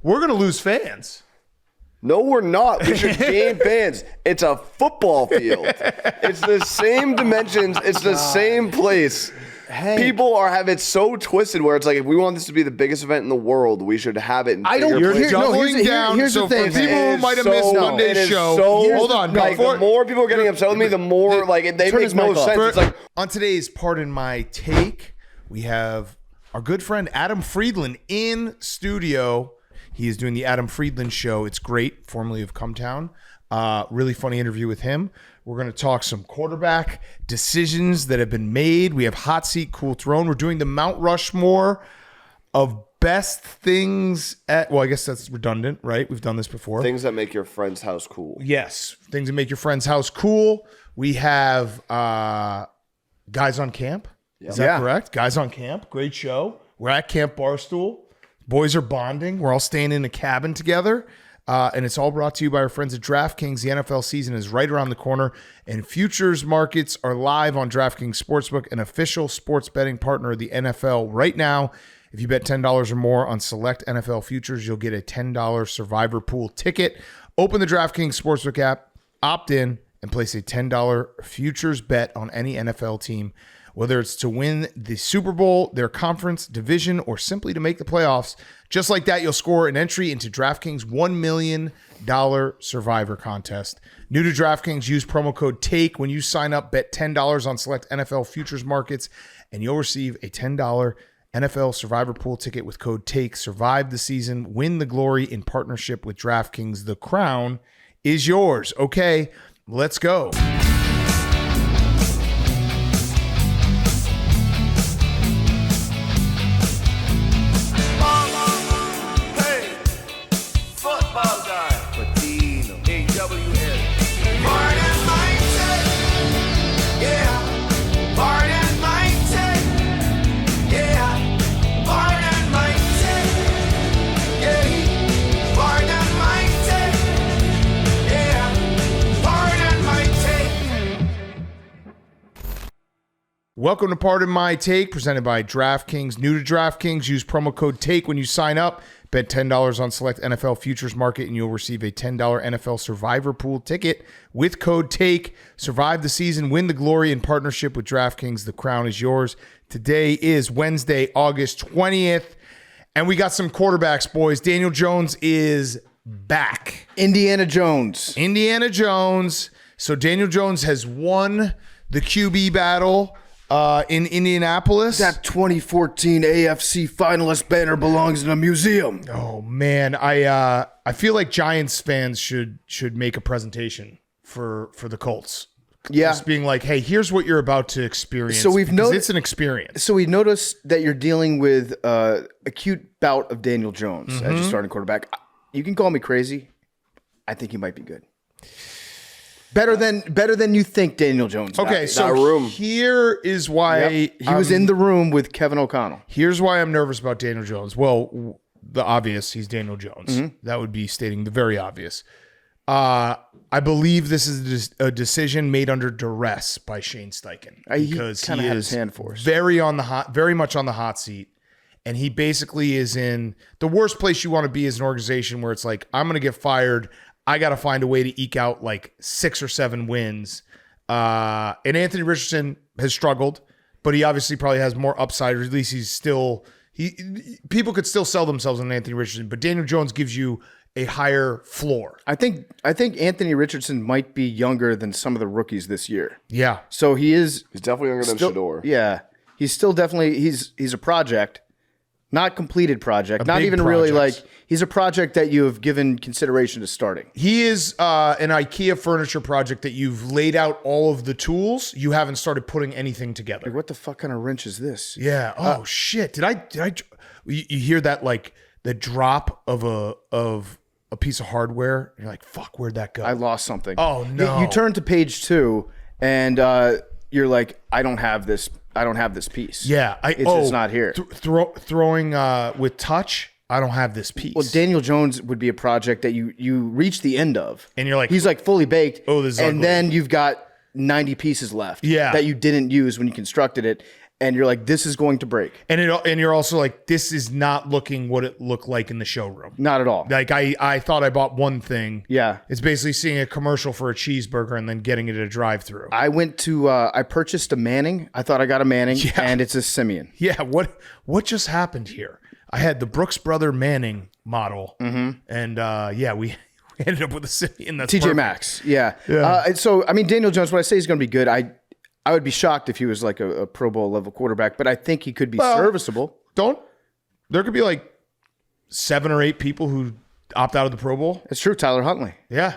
we're going to lose fans. No, we're not. We should gain fans. It's a football field. It's the same dimensions. It's the same place. Hey. People have it so twisted where it's like, if we want this to be the biggest event in the world, we should have it in bigger You're places. doubling down. here's so the thing. for people who might have missed Monday's show, hold on. Like, the more people are getting upset with me, the more like they make no sense. It's like, on today's Pardon My Take, we have our good friend Adam Friedland in studio. He is doing the Adam Friedland Show. It's great, formerly of Cumtown. Really funny interview with him. We're going to talk some quarterback decisions that have been made. We have Hot Seat, Cool Throne. We're doing the Mount Rushmore of best things at, well, I guess that's redundant, right? We've done this before. things that make your friend's house cool. Yes, things that make your friend's house cool. We have Guys on Camp. Is that correct? Guys on Camp. Great show. We're at Camp Barstool. Boys are bonding. We're all staying in a cabin together. And it's all brought to you by our friends at DraftKings. The NFL season is right around the corner, and futures markets are live on DraftKings Sportsbook, an official sports betting partner of the NFL. Right now, if you bet $10 or more on select NFL futures, you'll get a $10 Survivor Pool ticket. Open the DraftKings Sportsbook app, opt in, and place a $10 futures bet on any NFL team. Whether it's to win the Super Bowl, their conference, division, or simply to make the playoffs, just like that, you'll score an entry into DraftKings $1 million Survivor Contest. New to DraftKings, use promo code TAKE when you sign up. Bet $10 on select NFL futures markets, and you'll receive a $10 NFL Survivor Pool ticket with code TAKE. Survive the season, win the glory in partnership with DraftKings. The crown is yours. Okay, let's go. Welcome to Pardon My Take, presented by DraftKings. New to DraftKings, use promo code TAKE when you sign up. Bet $10 on select NFL futures market, and you'll receive a $10 NFL Survivor Pool ticket with code TAKE. Survive the season, win the glory in partnership with DraftKings. The crown is yours. Today is Wednesday, August 20th, and we got some quarterbacks, boys. Daniel Jones is back. Indiana Jones. So Daniel Jones has won the QB battle in Indianapolis. That 2014 AFC finalist banner belongs in a museum. Oh man, I feel like Giants fans should make a presentation for the Colts. Yeah, just being like, hey, here's what you're about to experience. So we've noticed it's an experience. So we noticed that you're dealing with acute bout of Daniel Jones as your starting quarterback. You can call me crazy. I think he might be good. Better than you think Daniel Jones. Okay, so here is why he was in the room with Kevin O'Connell. Here's why I'm nervous about Daniel Jones. Well, the obvious, he's Daniel Jones. That would be stating the very obvious. I believe this is a decision made under duress by Shane Steichen because he had is his hand forced. very much on the hot seat. And he basically is in the worst place you want to be as an organization where it's like, I'm going to get fired. I got to find a way to eke out like 6 or 7 wins. And Anthony Richardson has struggled, but he obviously probably has more upside, or at least he's still, people could still sell themselves on Anthony Richardson, but Daniel Jones gives you a higher floor. I think Anthony Richardson might be younger than some of the rookies this year. Yeah. So he's definitely younger than Shador. Yeah. He's still definitely, he's a project. Not completed project. Not even project. Really like, he's a project that you have given consideration to starting. He is an IKEA furniture project that you've laid out all of the tools. You haven't started putting anything together. Like, what the fuck kind of wrench is this? Yeah. Oh shit. Did I you hear that, like the drop of a piece of hardware? You're like, fuck, where'd that go? I lost something. Oh no. You turn to page 2 and you're like, I don't have this piece. Yeah, it's not here. Throwing with touch, I don't have this piece. Well, Daniel Jones would be a project that you reach the end of, and you're like, he's like fully baked. Oh, this is and ugly. then you've got 90 pieces left. Yeah. That you didn't use when you constructed it, and you're like, this is going to break. And you're also like, this is not looking what it looked like in the showroom. Not at all. Like I thought I bought one thing. Yeah. It's basically seeing a commercial for a cheeseburger and then getting it at a drive-through. I went to, I purchased a Manning. I thought I got a Manning, and it's a Simeon. Yeah. What just happened here? I had the Brooks Brother Manning model, and we ended up with a Simeon. That's TJ perfect. Maxx. Yeah. So, I mean, Daniel Jones, when I say he's going to be good, I would be shocked if he was like a Pro Bowl level quarterback, but I think he could be serviceable. There could be like 7 or 8 people who opt out of the Pro Bowl. It's true. Tyler Huntley. Yeah.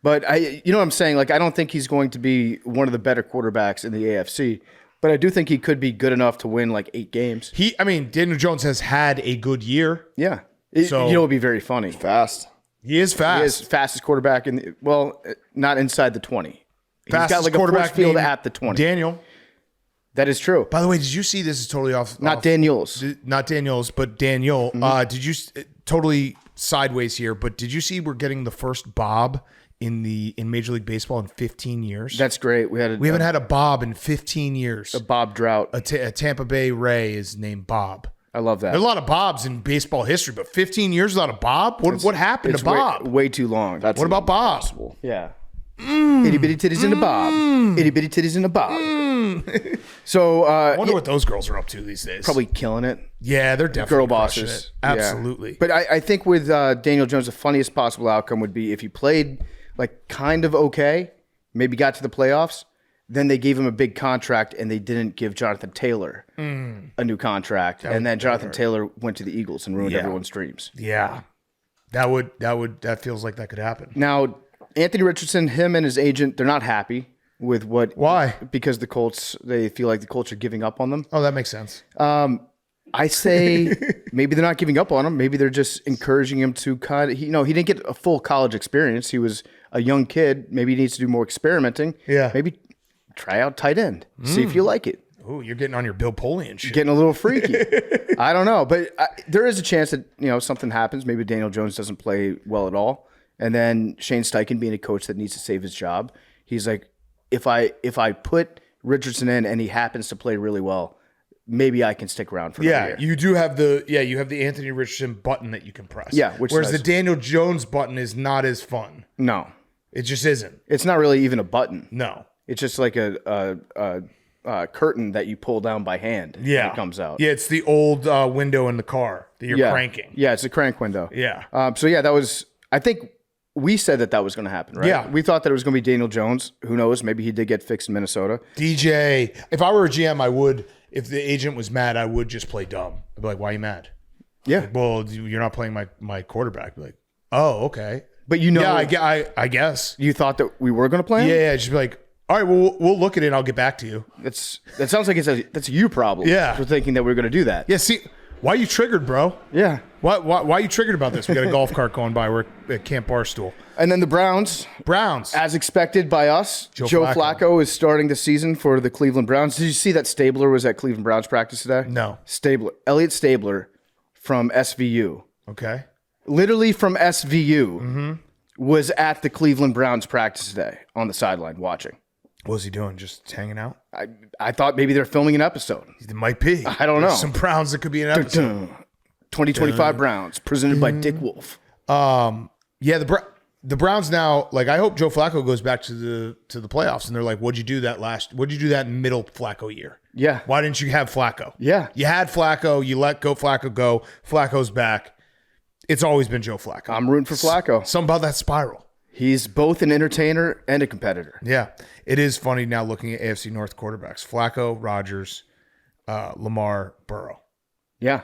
But you know what I'm saying? Like, I don't think he's going to be one of the better quarterbacks in the AFC, but I do think he could be good enough to win like 8 games. Daniel Jones has had a good year. Yeah. So- you know, it would be very funny. Fast. He is fast. He is fastest quarterback not inside the 20. Fastest He's got like a quarterback force field named at the 20. Daniel. That is true. By the way, did you see this is totally off? Not Daniels. Not Daniels, but Daniel. Did you totally sideways here? But did you see we're getting the first Bob in Major League Baseball in 15 years? That's great. We haven't had a Bob in 15 years. a Bob Drought. A Tampa Bay Ray is named Bob. I love that. There's a lot of Bobs in baseball history, but 15 years without a Bob? What happened It's to Bob? way too long. That's What about Bob? impossible. Yeah. Itty bitty titties in a bob. Itty bitty titties in a bob. So I wonder what those girls are up to these days. probably killing it. Yeah, they're definitely Girl crushing bosses. it. Absolutely. Yeah. But I think with Daniel Jones, the funniest possible outcome would be if he played like kind of okay, maybe got to the playoffs, then they gave him a big contract and they didn't give Jonathan Taylor a new contract. And then Jonathan Taylor went to the Eagles and ruined everyone's dreams. Yeah. That feels like that could happen. Now, Anthony Richardson, him and his agent, they're not happy with what. Why? Because the Colts, they feel like the Colts are giving up on them. Oh, that makes sense. I say maybe they're not giving up on him. Maybe they're just encouraging him to kind of, he didn't get a full college experience. He was a young kid. Maybe he needs to do more experimenting. Yeah. Maybe try out tight end. See if you like it. Oh, you're getting on your Bill Polian shit. Getting a little freaky. I don't know. But there is a chance that, something happens. Maybe Daniel Jones doesn't play well at all. And then Shane Steichen, being a coach that needs to save his job, he's like, if I put Richardson in and he happens to play really well, maybe I can stick around for another year. You do have the Anthony Richardson button that you can press. Yeah, which is whereas nice. the Daniel Jones button is not as fun. No, It just isn't. it's not really even a button. No. It's just like a curtain that you pull down by hand when it comes out. Yeah, it's the old window in the car that you're cranking. Yeah, it's a crank window. Yeah. That was, I think we said that was going to happen, right? Yeah. We thought that it was going to be Daniel Jones. Who knows? Maybe he did get fixed in Minnesota. DJ, if I were a GM, I would, if the agent was mad, I would just play dumb. I'd be like, why are you mad? Yeah. Like, well, you're not playing my quarterback. I'd be like, oh, okay. But Yeah, I guess. you thought that we were going to play him? Yeah, just be like, all right, well, we'll look at it and I'll get back to you. That sounds like that's a you problem. Yeah. For thinking that we are going to do that. Yeah, see, why are you triggered, bro? Yeah. Why are you triggered about this? We got a golf cart going by. We're at Camp Barstool. And then the Browns, Browns. as expected by us, Joe Joe Flacco. Flacco is starting the season for the Cleveland Browns. Did you see that Stabler was at Cleveland Browns practice today? No. Elliot Stabler from SVU, Okay. literally from SVU, was at the Cleveland Browns practice today on the sideline watching. What was he doing? Just hanging out? I thought maybe they're filming an episode. It might be. I don't know. There's some Browns that could be an episode. 2025 Browns, presented by Dick Wolf. Yeah, the Browns now, like, I hope Joe Flacco goes back to the playoffs and they're like, what'd you do that middle Flacco year? Yeah. Why didn't you have Flacco? Yeah. You had Flacco, you let Flacco go. Flacco's back. It's always been Joe Flacco. I'm rooting for Flacco. Something about that spiral. He's both an entertainer and a competitor. Yeah. It is funny now looking at AFC North quarterbacks. Flacco, Rodgers, Lamar, Burrow. Yeah.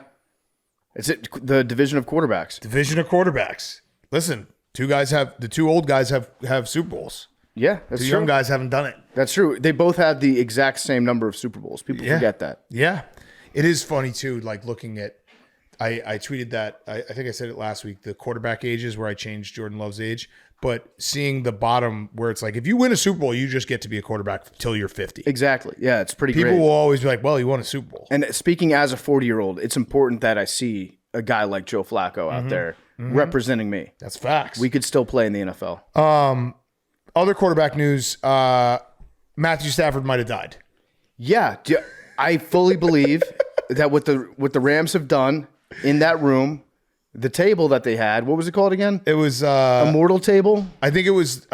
It's the division of quarterbacks. Division of quarterbacks. Listen, the two old guys have Super Bowls. Yeah, that's The true. young guys haven't done it. That's true. They both had the exact same number of Super Bowls. People forget that. Yeah. It is funny too, like looking at I tweeted that, I think I said it last week, the quarterback ages where I changed Jordan Love's age, but seeing the bottom where it's like, if you win a Super Bowl, you just get to be a quarterback till you're 50. Exactly. Yeah, it's pretty People great. will always be like, well, you won a Super Bowl. And speaking as a 40-year-old, it's important that I see a guy like Joe Flacco out there representing me. That's facts. We could still play in the NFL. Other quarterback news, Matthew Stafford might have died. Yeah. I fully believe that what the Rams have done in that room, the table that they had, what was it called again? It was Immortal table. I think it was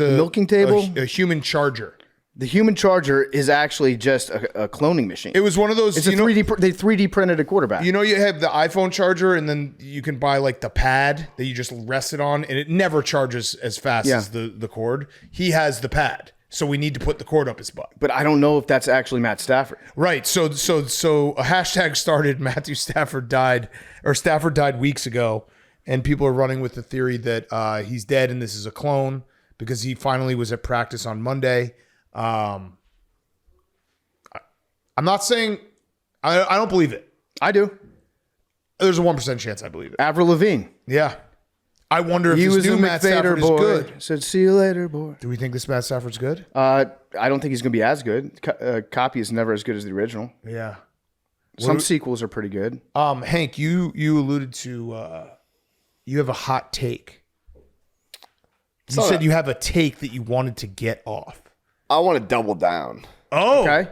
a milking table? a human charger. The human charger is actually just a cloning machine. It was one of those. It's a 3D. They 3D printed a quarterback. You know, you have the iPhone charger, and then you can buy like the pad that you just rest it on, and it never charges as fast as the cord. He has the pad, so we need to put the cord up his butt. But I don't know if that's actually Matt Stafford. Right. So a hashtag started. Matthew Stafford died, or Stafford died weeks ago, and people are running with the theory that he's dead and this is a clone because he finally was at practice on Monday. I'm not saying I don't believe it. I do. There's a 1% chance I believe it. Avril Lavigne. Yeah. I wonder if He this was new a Matt McVader Stafford boy. is good. Said, see you later, boy. Do we think this Matt Stafford's good? I don't think he's going to be as good. Copy is never as good as the original. Yeah. Some sequels are pretty good. Hank, you alluded to you have a hot take. You said you have a take that you wanted to get off. I want to double down. Oh. Okay.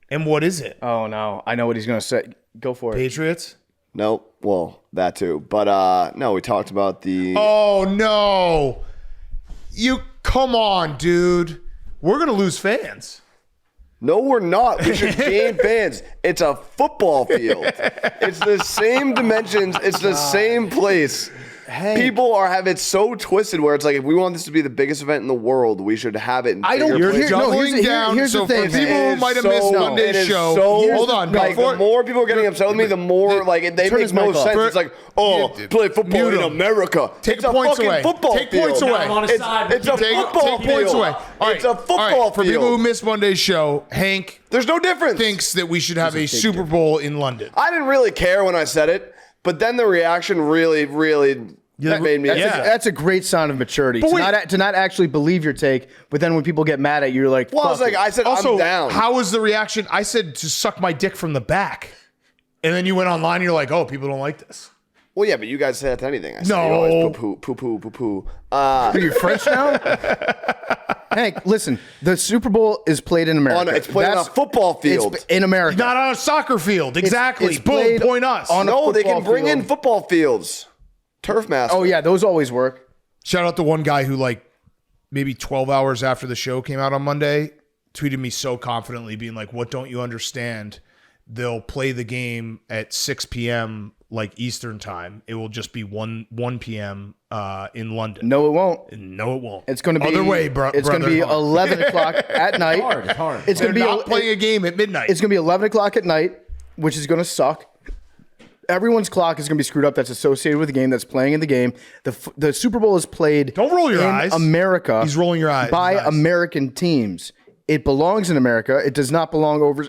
And what is it? Oh, no. I know what he's going to say. Go for it. Patriots? Nope. Well, that too. But no, we talked about the. Oh, no. You come on, dude. We're going to lose fans. No, we're not. We should gain fans. It's a football field. It's the same dimensions. It's the same place. Hey. People have it so twisted where it's like, if we want this to be the biggest event in the world, we should have it in I don't- bigger You're places. Doubling down. here's the So thing. for people who might have missed Monday's it is show, so- hold on. Like, the more people are getting upset with me, the more like they Turn make his no mic off. sense. It's like, play football Mute in him. America. Take It's a points fucking away. football Take field. points away. I'm on his side. It's a football Take points field. away. All right. It's a All football right. For people field. who missed Monday's show, Hank There's no difference. thinks that we should have a Super Bowl in London. I didn't really care when I said it, but then the reaction really that made me. That's a great sign of maturity. To not actually believe your take, but then when people get mad at you, you're like, Well, I was fuck like, it. I said, Also, I'm down. how was the reaction? I said to suck my dick from the back. And then you went online and you're like, oh, people don't like this. Well, yeah, but you guys say that to anything. I said, No. you always poo-poo. Are you French now? Hank, listen, the Super Bowl is played in America. It's played on a football field. It's in America. Not on a soccer field. Exactly. it's Boom, played point us. on a No, they can football bring in field. football fields. Turf master. Oh, yeah, those always work. Shout out to one guy who, like, maybe 12 hours after the show came out on Monday, tweeted me so confidently, being like, what don't you understand? They'll play the game at 6 p.m. like Eastern time. It will just be 1 p.m. In London. No, it won't. No, it won't. It's going to be other way, bro. It's going to be 11 o'clock at night. It's hard. It's going They're to be not playing a game at midnight. It's going to be 11 o'clock at night, which is going to suck. Everyone's clock is going to be screwed up that's associated with the game, that's playing in the game. The Super Bowl is played Don't roll your in eyes. America. He's rolling your eyes. By His eyes. American teams. It belongs in America. It does not belong over.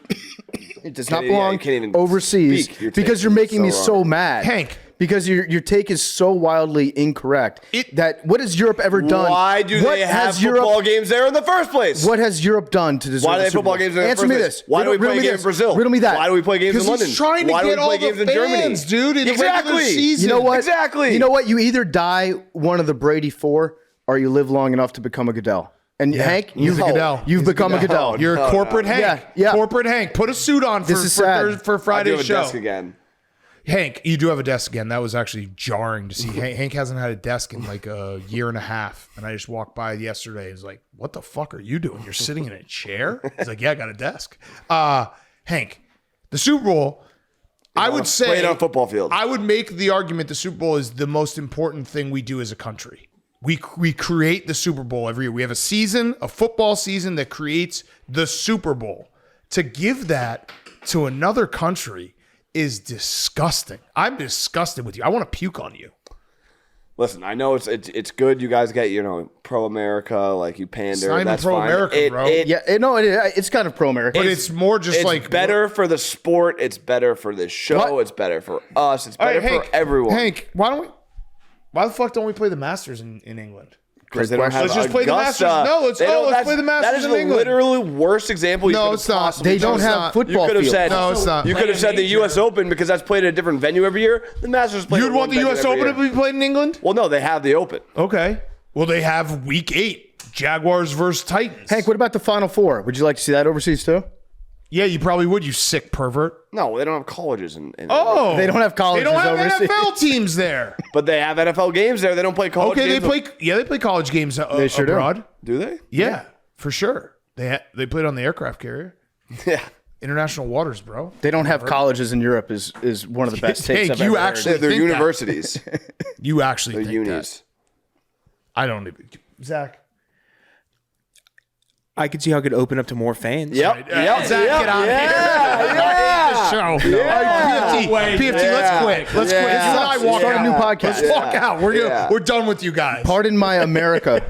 It does not belong you can't even overseas speak. Your take because you're is making so me wrong. so mad, Hank. Because your take is so wildly incorrect. That what has Europe ever done? Why do What they have has football games there in the first place? What has Europe done to deserve? Why do they the have Super football Bowl? games there in the Answer first me place? this. Why do we Riddle play me a game in this. Brazil? Riddle me that. Why do we play games in Because London? he's trying to Why do get we play all games the in Germany? fans, dude, in the Exactly. regular season. You know what? Exactly. You know what? You either die one of the Brady Four, or you live long enough to become a Goodell. And Hank, He's a Goodell. You've become a Goodell. You're a corporate Hank. Yeah. Corporate Hank. Put a suit on for, This is sad. for I do Friday's have a show. desk again. Hank, you do have a desk again. That was actually jarring to see. Hank hasn't had a desk in like a year and a half. And I just walked by yesterday and was like, what the fuck are you doing? You're sitting in a chair? He's like, yeah, I got a desk. Hank, the Super Bowl, I would say. Played on a football field. I would make the argument the Super Bowl is the most important thing we do as a country. We create the Super Bowl every year. We have a season, a football season that creates the Super Bowl. To give that to another country is disgusting. I'm disgusted with you. I want to puke on you. Listen, I know it's good. You guys get pro America, like you pander. It's not even that's pro-America, fine. bro. It's kind of pro-American. But it's more just It's like better for the sport. It's better for the show. What? It's better for us. It's All right, better for everyone. Hank, why the fuck don't we play the Masters in England? Because they don't have Let's just play the Augusta. Masters. No, let's They don't- let's play the Masters That is in the England. literally worst example you No, could it's have not. possibly They don't it's have not. football You could have fields. said No, it's not. You could have said the U.S. Open because that's played at a different venue every year. The Masters played. You'd at want one the venue U.S. every Open year. to be played in England? Well, no, they have the Open. Okay. Well, they have Week 8, Jaguars versus Titans. Hank, what about the Final Four? Would you like to see that overseas too? Yeah, you probably would, you sick pervert. No, they don't have colleges in Oh. They don't have colleges They don't have overseas. NFL teams there. but they have NFL games there. They don't play college Okay, games. they play college games They sure do. abroad. Do they? Yeah, for sure. They played on the aircraft carrier. Yeah. International waters, bro. They don't have colleges in Europe is one of the best takes Hank, I've you ever actually- heard. They're think that. universities. You actually They're think unis. that. I don't even. Zach. I could see how it could open up to more fans. Yep. Zach, get on here. Yeah. Show. All right, PFT, Yeah. let's quit. Let's quit. Yeah. You and I walk Start a out. new podcast. Let's walk out. We're done with you guys. Pardon my America.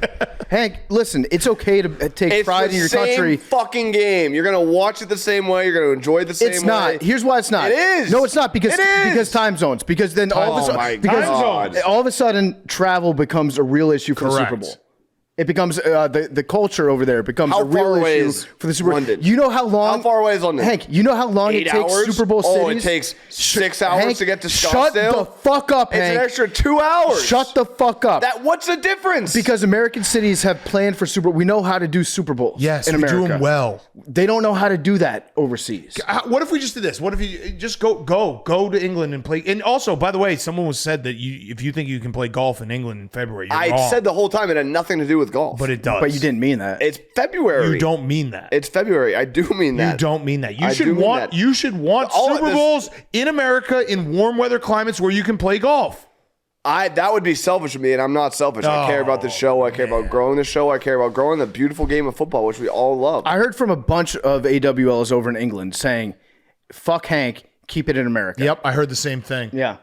Hank, listen, it's okay to take It's pride the in your same country. fucking game. You're gonna watch it the same way. You're gonna enjoy it the same way. It's not. Here's why it's not. It is. No, it's not because It is. because time zones. Because then all of a Oh my sudden, because God. all of a sudden, travel becomes a real issue for the Correct. Super Bowl. It becomes the culture over there becomes How a real far away issue is for the Super Bowl. London? You know how long? How far away is London? Hank, you know how long 8 it takes hours? Super Bowl Oh, cities? it takes 6 hours Hank, to get to shut Scottsdale. the fuck up, It's Hank. an extra 2 hours. Shut the fuck up. What's the difference? Because American cities have planned for Super Bowl. We know how to do Super Bowls. Yes, in we America. do them well. They don't know how to do that overseas. What if we just did this? What if you just go to England and play? And also, by the way, someone was said that if you think you can play golf in England in February, you're I wrong. said the whole time it had nothing to do with golf. But it does. But you didn't mean that. It's February. You don't mean that. It's February. I do mean that. You don't mean that. I do mean that. You should want All of Super this- Bowls in America in warm weather climates where you can play golf. That would be selfish of me, and I'm not selfish. I care about the show. I care about growing the show. I care about growing the beautiful game of football, which we all love. I heard from a bunch of AWLs over in England saying, "Fuck Hank, keep it in America." Yep, I heard the same thing. Yeah.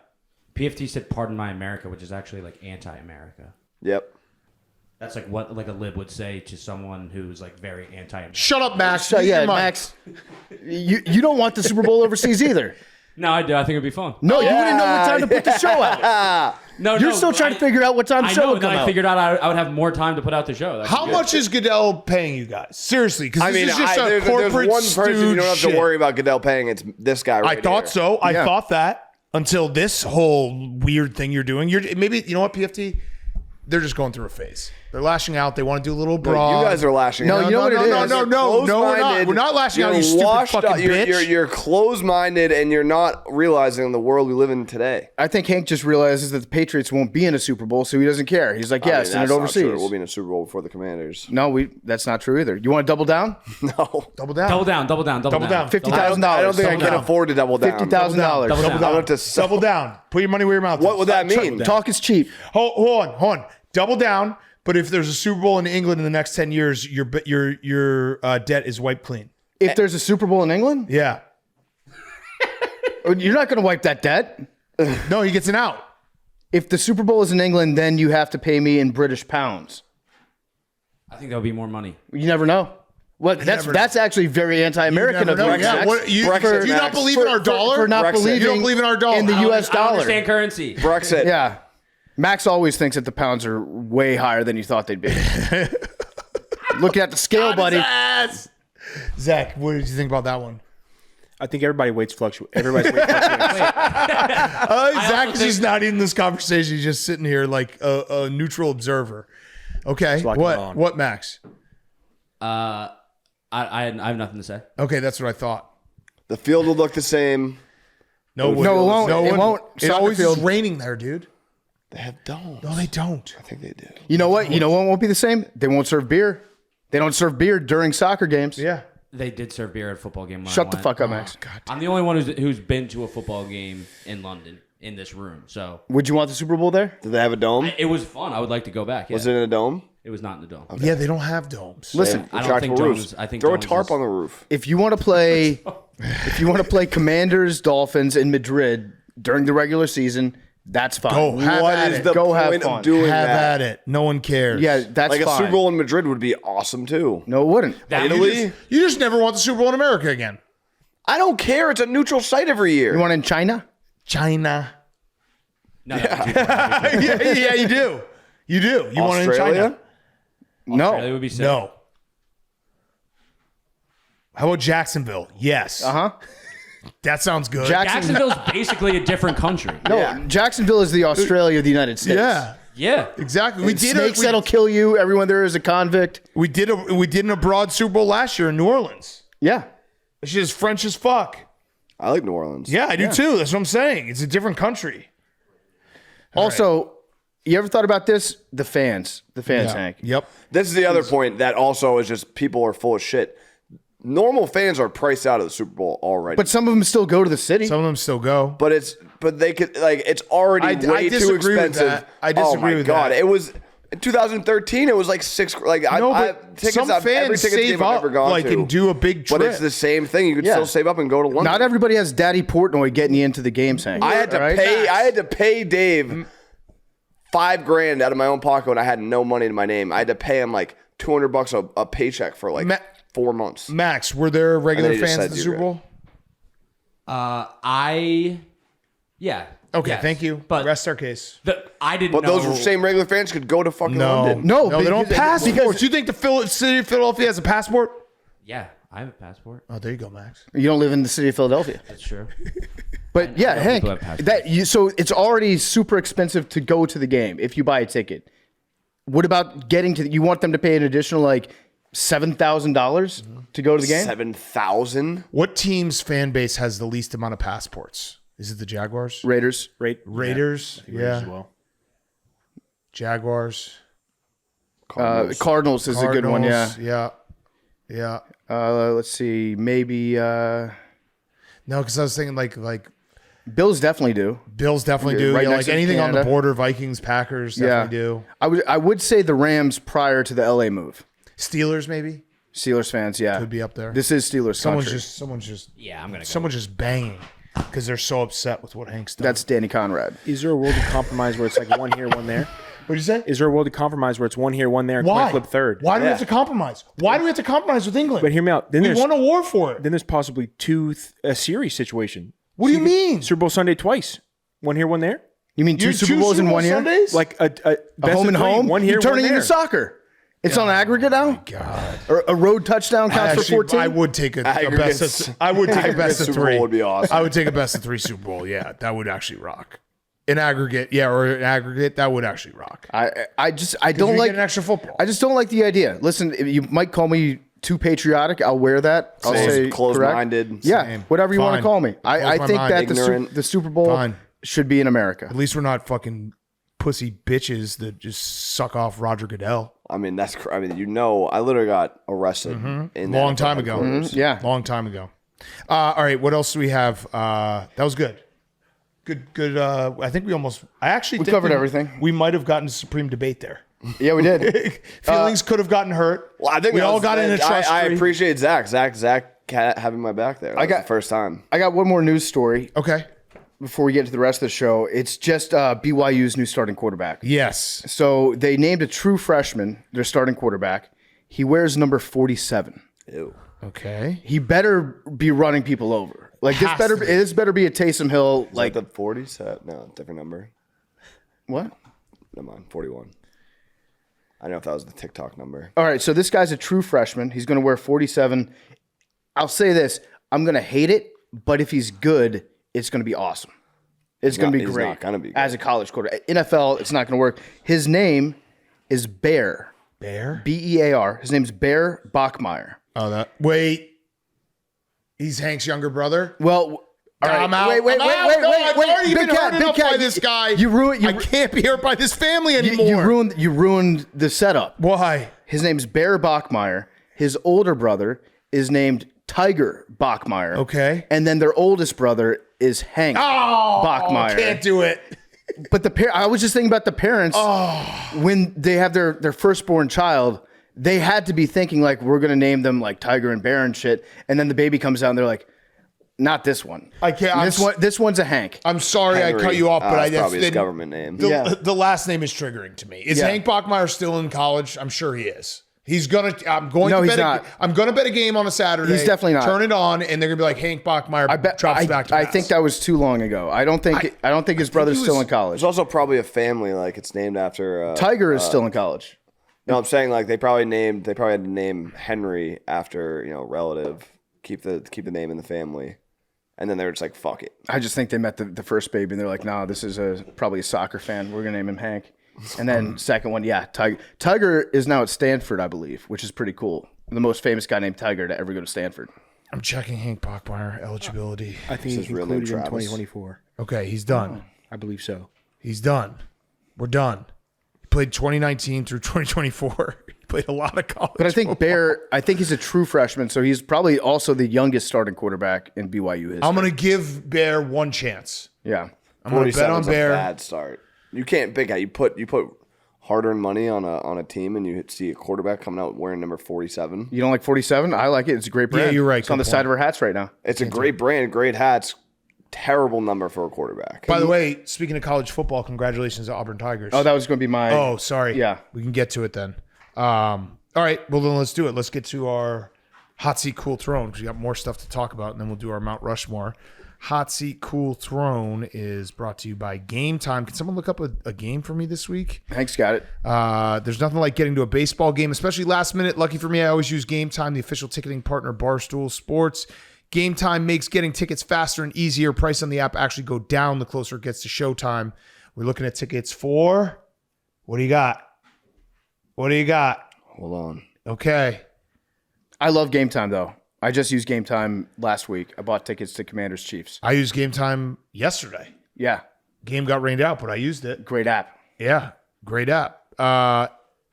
PFT said "Pardon my America," which is actually like anti-America. Yep. That's like what like a lib would say to someone who's like very anti-America. Shut up, Max. So yeah, Max, you don't want the Super Bowl overseas either. No, I do. I think it'd be fun. No, you wouldn't know what time to put the show out. No, You're still trying to figure out what time the I show know, would and then come I out. figured out I would have more time to put out the show. That's How good. much is Goodell paying you guys? Seriously, because I this mean, is just a there's corporate one person you don't have shit. to worry about Goodell paying. It's this guy right I thought here. so. I Yeah. thought that until this whole weird thing you're doing. Maybe you know what, PFT? They're just going through a phase. They're lashing out. They want to do a little No, abroad. you guys are lashing No, out. you know what it is? No, we're not. We're not lashing out, you stupid fucking bitch. You're closed-minded, and you're not realizing the world we live in today. I think Hank just realizes that the Patriots won't be in a Super Bowl, so he doesn't care. He's like, yeah, send it overseas. We'll be in a Super Bowl before the Commanders. No, that's not true either. You want to double down? No. Double down. Double down, double down, double Double down. down. $50,000. I don't think I Double can down. afford to double down. $50,000. Double I down. don't have to sell. Double down. Put your money where your mouth is. What would that mean? Talk is cheap. Hold on. Double down. But if there's a Super Bowl in England in the next 10 years, your debt is wiped clean. If there's a Super Bowl in England, Yeah. you're not going to wipe that debt. No, he gets an out. If the Super Bowl is in England, then you have to pay me in British pounds. I think that would be more money. You never know. Well, that's actually very anti-American You of never you. know. Yeah. Max. What, you, Brexit, do you not Max. believe in our dollar? For not Brexit. believing You don't believe in our dollar? in the U.S. I don't dollar. understand currency. Brexit. Yeah. Max always thinks that the pounds are way higher than you thought they'd be. Looking at the scale, buddy. Zach, what did you think about that one? I think everybody's weights fluctuate. Everybody's weight fluctuates. Zach is just not in this conversation. He's just sitting here like a neutral observer. Okay. like What? LeBron. What, Max? I have nothing to say. Okay, that's what I thought. The field will look the same. No, it won't. It won't. It Soccer always field. is raining there, dude. They have domes. No, they don't. I think they do. You know what? You know what won't be the same? They won't serve beer. They don't serve beer during soccer games. Yeah. They did serve beer at a football game. When I Shut the went. fuck up, Max. I'm the only one who's been to a football game in London in this room. So Would you want the Super Bowl there? Did they have a dome? it was fun. I would like to go back. Yeah. Was it in a dome? It was not in the dome. Yeah, they don't have domes. Listen, I don't think Retractable roofs. domes. I think Throw a domes tarp is- on the roof. if you want to play, Commanders, Dolphins in Madrid during the regular season, that's fine. Go have What at is it. the Go have point fun. of doing Have that? at it. No one cares. Yeah, that's Like a fine. Super Bowl in Madrid would be awesome too. No, it wouldn't. Italy? You just never want the Super Bowl in America again. I don't care. It's a neutral site every year. You want it in China? China. No, that'd be too fun. yeah, you do. You do. You want it in Australia? China? Australia No. would be sick. No. How about Jacksonville? Yes. Uh-huh. That sounds good. Jacksonville's basically a different country. No, Yeah. Jacksonville is the Australia of the United States. Yeah. Yeah. Exactly. We did Snakes that'll kill you. Everyone there is a convict. we did an abroad Super Bowl last year in New Orleans. Yeah. It's just French as fuck. I like New Orleans. Yeah, I do too. That's what I'm saying. It's a different country. Also, you ever thought about this? The fans, Hank. Yep. This is the other point that also is just people are full of shit. Normal fans are priced out of the Super Bowl already. But some of them still go to the city. Some of them still go. But they could it's already I way too disagree with expensive. that. I disagree with God, that. it was in 2013. It was like $6. Like No, I but tickets some out, every fans tickets save game I've up ever gone like to. and do a big trip. But it's the same thing. You could Yeah. still save up and go to London. Not everybody has Daddy Portnoy getting you into the games, Hank. I had to Right? pay. I had to pay Dave $5,000 out of my own pocket when I had no money to my name. I had to pay him like $200 a paycheck for like 4 months. Max, were there regular And then he just fans at said the Super Bowl? Yeah. Okay, yes. thank you. But Rest our case. I didn't But know. those same regular fans could go to fucking No, London. No, they don't because- passports. You think the city of Philadelphia has a passport? Yeah, I have a passport. Oh, there you go, Max. You don't live in the city of Philadelphia. That's true. But yeah, know Hank, people have passports. so it's already super expensive to go to the game if you buy a ticket. What about getting to? You want them to pay an additional like $7,000 to go to the game? 7,000. What team's fan base has the least amount of passports? Is it the Jaguars? Raiders. Raiders? Yeah. As well. Jaguars. Cardinals is a good one. Yeah. Cardinals, Yeah. Let's see. Maybe No, because I was thinking like Bills definitely do. Bills definitely do. Right Yeah, next like to anything on the Canada. border, Vikings, Packers definitely do. I would say the Rams prior to the LA move. Steelers maybe Steelers fans, yeah, could be up there. This is Steelers country. Someone's just Yeah, I'm gonna go. someone's just banging because they're so upset with what Hank's done. That's Danny Conrad. Is there a world of compromise where it's like one here, one there? What'd you say? Is there a world of compromise where it's one here, one there, and Why? coin flip third? Why do we have to compromise? Why do we have to compromise with England? But hear me out. Then we there's won a war for it. then there's possibly a series situation. What do you mean? Super Bowl Sunday twice. One here, one there. You mean two Super Bowls in one year? Sundays? Like a best Home of and three, home. One here, You're turning one there. into soccer. It's on aggregate now. God. Or a road touchdown counts for 14. I would take a best Aggregates. of. I would take a best of Super three. Bowl would be awesome. I would take a best of 3 Super Bowl. Yeah, that would actually rock. In aggregate, yeah, or in aggregate, that would actually rock. I You don't like get an extra football. I just don't like the idea. Listen, you might call me too patriotic. I'll wear that. I'll say Closed-minded. correct. Yeah, Same. whatever you want Fine. to call me. I Close my think mind. that Ignorant. the Super Bowl Fine. should be in America. At least we're not fucking pussy bitches that just suck off Roger Goodell. I mean, I literally got arrested in Long time ago. headquarters. Yeah. Long time ago. All right, what else do we have? That was good. Good. I think we think covered everything. We might have gotten to Supreme Debate there. Yeah, we did. Feelings could have gotten hurt. Well, I think we that all was- got in a trust I tree. appreciate Zach having my back there. That was the first time. I got one more news story Okay. before we get to the rest of the show. It's just BYU's new starting quarterback. Yes. So they named a true freshman their starting quarterback. He wears number 47. Ew. Okay. He better be running people over. Like this better be a Taysom Hill. Like Like the 40 set? No, different number. what? Never mind. 41. I don't know if that was the TikTok number. All right, so this guy's a true freshman. He's going to wear 47. I'll say this: I'm going to hate it, but if he's good, it's going to be awesome. It's going to be he's great. not gonna be good. As a college quarterback. NFL, it's not going to work. His name is Bear. Bear? Bear. His name's Bear Bachmeier. Oh, wait. He's Hank's younger brother? Well, all right. I'm out. Wait. No, I've already been Big hurt enough by this guy. I You can't be hurt by this family anymore. you ruined the setup. Why? His name's Bear Bachmeier. His older brother is named Tiger Bachmeier. Okay. And then their oldest brother is Hank Bachmeier. Can't do it. But I was just thinking about the parents when they have their firstborn child. They had to be thinking like, we're going to name them like Tiger and Bear and shit. And then the baby comes out and they're like, not this one. I can't. This one's a Hank. I'm sorry I cut you off, but That's probably his government name. The last name is triggering to me. Is Yeah. Hank Bachmeier still in college? I'm sure he is. He's gonna. No, he's not. I'm gonna bet a game on a Saturday. He's definitely not. Turn it on, and they're gonna be like Hank Bachmeier drops back to I pass. think that was too long ago. I don't think his brother's he still was- in college. There's also probably a family like it's named after. Tiger is still in college. No, I'm saying like they probably had to name Henry after relative. Keep the name in the family, and then they were just like fuck it. I just think they met the first baby and they're like, nah, this is probably a soccer fan. We're gonna name him Hank. And then second one, yeah, Tiger. Tiger is now at Stanford, I believe, which is pretty cool. The most famous guy named Tiger to ever go to Stanford. I'm checking Hank Bachmeier eligibility. I think This he's is real name included in Travis. 2024. Okay, he's done. I believe so. He's done. We're done. He played 2019 through 2024. He played a lot of college. But I think football. I think he's a true freshman, so he's probably also the youngest starting quarterback in BYU history. I'm going to give Bear one chance. Yeah. I'm going to bet on 47's a Bear. bad start. You can't big guy. You put hard-earned money on a team, and you see a quarterback coming out wearing number 47. You don't like 47? I like it. It's a great brand. Yeah, you're right. It's on Good the side point. of our hats right now. It's a great brand, great hats. Terrible number for a quarterback. By the way, speaking of college football, congratulations to Auburn Tigers. Oh, that was going to be my. Oh, sorry. Yeah. We can get to it then. All right. Well, then let's do it. Let's get to our hot seat, cool throne because we got more stuff to talk about, and then we'll do our Mount Rushmore. Hot seat, cool throne is brought to you by Game Time. Can someone look up a game for me this week? Hank's got it. There's nothing like getting to a baseball game, especially last minute. Lucky for me, I always use Game Time, the official ticketing partner of Barstool Sports. Game Time makes getting tickets faster and easier. Price on the app actually go down the closer it gets to showtime. We're looking at tickets for, what do you got? What do you got? Hold on. Okay. I love Game Time, though. I just used Game Time last week. I bought tickets to Commanders Chiefs. I used Game Time yesterday. Yeah. Game got rained out, but I used it. Great app. Yeah, great app.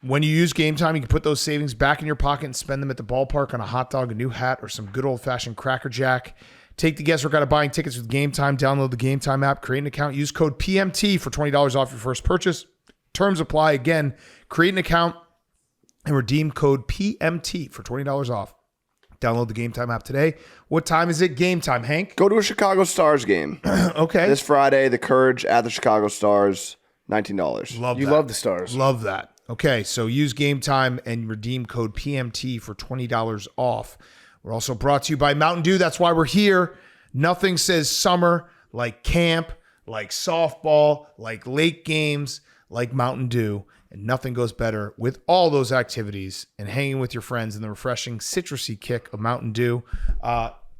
When you use Game Time, you can put those savings back in your pocket and spend them at the ballpark on a hot dog, a new hat, or some good old-fashioned Cracker Jack. Take the guesswork out of buying tickets with Game Time. Download the Game Time app, create an account, use code PMT for $20 off your first purchase. Terms apply. Again, create an account and redeem code PMT for $20 off. Download the Game Time app today. What time is it? Game time, Hank? Go to a Chicago Stars game. Okay. This Friday, the Courage at the Chicago Stars, $19. Love You that. love the Stars. Love that. Okay, so use Game Time and redeem code PMT for $20 off. We're also brought to you by Mountain Dew. That's why we're here. Nothing says summer like camp, like softball, like lake games, like Mountain Dew. And nothing goes better with all those activities and hanging with your friends and the refreshing citrusy kick of Mountain Dew.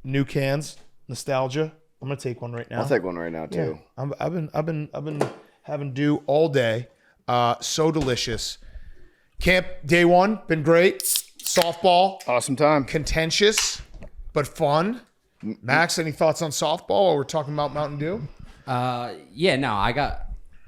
New cans, nostalgia. I'm gonna take one right now. I'll take one right now too. I've been having Dew all day. So delicious. Camp day one been great. Softball Awesome time. contentious but fun. Max, any thoughts on softball while we're talking about Mountain Dew? Yeah, no,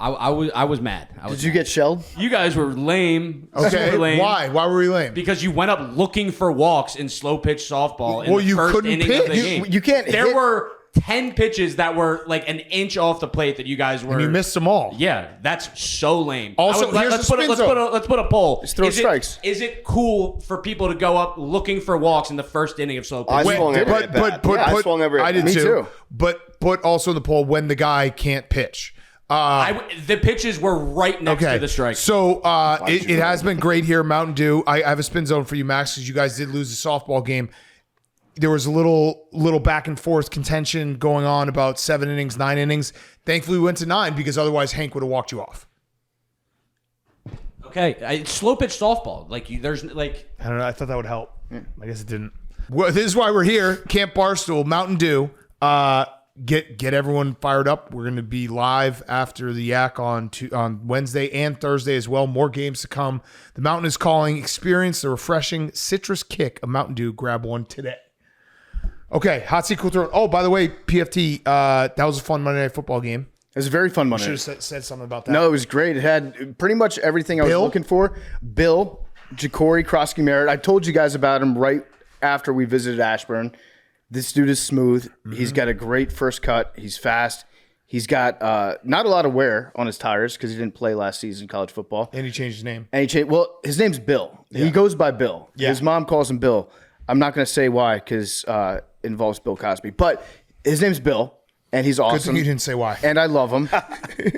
I was mad. Did you get shelled? You guys were lame. Okay, Super lame. why? Why were we lame? Because you went up looking for walks in slow pitch softball. In Well, the you first couldn't inning of the pitch. game. You can't There hit- were 10 pitches that were like an inch off the plate that you guys were. And you missed them all. Yeah, that's so lame. Also, here's let's the put spin zone. let's put a poll. Just throw strikes. Is it cool for people to go up looking for walks in the first inning of slow pitch? I swung every at bat. I swung every I at did bat. Me too. too. But put also in the poll when the guy can't pitch. The pitches were right next to the strike. So it has been great here, Mountain Dew. I have a spin zone for you, Max, because you guys did lose the softball game. There was a little back and forth contention going on about 7 innings, 9 innings. Thankfully, we went to 9 because otherwise Hank would have walked you off. Okay, it's slow pitch softball. There's like I don't know. I thought that would help. I guess it didn't. Well, this is why we're here. Camp Barstool, Mountain Dew. Get everyone fired up. We're going to be live after the Yak on Wednesday and Thursday as well. More games to come. The Mountain is calling. Experience the refreshing citrus kick of Mountain Dew. Grab one today. Okay, hot seat, cool throw. Oh, by the way, PFT, that was a fun Monday Night Football game. It was a very fun Monday. Should have said something about that. No, it was great. It had pretty much everything I was Bill? looking for. Bill, Ja'Cory, Krosky Merritt. I told you guys about him right after we visited Ashburn. This dude is smooth. Mm-hmm. He's got a great first cut. He's fast. He's got not a lot of wear on his tires because he didn't play last season in college football. And he changed his name. And he changed. Well, his name's Bill. He goes by Bill. Yeah. His mom calls him Bill. I'm not going to say why because it involves Bill Cosby. But his name's Bill, and he's Good awesome. thing you didn't say why. And I love him.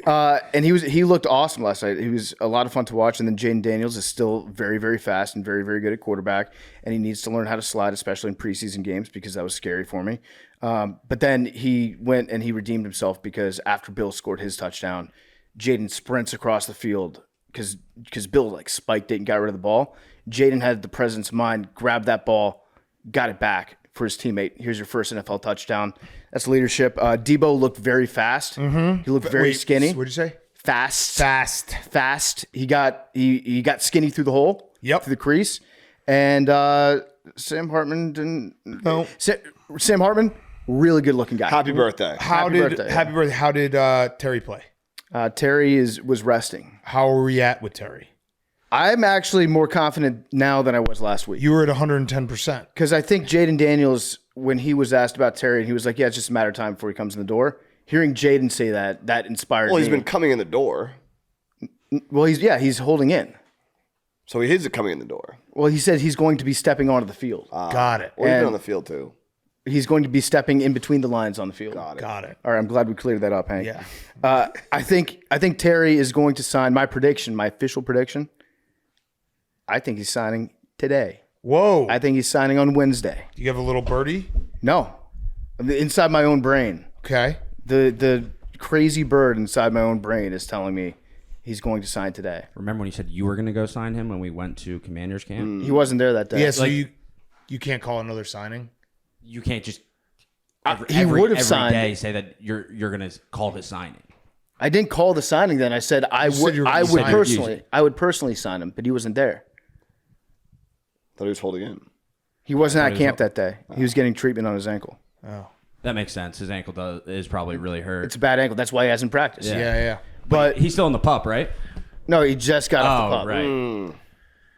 And he looked awesome last night. He was a lot of fun to watch. And then Jaden Daniels is still very, very fast and very, very good at quarterback. And he needs to learn how to slide, especially in preseason games, because that was scary for me. But then he went and he redeemed himself because after Bill scored his touchdown, Jaden sprints across the field because Bill spiked it and got rid of the ball. Jaden had the presence of mind, grabbed that ball, got it back for his teammate. Here's your first NFL touchdown. That's leadership. Debo looked very fast. Mm-hmm. He looked very skinny. What'd you say? Fast. He got skinny through the hole. Yep. Through the crease. And Sam Hartman didn't. No. Sam Hartman, really good looking guy. Happy birthday. Happy birthday. How did Terry play? Terry was resting. How are we at with Terry? I'm actually more confident now than I was last week. You were at 110%. Because I think Jaden Daniels, when he was asked about Terry, and he was like, yeah, it's just a matter of time before he comes in the door. Hearing Jaden say that inspired me. Well, he's been coming in the door. Well, he's holding in. So he is coming in the door. Well, he said he's going to be stepping onto the field. Got it. Well, he's been And- on the field too. He's going to be stepping in between the lines on the field. Got it. All right, I'm glad we cleared that up, Hank. Yeah. I think Terry is going to sign. My official prediction. I think he's signing today. Whoa. I think he's signing on Wednesday. Do you have a little birdie? No, inside my own brain, Okay. the crazy bird inside my own brain is telling me he's going to sign today. Remember when you said you were going to go sign him when we went to Commanders camp? He wasn't there that day. Yeah, so you can't call another signing? You can't just He would have every signed. day say that you're going to call his signing. I didn't call the signing then. I said said you were gonna sign him. I would personally sign him, but he wasn't there. Thought he was holding in. He wasn't at camp that day. He was getting treatment on his ankle. That makes sense. His ankle is probably really hurt. It's a bad ankle. That's why he hasn't practiced. Yeah. But He's still in the pup, right? no, he just got off the pup. right.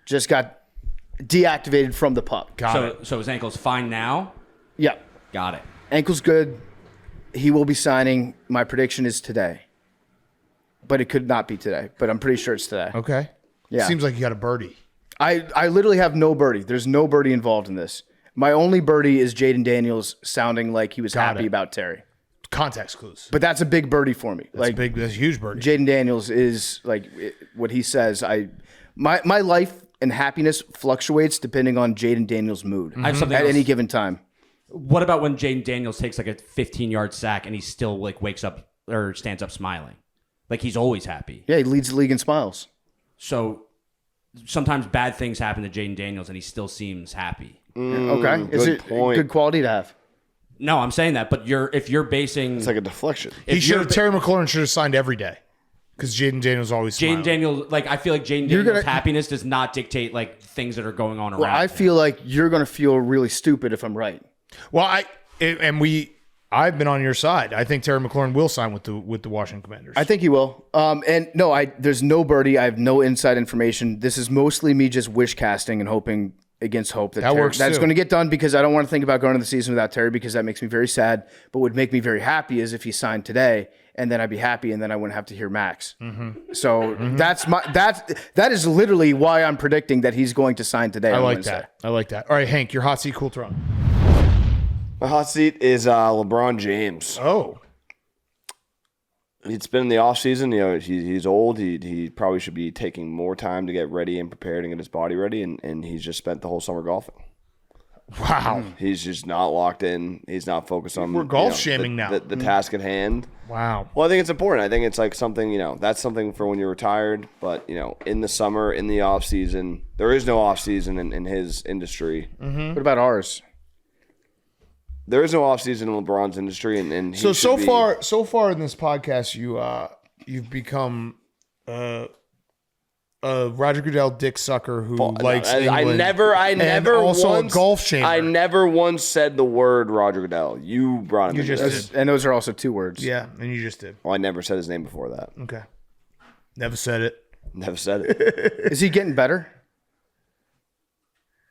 Just got deactivated from the pup. So his ankle's fine now? Yeah. Got it. Ankle's good. He will be signing. My prediction is today. But it could not be today. But I'm pretty sure it's today. Okay. Yeah. Seems like you got a birdie. I literally have no birdie. There's no birdie involved in this. My only birdie is Jaden Daniels sounding like he was happy about Terry. Context clues. But that's a big birdie for me. That's a huge birdie. Jaden Daniels is like what he says. My life and happiness fluctuates depending on Jaden Daniels' mood I have something at else. any given time. What about when Jaden Daniels takes like a 15-yard sack and he still like wakes up or stands up smiling? Like he's always happy. Yeah, he leads the league in smiles. So sometimes bad things happen to Jaden Daniels and he still seems happy. Okay, is good it point. good quality to have? No, I'm saying that, but if you're basing It's like a deflection. Terry McLaurin should have signed every day because Jaden Daniels always Jaden smiling. Daniels, like I feel like Jaden Daniels' happiness does not dictate like things that are going on around. Well, I him. feel like you're going to feel really stupid if I'm right. Well, I've been on your side. I think Terry McLaurin will sign with the Washington Commanders. I think he will. And no, there's no birdie. I have no inside information. This is mostly me just wish casting and hoping against hope that works that's too. going to get done because I don't want to think about going to the season without Terry because that makes me very sad. But would make me very happy is if he signed today and then I'd be happy and then I wouldn't have to hear Max. So that is literally why I'm predicting that he's going to sign today. I on like Wednesday. that. I like that. All right, Hank, your hot seat, cool throne. My hot seat is LeBron James. Oh, It's been in the offseason. You know, he's old. He probably should be taking more time to get ready and prepared and get his body ready. And he's just spent the whole summer golfing. wow. He's just not locked in. He's not focused on. We're golf shaming now. The task at hand. Wow. Well, I think it's important. I think it's like something, that's something for when you're retired. But, in the summer, in the off season, there is no off season in his industry. What about ours? There is no off season in LeBron's industry, and he So should be- far in this podcast, you've become a Roger Goodell dick sucker who likes England. I never and also once, a golf shamer. I never once said the word Roger Goodell. You brought him. You into just this. And those are also two words. Yeah, and you just did. Well, I never said his name before that. Okay. Never said it. Never said it. Is he getting better?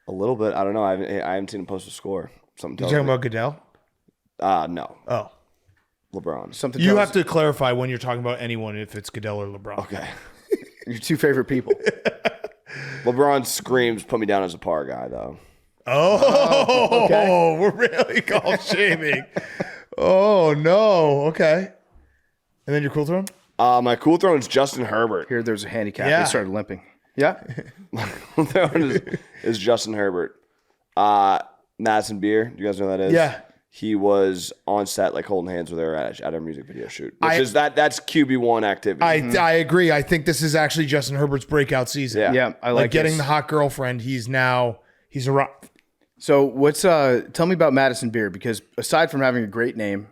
A little bit. I don't know. I haven't seen him post a score. Something. You tells talking me. about Goodell? No. Oh. LeBron. Something. You tells- have to clarify when you're talking about anyone if it's Goodell or LeBron. Okay. your two favorite people. LeBron screams, "Put me down as a par guy," though. Oh, okay. We're really golf shaming. Oh no. Okay. And then your cool throne? My cool throne is Justin Herbert. Here, there's a handicap. Yeah. They started limping. Yeah. Cool throne is Justin Herbert. Madison Beer. Do you guys know who that is? Yeah. He was on set like holding hands with her at our music video shoot. That's QB1 activity. I agree. I think this is actually Justin Herbert's breakout season. Yeah. Yeah. I Like like getting this. the hot girlfriend. He's arrived. So what's tell me about Madison Beer, because aside from having a great name,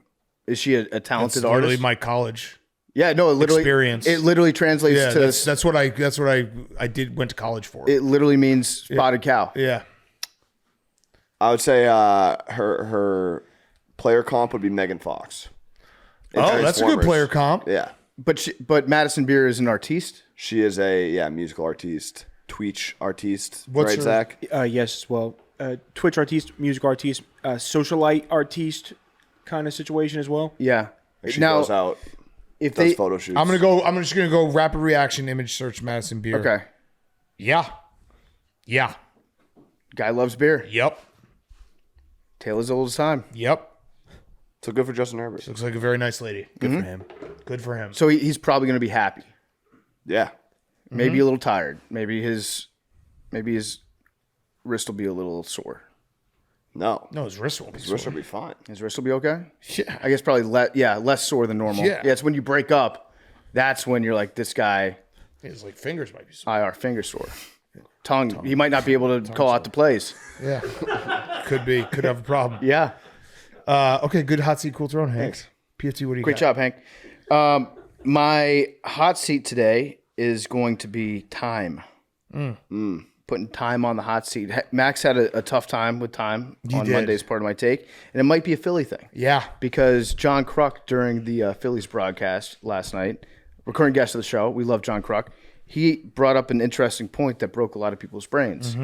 is she a That's talented literally artist? my college. Yeah, no, it literally experience. It literally translates Yeah, to that's what I went to college for. it literally means spotted cow. Yeah. I would say her player comp would be Megan Fox. in Oh, that's a good Transformers. player comp. Yeah. But Madison Beer is an artiste. She is a musical artiste, Twitch artiste. What's right, her- Zach? Yes, well, Twitch artiste, music artiste, socialite artiste kind of situation as well. Yeah. She now, goes out, if does they photo shoots. I'm just gonna go rapid reaction image search Madison Beer. okay, Yeah. Yeah. guy loves beer. Yep. Tale as old as time. Yep. So good for Justin Herbert. Looks like a very nice lady. Good for him. Good for him. So he's probably going to be happy. Yeah. Maybe a little tired. Maybe his wrist will be a little sore. No. No, his wrist won't be His wrist sore. will be fine. His wrist will be okay. Yeah. I guess probably less sore than normal. Yeah. It's when you break up. That's when you're like, this guy His like fingers might be sore. IR finger sore. Tongue. He might not be able to call out the plays. Yeah. Could be. Could have a problem. Yeah. Okay, good hot seat, cool throne, Hank. Thanks. PFT, what do you Great got? job, Hank. My hot seat today is going to be time. Putting time on the hot seat. Max had a tough time with time on did. Monday's part of my take, and it might be a Philly thing. Yeah. Because John Kruk, during the Phillies broadcast last night, recurring guest of the show, we love John Kruk, he brought up an interesting point that broke a lot of people's brains.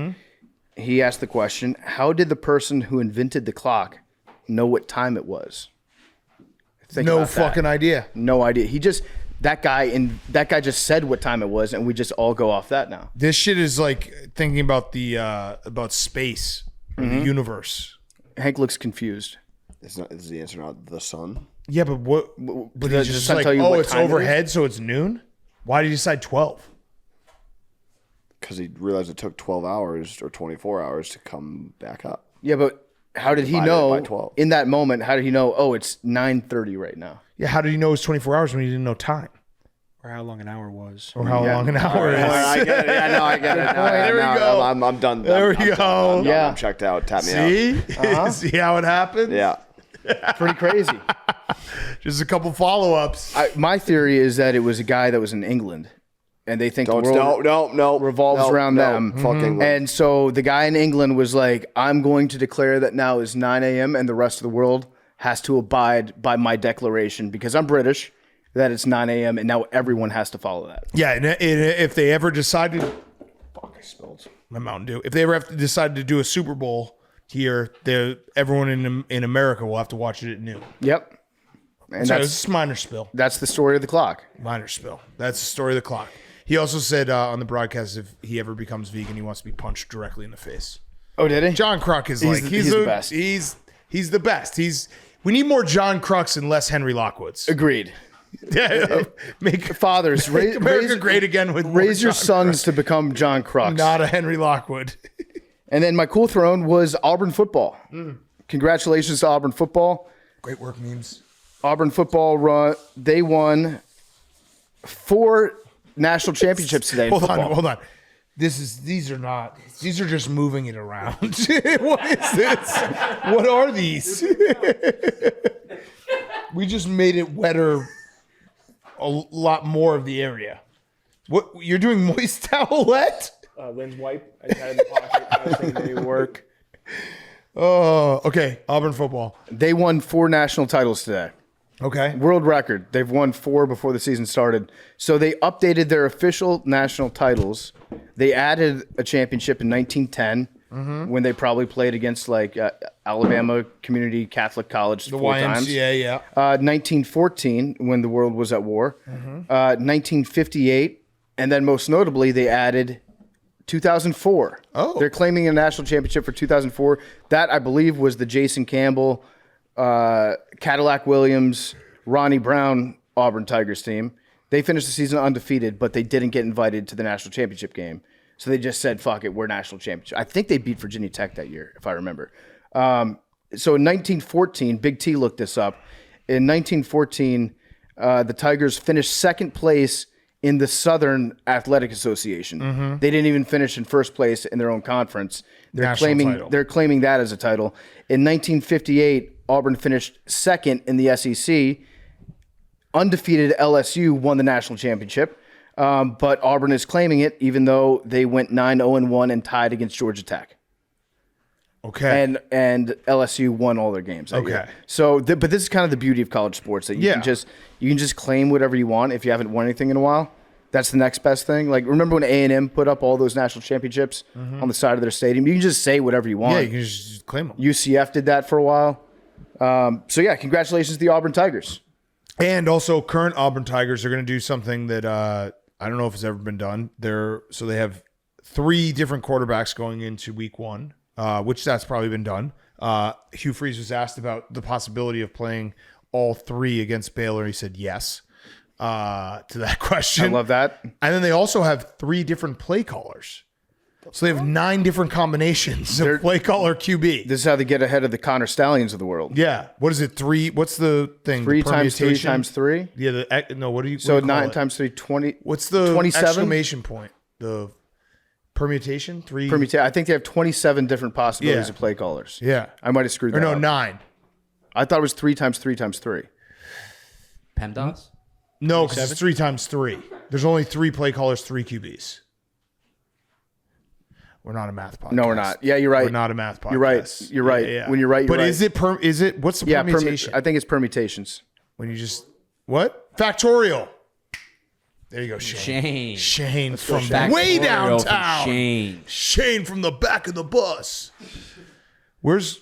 He asked the question, how did the person who invented the clock know what time it was? Think No about that. fucking idea. No idea. That guy just said what time it was, and we just all go off that now. This shit is like thinking about the about space, or the universe. Hank looks confused. Is the answer not the sun? Yeah, but what? But Does he's the just sun like, tell you oh, what it's time it is? overhead, so it's noon. Why did you decide 12? Because he realized it took 12 hours or 24 hours to come back up. Yeah, but how did he Divided by know 12. in that moment? How did he know? Oh, it's 9:30 right now. Yeah, how did you know it was 24 hours when you didn't know time Or how long an hour was. or how long an hour is? I get it. Yeah, no, I get it. No, There we no, go. I'm done. There we I'm go. done. I'm done. Yeah. I'm checked out. Tap me out. See, see how it happens. Yeah. Pretty crazy. Just a couple follow-ups. My theory is that it was a guy that was in England, and they think the world No. revolves around them. Fucking And so the guy in England was like, I'm going to declare that now is 9 a.m. and the rest of the world has to abide by my declaration because I'm British, that it's 9 a.m. and now everyone has to follow that. Yeah, and if they ever decided, fuck, I spilled my Mountain Dew. If they ever have to decide to do a Super Bowl here, everyone in America will have to watch it at noon. Yep. And So that's it's minor spill. that's the story of the clock. Minor spill. That's the story of the clock. He also said on the broadcast if he ever becomes vegan, he wants to be punched directly in the face. Oh, did he? John Kruk is He's like the- he's the best. He's the best. We need more John Kruks and less Henry Lockwoods. Agreed. Yeah, make Fathers, make America great again with more raise your John sons to become John Crux. Kruk, not a Henry Lockwood. And then my cool throne was Auburn football. Congratulations to Auburn football. Great work, memes. Auburn football they won 4 national championships today. In football. Hold on. These are just moving it around. What is this? What are these? We just made it wetter a lot more of the area. What you're doing moist towelette? Lynn's wipe. I had it in the pocket. I was thinking it would work. Oh, okay. Auburn football. They won 4 national titles today. Okay. World record. They've won 4 before the season started. So they updated their official national titles. They added a championship in 1910 when they probably played against like Alabama Community Catholic College The 4 YMCA, times. yeah. 1914 when the world was at war. 1958, and then most notably they added 2004. Oh. They're claiming a national championship for 2004. That I believe was the Jason Campbell, Cadillac Williams, Ronnie Brown Auburn Tigers team. They finished the season undefeated, but they didn't get invited to the national championship game. So they just said, fuck it, we're national championship. I think they beat Virginia Tech that year, if I remember. So in 1914, Big T looked this up. In 1914, the Tigers finished second place in the Southern Athletic Association. They didn't even finish in first place in their own conference. They're claiming that as a title. In 1958, Auburn finished second in the SEC. Undefeated LSU won the national championship. But Auburn is claiming it, even though they went 9-0-1 and tied against Georgia Tech. Okay. And LSU won all their games. That year. So, but this is kind of the beauty of college sports that you can just claim whatever you want if you haven't won anything in a while. That's the next best thing. Like, remember when A&M put up all those national championships on the side of their stadium? You can just say whatever you want. Yeah, you can just claim them. UCF did that for a while. So, yeah, congratulations to the Auburn Tigers. And also, current Auburn Tigers are going to do something that I don't know if it's ever been done. So they have 3 different quarterbacks going into week 1, which that's probably been done. Hugh Freeze was asked about the possibility of playing all 3 against Baylor. He said yes. To that question. I love that. And then they also have 3 different play callers. So they have 9 different combinations of play caller QB. This is how they get ahead of the Connor Stallions of the world. Yeah. What is it? 3? What's the thing? 3 The times 3 permutation? times 3? Yeah. No, what do you So what do you call 9 it? times 3, 20. What's the 27? exclamation point? The permutation? 3? I think they have 27 different possibilities of play callers. Yeah. I might have screwed that Or no, up. 9. I thought it was 3 times 3 times 3. PEMDAS? No, because it's 3 times 3. There's only 3 play callers, 3 QBs. We're not a math podcast. No, we're not. Yeah, you're right. We're not a math podcast. You're right. You're right. Yeah. When you're right, you're but right. is it what's the permutation? I think it's permutations. When you just what? Factorial. There you go, Shane. Shane from Factorial way from downtown. Shane. Shane from the back of the bus. Where's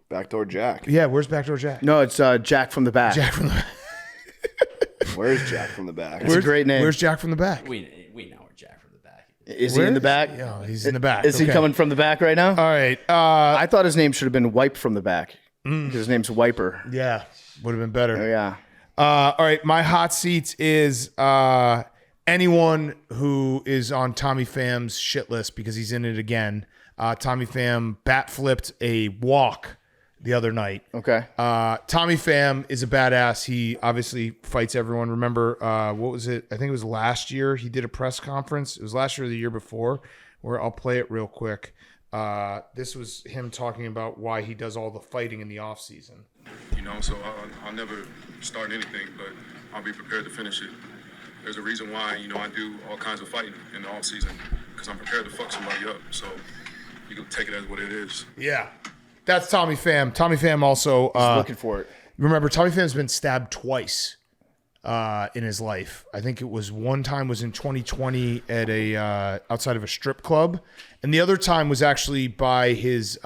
Backdoor Jack. yeah, where's Backdoor Jack? No, it's Jack from the back. Jack from the Where's Jack from the back? It's a great name. Where's Jack from the back? We know where Jack from the back is. Is he in the back? Yeah, he's in the back. Is he Okay. coming from the back right now? All right. I thought his name should have been Wipe from the back. Because his name's Wiper. Yeah, would have been better. Oh, yeah. All right, my hot seat is anyone who is on Tommy Pham's shit list because he's in it again. Tommy Pham bat flipped a walk the other night. Okay. Tommy Pham is a badass. He obviously fights everyone. Remember, what was it? I think it was last year. He did a press conference. It was last year or the year before, where I'll play it real quick. This was him talking about why he does all the fighting in the off season. You know, so I'll never start anything, but I'll be prepared to finish it. There's a reason why, you know, I do all kinds of fighting in the off season because I'm prepared to fuck somebody up. So you can take it as what it is. Yeah, that's Tommy Pham. Tommy Pham also Looking for it. remember Tommy Pham's been stabbed twice in his life. I think it was one time was in 2020 at a outside of a strip club, and the other time was actually by his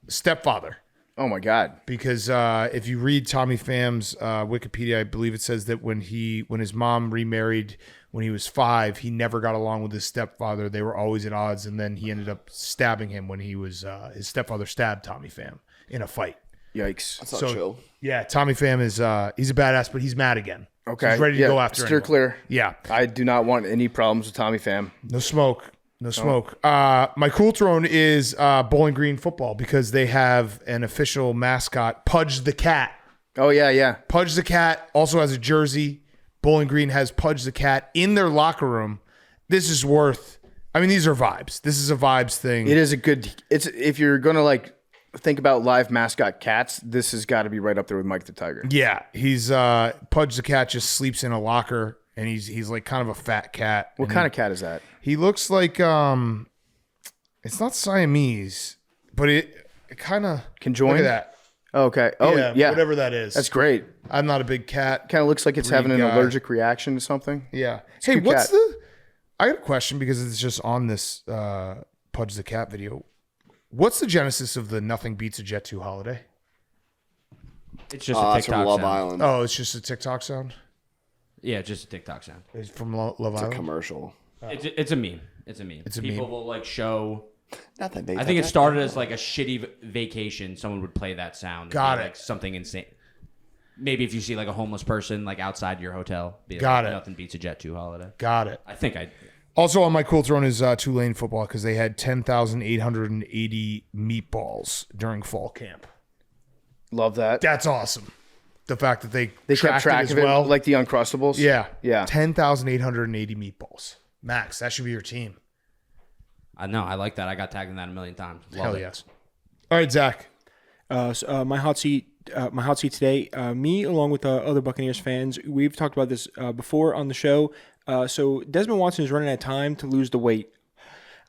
stepfather. Oh, my God. Because if you read Tommy Pham's Wikipedia, I believe it says that when his mom remarried when he was 5, he never got along with his stepfather. They were always at odds, and then he ended up stabbing him when he was his stepfather stabbed Tommy Pham in a fight. Yikes. That's not chill. Yeah, Tommy Pham is he's a badass, but he's mad again. Okay. So he's ready to go after Steer anyone. clear. Yeah, I do not want any problems with Tommy Pham. no smoke. No smoke. My cool throne is Bowling Green football because they have an official mascot, Pudge the Cat. Oh, yeah, yeah. Pudge the Cat also has a jersey. Bowling Green has Pudge the Cat in their locker room. This is worth. I mean, these are vibes. This is a vibes thing. It is a good. It's if you're gonna like think about live mascot cats, this has got to be right up there with Mike the Tiger. Yeah, he's Pudge the Cat just sleeps in a locker, and he's like kind of a fat cat. What kind of cat is that? He looks like it's not Siamese, but it kind of Conjoined? Look at that. Oh, okay. Oh, yeah. whatever that is. That's great. I'm not a big cat. Kind of looks like it's having an guy. allergic reaction to something. Yeah. a Hey, cute what's cat. the? I got a question because it's just on this Pudge the Cat video. What's the genesis of the Nothing Beats a Jet 2 holiday? It's just a That's from TikTok Love sound. Island. Oh, it's just a TikTok sound. Yeah, just a TikTok sound. It's from Love It's a Island. commercial. It's a meme. It's a meme. It's a People meme. will like show. Nothing big. I think it started as like a shitty vacation. Someone would play that sound. Got Be it. Like something insane. Maybe if you see like a homeless person like outside your hotel. Be Got like, it. Nothing beats a Jet 2 holiday. Got it. I think I. Also on my cool throne is Tulane football because they had 10,880 meatballs during fall camp. Love that. That's awesome. The fact that they They kept tracked track it as of it, well. like the Uncrustables. Yeah. Yeah. 10,880 meatballs. Max, that should be your team. I know. I like that. I got tagged in that a million times. Love Hell it. yes. All right, Zach. My hot seat today. Me along with other Buccaneers fans. We've talked about this before on the show. So Desmond Watson is running out of time to lose the weight.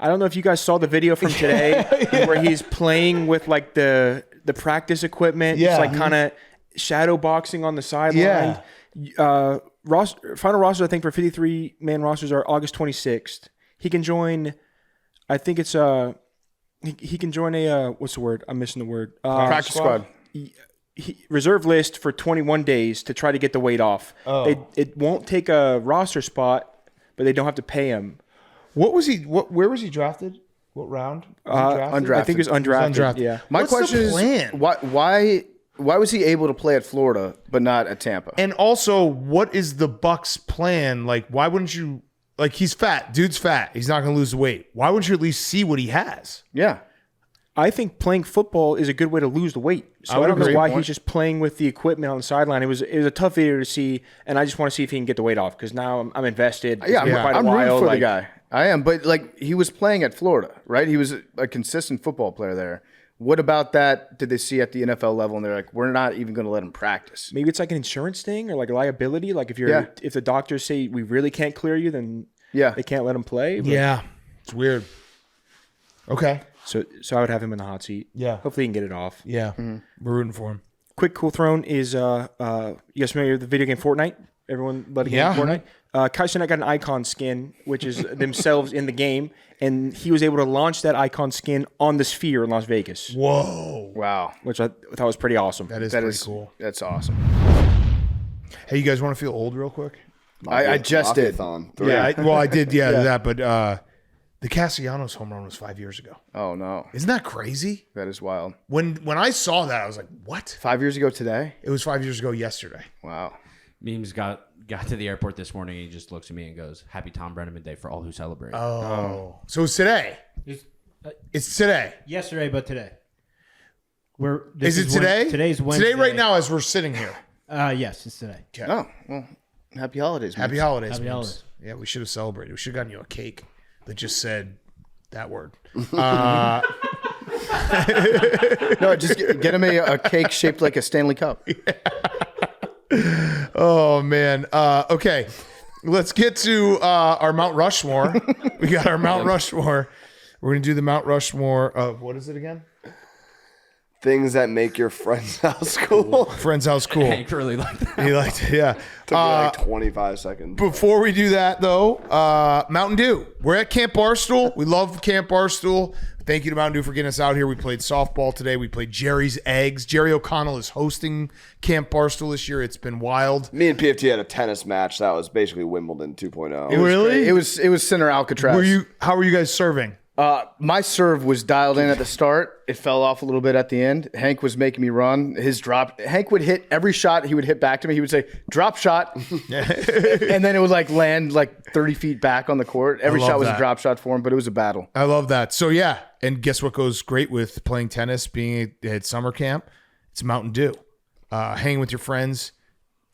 I don't know if you guys saw the video from today where he's playing with like the practice equipment. Yeah. It's like kind of shadow boxing on the sideline. Yeah. Final roster, I think, for 53-man rosters are August 26th. He can join, I think it's he can join a what's the word? I'm missing the word. Practice squad. Reserve list for 21 days to try to get the weight off. Oh. It won't take a roster spot, but they don't have to pay him. Where was he drafted? What round? Was he drafted? Undrafted. I think it was undrafted. Undrafted. Yeah. My What's the question is plan? why was he able to play at Florida but not at Tampa? And also, what is the Bucks' plan? Like, why wouldn't you? Like, he's fat. Dude's fat. He's not going to lose the weight. Why wouldn't you at least see what he has? Yeah. I think playing football is a good way to lose the weight. So I don't know why he's just playing with the equipment on the sideline. It was a tough video to see, and I just want to see if he can get the weight off because now I'm invested. Yeah, I'm rooting for like, the guy. I am, but like he was playing at Florida, right? He was a consistent football player there. What about that did they see at the NFL level and they're like, we're not even going to let him practice? Maybe it's like an insurance thing or like a liability. Like if the doctors say we really can't clear you, then they can't let him play. But Yeah, it's weird. Okay. So I would have him in the hot seat. Yeah. Hopefully he can get it off. Yeah, we're rooting for him. Quick cool thrown is you guys familiar with the video game Fortnite? Everyone let a game Fortnite. Kai Cenat got an icon skin, which is themselves in the game, and he was able to launch that icon skin on the Sphere in Las Vegas, Whoa, Wow. which I thought was pretty awesome. that is pretty cool. That's awesome. Hey, you guys want to feel old real quick? I just did. I did. Yeah, that. But the Castellanos home run was 5 years ago. Oh no. Isn't that crazy? That is wild. When I saw that, I was like, "What?" 5 years ago today? It was 5 years ago yesterday. Wow. Memes got to the airport this morning and he just looks at me and goes, "Happy Tom Brenneman Day for all who celebrate." Oh, so it's today. It's today. Yesterday, but today. Is it today? Today's Wednesday. Today, right now, as we're sitting here. Yes, it's today. Oh, well, happy holidays. Happy man. holidays. Happy Memes. holidays. Yeah, we should have celebrated. We should have gotten you a cake that just said that word. No, just get him a cake shaped like a Stanley Cup. Oh man. Okay, let's get to our Mount Rushmore. We got our Mount Rushmore. We're gonna do the Mount Rushmore of what is it again? Things that make your friend's house cool. Friend's house cool. Hank really liked that. He liked it. Yeah. Took me like 25 seconds. Before we do that, though, Mountain Dew. We're at Camp Barstool. We love Camp Barstool. Thank you to Mountain Dew for getting us out here. We played softball today. We played Jerry's Eggs. Jerry O'Connell is hosting Camp Barstool this year. It's been wild. Me and PFT had a tennis match that was basically Wimbledon 2.0. Really? It was Center Alcatraz. How were you guys serving? My serve was dialed in at the start. It fell off a little bit at the end. Hank was making me run. His drop. Hank would hit every shot. He would hit back to me. He would say, "Drop shot," and then it would like land like 30 feet back on the court. Every love shot was that. a drop shot for him, but it was a battle. I love that. So yeah, and guess what goes great with playing tennis, being at summer camp? It's Mountain Dew. Hanging with your friends,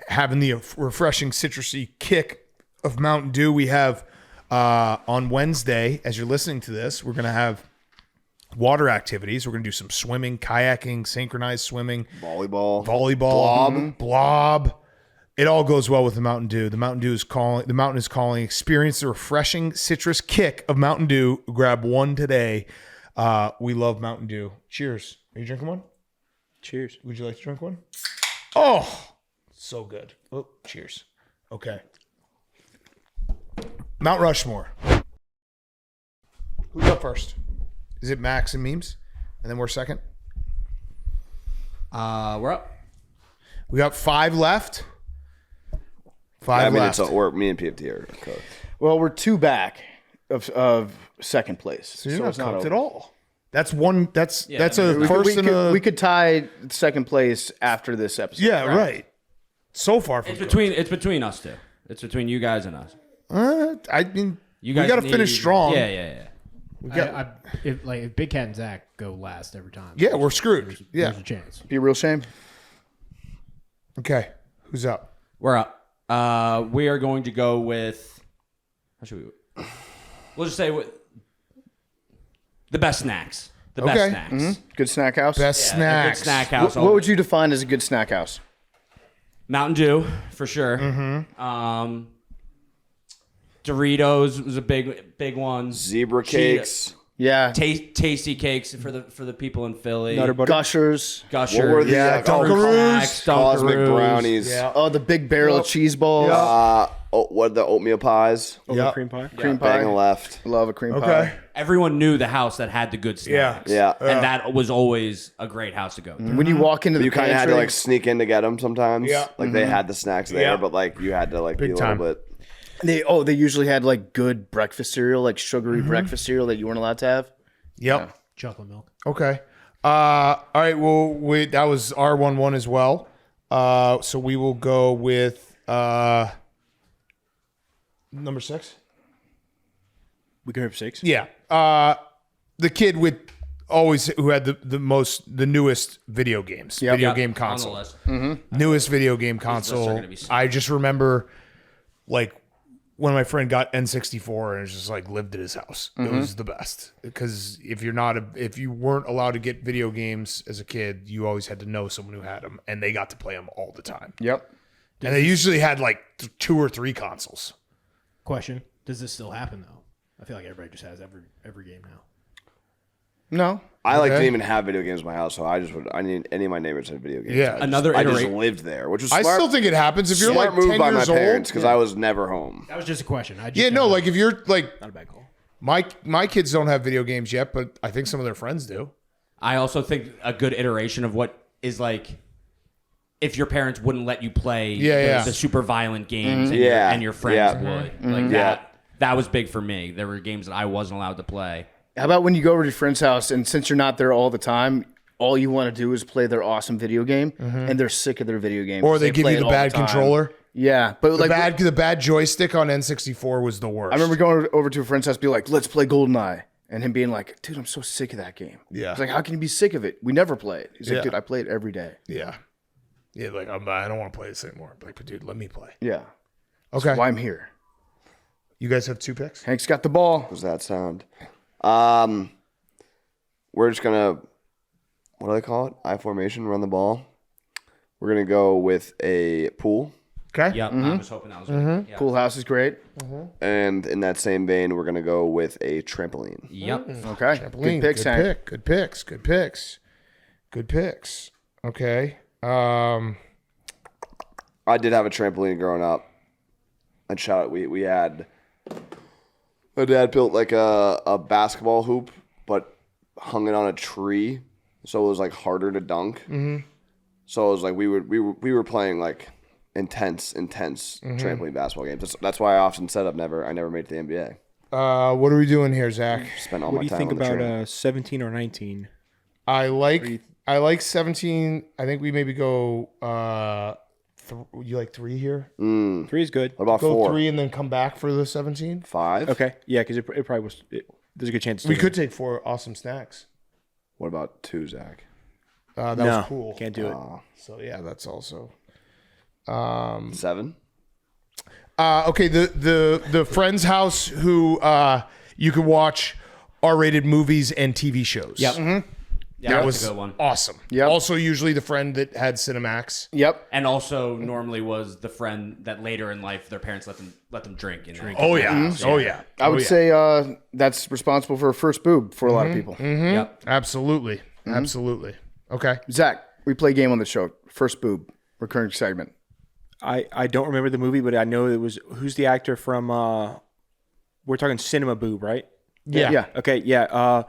having the refreshing citrusy kick of Mountain Dew. We have on Wednesday, as you're listening to this, we're going to have water activities. We're going to do some swimming, kayaking, synchronized swimming, Volleyball. blob. It all goes well with the Mountain Dew. The Mountain Dew is calling. The mountain is calling. Experience the refreshing citrus kick of Mountain Dew. Grab one today. We love Mountain Dew. Cheers. Are you drinking one? Cheers. Would you like to drink one? Oh, so good. Oh, cheers. Okay. Mount Rushmore. Who's up first? Is it Max and Memes? And then we're second? We're up. We got 5 left. I mean, Left. me and PFT are cooked. Well, we're 2 back of second place, So you're not it's not cooked over. at all. That's one. That's Yeah, a We first could, and a. we could tie second place after this episode. Yeah, right. So far from It's between us two. It's between you guys and us. I mean, You we guys got to need- finish strong. Yeah. We got, If Big Cat and Zach go last every time, yeah, we're screwed. Yeah. there's a chance. Be a real shame. Okay. Who's up? We're up. We are going to go with. How should we? We'll just say with the best snacks. The best Okay. snacks. Good snack house. Best Yeah, snacks. Good snack house. What would you define as a good snack house? Mountain Dew for sure. Doritos was a big one. Zebra cakes. Yeah. Tasty cakes for the people in Philly. Nutter butter. Gushers. Gushers. What were the Dunkaroos. Cosmic Dunkaroos. brownies? Yeah. Oh, the big barrel of cheese balls. What are the oatmeal pies? Oh, Cream pie. Cream Bang pie. left. Love a cream Okay. pie. Everyone knew the house that had the good snacks. Yeah. And that was always a great house to go to. When you walk into the You kind of had to pantry- like sneak in to get them sometimes. Yeah. Like they had the snacks there, Yeah. but like you had to like be a time. little bit. They usually had like good breakfast cereal, like sugary breakfast cereal that you weren't allowed to have. Yep. Chocolate milk. Okay. All right. Well, that was R11 as well. So we will go with number 6. We can have 6. Yeah. The kid who had the newest video games. Video game On the console. list. Newest video game lists are console. gonna be sick. I just remember like when my friend got N64 and it was just like lived at his house. It was the best because if you weren't allowed to get video games as a kid, you always had to know someone who had them, and they got to play them all the time. Yep. And they usually had like 2 or 3 consoles. Question: does this still happen though? I feel like everybody just has every game now. No. I like Okay. didn't even have video games in my house, so I need any of my neighbors had video games. Yeah. I just lived there, which was I smart. still think it happens if you're smart like move 10 by my years parents old. because I was never home. That was just a question. I just Yeah, no, don't know. like if you're like Not a bad call. my kids don't have video games yet, but I think some of their friends do. I also think a good iteration of what is like if your parents wouldn't let you play the super violent games and your friends would. Like that was big for me. There were games that I wasn't allowed to play. How about when you go over to your friend's house and since you're not there all the time, all you want to do is play their awesome video game, and they're sick of their video game, Or they give play you it the all bad time. controller. Yeah, but like The bad joystick on N64 was the worst. I remember going over to a friend's house, be like, "Let's play GoldenEye," and him being like, "Dude, I'm so sick of that game." Yeah. I was like, "How can you be sick of it? We never play it." He's Yeah. like, "Dude, I play it every day." Yeah. Yeah, like I don't want to play this anymore. Like, but dude, let me play. Yeah. Okay. That's why I'm here. You guys have 2 picks? Hank's got the ball. What does that sound? We're just gonna, what do they call it? I formation, run the ball. We're gonna go with a pool, Okay. Yep, I was hoping that was yeah. Pool house is great. and in that same vein, we're gonna go with a trampoline. Yep. Okay. Trampoline, Good picks, good Hank. pick. Good picks. Good picks. Good picks. Okay. I did have a trampoline growing up. And shout out, we had, my dad built like a basketball hoop, but hung it on a tree, so it was like harder to dunk. Mm-hmm. So it was like we were playing like intense trampoline basketball games. That's why I often said I never made it to the NBA. What are we doing here, Zach? Spent all What my do you time think on the train. about 17 or 19? I like 17. I think we maybe go you like 3 here? 3 is good. What about Go 4? 3 and then come back for the 17? 5? Okay. Yeah, because it probably was. There's a good chance. We could take 4 awesome snacks. What about 2, Zach? That No, was cool. can't do it. So yeah, that's also 7? okay. The friend's house who you could watch R-rated movies and TV shows. Yep. That That was was a good one. awesome. Yep. Also, usually the friend that had Cinemax. Yep. And also normally was the friend that later in life their parents let them drink. Oh yeah. Oh yeah. I would Oh, yeah. say that's responsible for a first boob for a lot of people. Yep. Absolutely. Absolutely. Okay. Zach, we play a game on the show. First boob, recurring segment. I don't remember the movie, but I know it was. Who's the actor from? We're talking Cinema Boob, right? Yeah. Yeah. Okay. Yeah.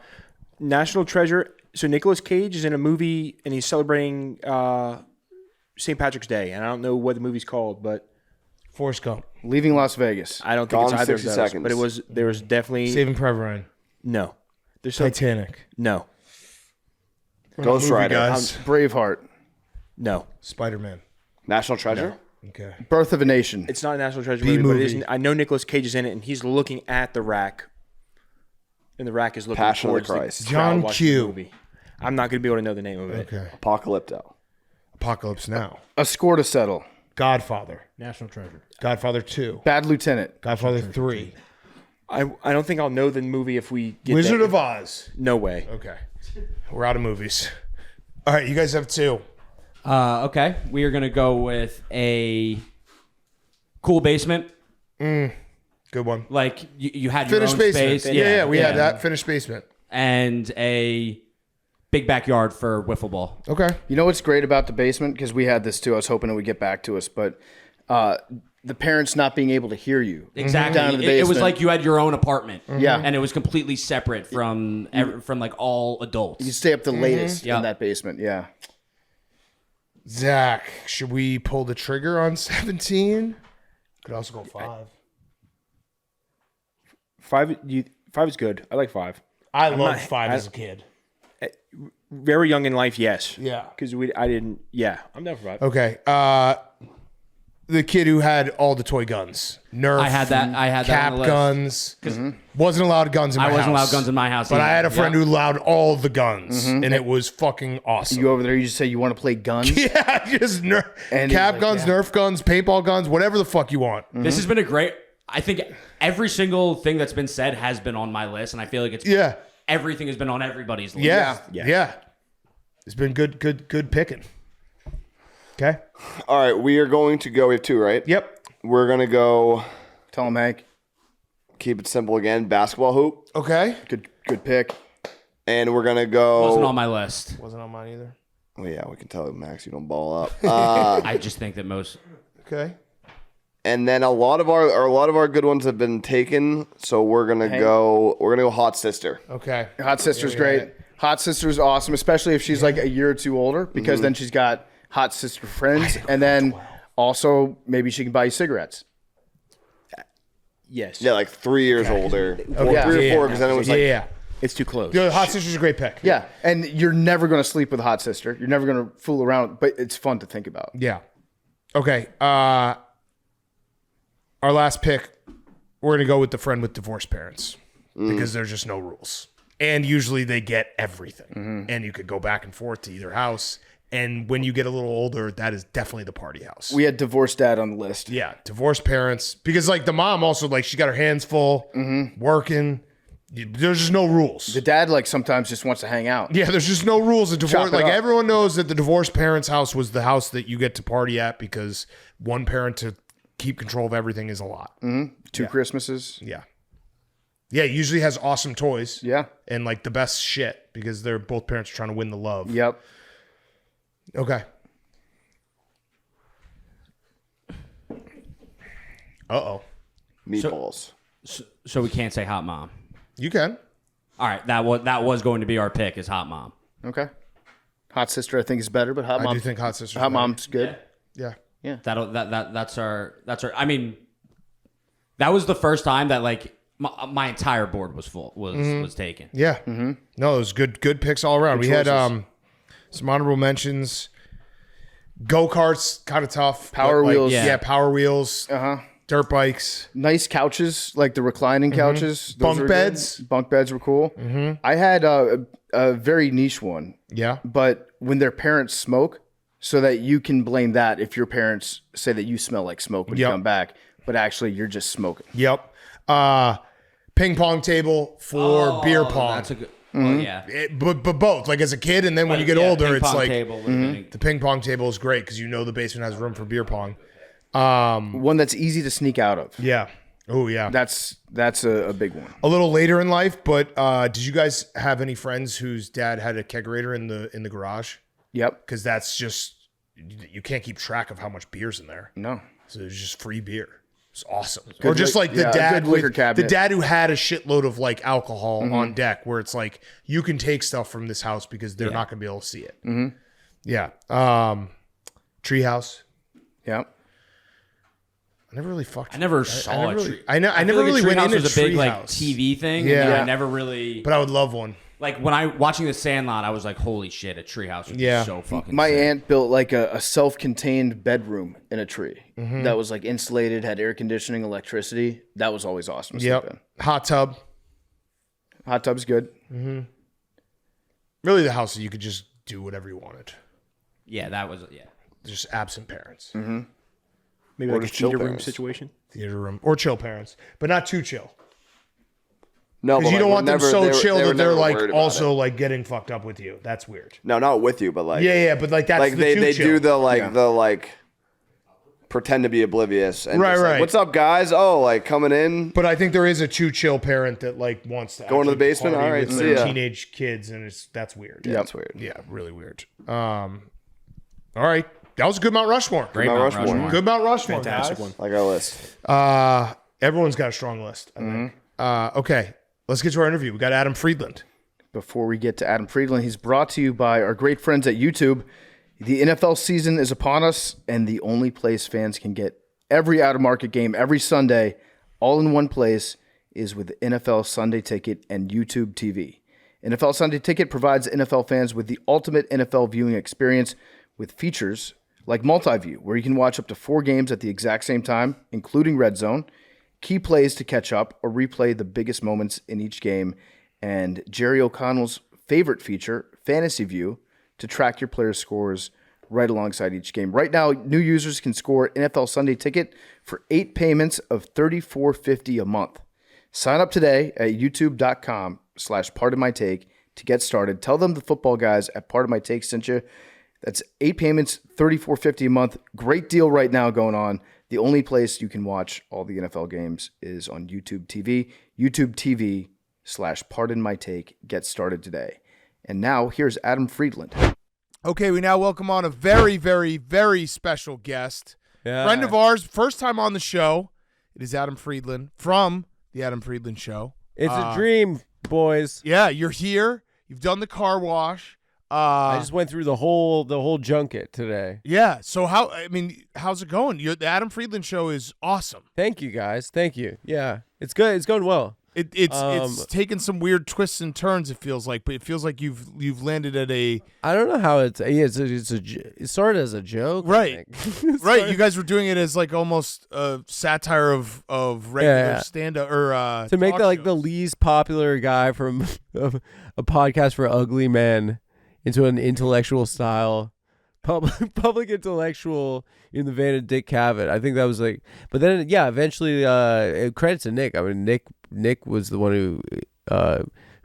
National Treasure. So Nicolas Cage is in a movie and he's celebrating St. Patrick's Day, and I don't know what the movie's called, but Forrest Gump. Leaving Las Vegas. I don't think Gone it's either 60 of those. seconds. But there was definitely Saving Private Ryan. no. There's some, Titanic. no, Ghost Movie Rider. guys. Braveheart. no. Spider-Man. National Treasure? Okay. Birth of a Nation. It's not a National Treasure B movie, but it movie. is. I know Nicolas Cage is in it, and he's looking at the rack, and the rack is looking Passion of the towards Christ. crowd John watching the Q. movie. I'm not going to be able to know the name of it. Okay. Apocalypto. Apocalypse Now. A Score to Settle. Godfather. National Treasure. Godfather 2. Bad Lieutenant. Godfather 3. I don't think I'll know the movie if we get Wizard that. of Oz. No way. Okay. We're out of movies. All right, you guys have 2. Okay. We are gonna go with a cool basement. Good one. Like you had Finished your own basement. space. Yeah, we had that. Finished basement. And a big backyard for wiffle ball. Okay. You know what's great about the basement? Because we had this too. I was hoping it would get back to us, but the parents not being able to hear you. Exactly. Down in the It was basement. like you had your own apartment. Yeah. And it was completely separate from like all adults. You stay up the latest Yeah. in that basement. Yeah. Zach, should we pull the trigger on 17? Could also go 5. 5 is good. I like 5. I loved 5 as a kid. Very young in life, yes. Yeah. Because I didn't. Yeah, I'm down for 5. Okay. The kid who had all the toy guns. Nerf. I had that Cap on the list. guns. Wasn't allowed guns in my house. I wasn't allowed guns in my house But either. I had a friend Yep. who allowed all the guns. And it was fucking awesome. You go over there, you just say you want to play guns. Yeah, just And cap he's like, guns, yeah. Nerf guns, paintball guns, whatever the fuck you want. This has been a great. I think every single thing that's been said has been on my list, and I feel like it's Yeah. everything has been on everybody's list. Yeah. It's been good picking. Okay. All right, we are going to go. We have 2, right? Yep. We're gonna go. Tell him, Hank. Keep it simple again. Basketball hoop, Okay. Good pick. and we're gonna go. Wasn't on my list. Wasn't on mine either. Well, yeah, we can tell Max you don't ball up. I just think that most. Okay. And then a lot of our good ones have been taken, so we're gonna go Hot Sister. Okay. Hot Sister's Yeah, we had great. Hot Sister's awesome, especially if she's like a year or 2 older, because then she's got hot sister friends, and then also maybe she can buy you cigarettes. Yes. Yeah, like 3 years older, or Yeah. 3 or 4, because then it was like Yeah. It's too close. The Hot Sister's a great pick. Yeah, and you're never going to sleep with a hot sister. You're never going to fool around, but it's fun to think about. Yeah. Okay. Our last pick, we're gonna go with the friend with divorced parents because there's just no rules, and usually they get everything, and you could go back and forth to either house. And when you get a little older, that is definitely the party house. We had divorced dad on the list. Yeah, divorced parents, because like the mom also like she got her hands full, working. There's just no rules. The dad like sometimes just wants to hang out. Yeah, there's just no rules of Chop divorce. it Like up. everyone knows that the divorced parents' house was the house that you get to party at because one parent to keep control of everything is a lot. 2 Christmases. Yeah. Yeah, it usually has awesome toys. Yeah. And like the best shit because they're both parents trying to win the love. Yep. Okay. Uh-oh. meatballs. So we can't say hot mom. You can. All right, that was going to be our pick is hot mom. Okay. Hot sister, I think is better, but hot I mom. do think Hot Sister's Hot better. mom's good. Yeah. That's our. I mean, that was the first time that like my entire board was full was taken. Yeah. No, it was good picks all around. We had choices. some honorable mentions. Go-karts, kind of tough. Power but, like, wheels. Yeah, power wheels. Uh-huh. Dirt bikes. Nice couches, like the reclining couches. Those Bunk were good. beds. Bunk beds were cool. I had a very niche one, Yeah. but when their parents smoke, so that you can blame that if your parents say that you smell like smoke when you Yep. come back, but actually you're just smoking. Yep. Ping pong table for beer pong. That's a good. Well, yeah. But both, like as a kid, and then when you get Yeah, older, ping it's pong like table would've been- the ping pong table is great because you know the basement has room for beer pong. One that's easy to sneak out of. Yeah. Oh yeah. That's a big one. A little later in life, but did you guys have any friends whose dad had a kegerator in the garage? Yep. Because that's just you can't keep track of how much beer's in there. No. So it's just free beer. It's awesome. Or just lick- like the yeah, a dad good liquor with, cabinet. the dad who had a shitload of like alcohol on deck, where it's like you can take stuff from this house because they're not gonna be able to see it. Yeah. Treehouse. Yep. I never really fucked. I never saw never a really- tree. I never feel like really a went treehouse into was a big like treehouse. TV thing. Yeah. and I never really But I would love one. like when I watching The Sandlot. I was like, holy shit, a treehouse would Yeah. be so fucking. My sick. aunt built like a self-contained bedroom in a tree that was like insulated, had air conditioning, electricity. That was always awesome to sleep in. Yep. Hot tub. Hot tub's good. Really, the house that you could just do whatever you wanted. Yeah, that was yeah. Just absent parents. Maybe Or like a just chill theater room parents. situation. Theater room or chill parents, but not too chill. No, Because but you don't like, want them never- so they were- chill they were that they're never like worried about also it. like getting fucked up with you. That's weird. No, not with you, but like Yeah, but like that's like the they too they chill. do the like pretend to be oblivious and Right, just like, right. what's up, guys? Oh, like coming in. But I think there is a too chill parent that like wants to Go into the actually basement? party All right, with see their ya. teenage kids, and that's weird. Yeah, that's weird. Yeah, really weird. All right, that was a good Mount Rushmore. Great Mount Mount Rushmore. Good Mount Rushmore, Fantastic guys. one. Like our list. Everyone's got a strong list, I think. Okay, let's get to our interview. We got Adam Friedland. Before we get to Adam Friedland, he's brought to you by our great friends at YouTube. The NFL season is upon us, and the only place fans can get every out-of-market game every Sunday, all in one place, is with NFL Sunday Ticket and YouTube TV. NFL Sunday Ticket provides NFL fans with the ultimate NFL viewing experience with features like multi-view, where you can watch up to 4 games at the exact same time, including Red Zone, key plays to catch up or replay the biggest moments in each game, and Jerry O'Connell's favorite feature, Fantasy View, to track your players' scores right alongside each game. Right now, new users can score NFL Sunday Ticket for 8 payments of $34.50 a month. Sign up today at youtube.com/pardonmytake to get started. Tell them the football guys at Part of My Take sent you. That's 8 payments, $34.50 a month. Great deal right now going on. The only place you can watch all the NFL games is on YouTube TV. YouTube TV/pardonmytake. Get started today. And now here's Adam Friedland. Okay, we now welcome on a very, very, very special guest. Yeah. Friend of ours, first time on the show. It is Adam Friedland from The Adam Friedland Show. It's a dream, boys. Yeah, you're here. You've done the car wash. I just went through the whole junket today. Yeah, so how's it going? The Adam Friedland Show is awesome. Thank you, guys. Thank you. Yeah, it's good. It's going well. It's taken some weird twists and turns. It feels like, but it feels like you've landed at a. I don't know how it started as a joke, right? I think. Right. You guys were doing it as like almost a satire of regular stand-up or to make talk the like the shows. least popular guy from a podcast for ugly men into an intellectual style. Public intellectual in the vein of Dick Cavett. I think that was like, but then eventually, credit to Nick. I mean, Nick was the one who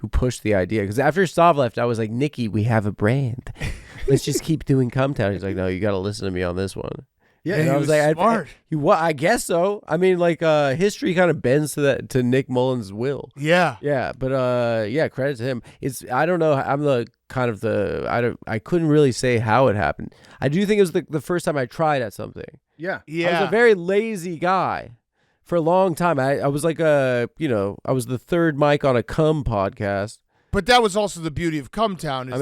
pushed the idea, because after Stav left, I was like, Nicky, we have a brand. Let's just keep doing Cumtown. He's like, no, you got to listen to me on this one. Yeah, and he I was like, smart. I guess so. I mean, like, history kind of bends to Nick Mullins' will. Yeah. Yeah, but credit to him. I don't know. I'm the kind of I couldn't really say how it happened. I do think it was the first time I tried at something. Yeah. I was a very lazy guy for a long time. I was like I was the third mic on a cum podcast. But that was also the beauty of Cumtown.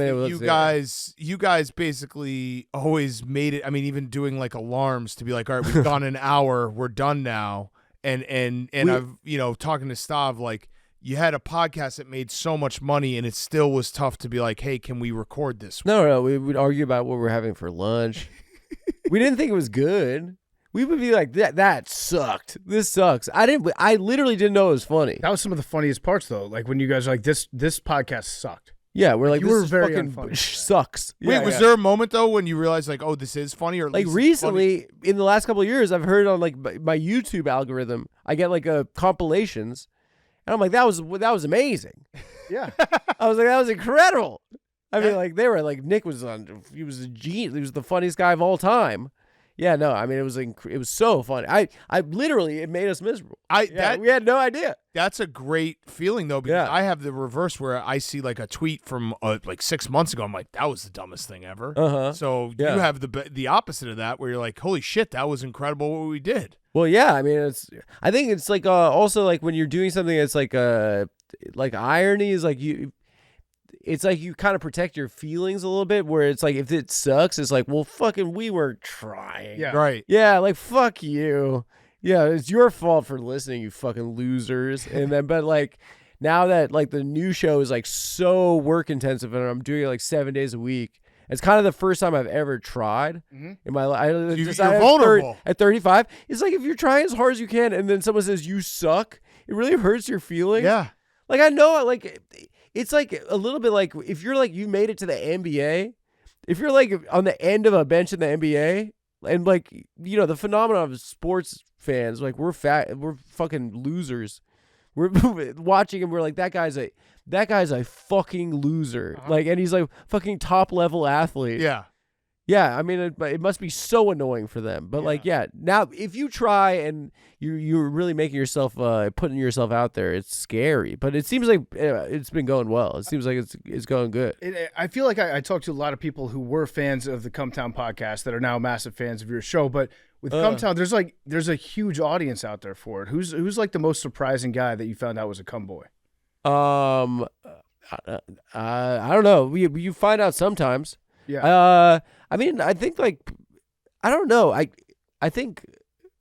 You guys basically always made it. I mean, even doing like alarms to be like, all right, we've gone an hour, we're done now. And I've talking to Stav, like, you had a podcast that made so much money, and it still was tough to be like, hey, can we record this? No, we would argue about what we're having for lunch. We didn't think it was good. We would be like, that sucked. This sucks. I literally didn't know it was funny. That was some of the funniest parts, though. Like when you guys are like, this podcast sucked. Yeah, we're like, you this were is very fucking unfunny. sucks. Wait, was there a moment though when you realized like, oh, this is funny, or at like least recently in the last couple of years, I've heard on like my YouTube algorithm, I get like compilations, and I'm like, that was amazing. Yeah. I was like, that was incredible. I mean, like they were like, Nick was he was a genius. He was the funniest guy of all time. Yeah, no, I mean, it was so funny. I literally, it made us miserable. We had no idea. That's a great feeling though, because Yeah. I have the reverse where I see like a tweet from like 6 months ago. I'm like, that was the dumbest thing ever. So Yeah. you have the opposite of that, where you're like, holy shit, that was incredible what we did. Well, yeah, I mean, I think it's like also like when you're doing something that's like irony is like it's like you kind of protect your feelings a little bit, where it's like, if it sucks, it's like, well, fucking, we were trying. Yeah. Right. Yeah, like, fuck you. Yeah, it's your fault for listening, you fucking losers. And then, but like, now that like the new show is like so work intensive and I'm doing it like 7 days a week, it's kind of the first time I've ever tried in my life. You're vulnerable. At 35, it's like if you're trying as hard as you can and then someone says you suck, it really hurts your feelings. Yeah. Like, I know, like, it's like a little bit like if you're like, you made it to the NBA, if you're like on the end of a bench in the NBA, and like, the phenomenon of sports fans, like, we're fucking losers. We're watching him, we're like, that guy's a fucking loser. Like, and he's like fucking top level athlete. Yeah. Yeah, I mean, it must be so annoying for them. But like, yeah, now if you try and you're really making yourself, putting yourself out there, it's scary. But it seems like it's been going well. It seems like it's going good. I feel like I talked to a lot of people who were fans of the Cumtown podcast that are now massive fans of your show. But with Cumtown, there's a huge audience out there for it. Who's like the most surprising guy that you found out was a cum boy? I don't know. You find out sometimes. Yeah. I mean, I think like, I don't know. I think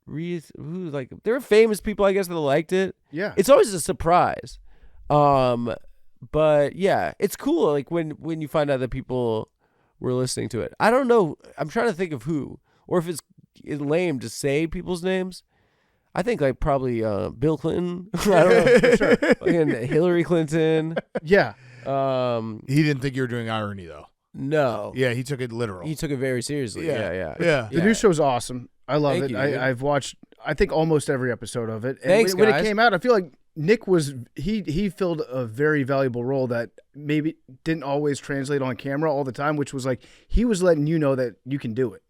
there are famous people, I guess, that liked it. Yeah. It's always a surprise. But yeah, it's cool. Like when you find out that people were listening to it. I don't know. I'm trying to think of who, or if it's lame to say people's names. I think like probably Bill Clinton. I don't know for sure. And Hillary Clinton. Yeah. He didn't think you were doing irony though. No. Yeah, he took it literal. He took it very seriously. Yeah. The new show's awesome. I love Thank it. you, I've watched, I think, almost every episode of it. And Thanks, when guys. it came out, I feel like Nick he filled a very valuable role that maybe didn't always translate on camera all the time, which was like he was letting you know that you can do it.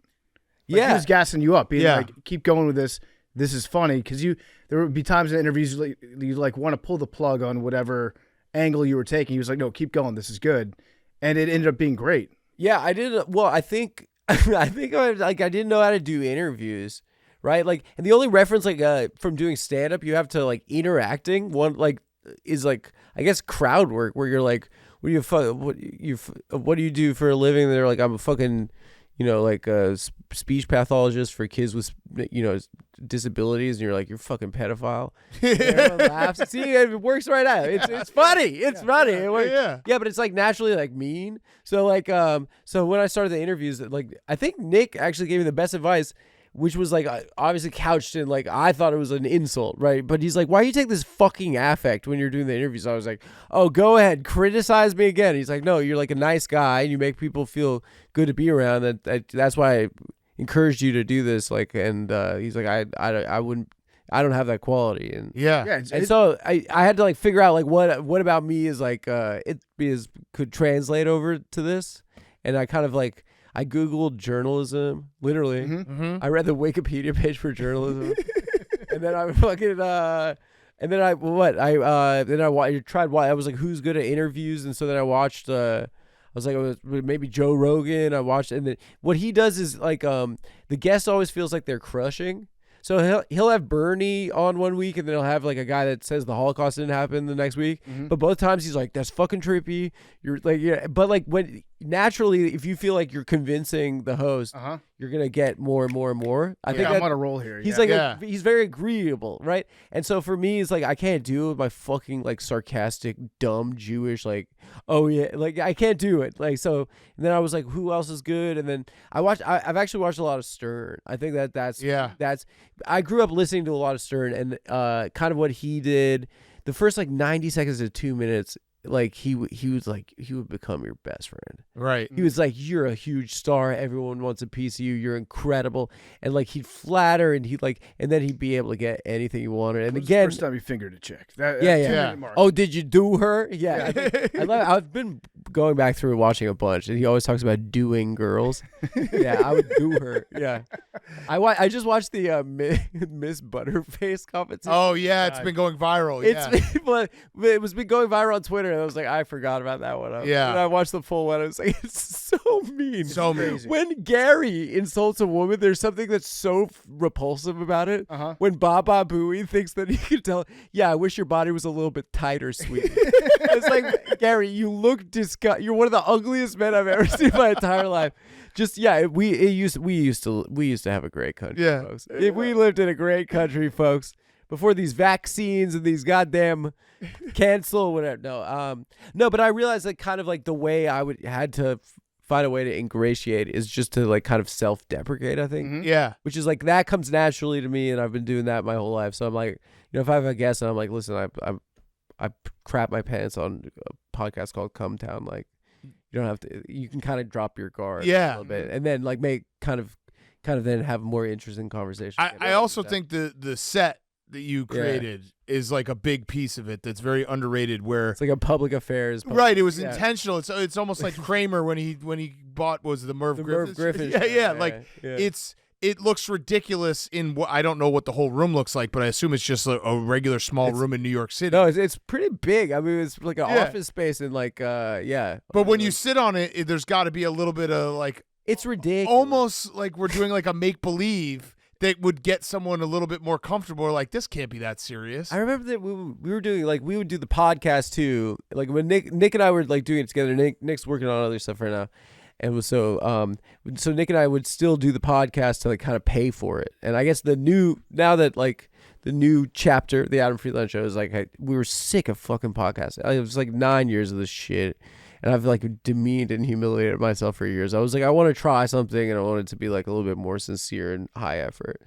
Like, he was gassing you up. Being like, keep going with this. This is funny because there would be times in interviews you like want to pull the plug on whatever angle you were taking. He was like, no, keep going. This is good. And it ended up being great. Yeah, I did. Well, I think I didn't know how to do interviews, right? Like, and the only reference from doing stand up you have to like interacting is like I guess crowd work where you're like, what do you do for a living? And they're like, I'm a fucking like a speech pathologist for kids with disabilities, and you're like, you're a fucking pedophile. Everyone laughs. See, it works right out. It's funny. It's funny. It works. Yeah, but it's like naturally like mean. So like so when I started the interviews, like I think Nick actually gave me the best advice, which was like obviously couched in like I thought it was an insult, right? But he's like, why do you take this fucking affect when you're doing the interviews? I was like, oh, go ahead, criticize me again. He's like, no, you're like a nice guy and you make people feel good to be around. That's why I encouraged you to do this. Like, and he's like, I don't have that quality. And so I had to like figure out like what about me is like could translate over to this, and I kind of like. I Googled journalism, literally. I read the Wikipedia page for journalism. And then I fucking, I was like, who's good at interviews? And so then I watched, I was like, maybe Joe Rogan. I watched, and then what he does is like, the guest always feels like they're crushing. So he'll have Bernie on one week, and then he'll have like a guy that says the Holocaust didn't happen the next week. But both times he's like, "That's fucking trippy." You're like, yeah. But like when naturally, if you feel like you're convincing the host, you're gonna get more and more and more. I think I'm on a roll here. He's he's very agreeable, right? And so for me, it's like I can't do it with my fucking like sarcastic, dumb Jewish like, oh yeah, like I can't do it. Like so, and then I was like, who else is good? And then I've actually watched a lot of Stern. I think that's I grew up listening to a lot of Stern, and kind of what he did, the first like 90 seconds to 2 minutes, like he would become your best friend. Right. He was like, you're a huge star. Everyone wants a piece of you. You're incredible. And like he'd flatter, and and then he'd be able to get anything he wanted. And again, first time you fingered a chick. Oh, did you do her? Yeah. I've been going back through and watching a bunch, and he always talks about doing girls. Yeah, I would do her. Yeah. I just watched the Miss Butterface competition. Oh yeah, it's been going viral. It was been going viral on Twitter, and I was like, I forgot about that one. And I watched the full one. I was like, it's so mean. So mean. When Gary insults a woman, there's something that's so repulsive about it. When Baba Booey thinks that he can tell, yeah, I wish your body was a little bit tighter, sweetie. It's like, Gary, you look disgusting. You're one of the ugliest men I've ever seen in my entire life. Just we used to have a great country, folks. We lived in a great country, folks. Before these vaccines and these goddamn cancel whatever. No, but I realized that kind of like the way I had to find a way to ingratiate is just to like kind of self-deprecate, I think. Yeah. Which is like that comes naturally to me, and I've been doing that my whole life. So I'm like, if I have a guest and I'm like, listen, I crap my pants on a podcast called Cumtown, like you don't have to, you can kind of drop your guard a little bit, and then like make kind of then have a more interesting conversation. I also think the set that you created is like a big piece of it that's very underrated. Where it's like a public affairs. Right, it was intentional. It's almost like Kramer when he bought the Merv Griffin. It looks ridiculous in what I don't know what the whole room looks like, but I assume it's just a regular small room in New York City. No, it's pretty big. I mean, it's like an office space and like But when you sit on it, there's got to be a little bit of like it's ridiculous, almost like we're doing like a make believe that would get someone a little bit more comfortable. Like this can't be that serious. I remember that we were doing like we would do the podcast too. Like when Nick and I were like doing it together. Nick's working on other stuff right now. And so Nick and I would still do the podcast to like kind of pay for it. And I guess the new chapter, the Adam Friedland show, is like we were sick of fucking podcasts. It was like 9 years of this shit, and I've like demeaned and humiliated myself for years. I was like, I want to try something, and I want it to be like a little bit more sincere and high effort,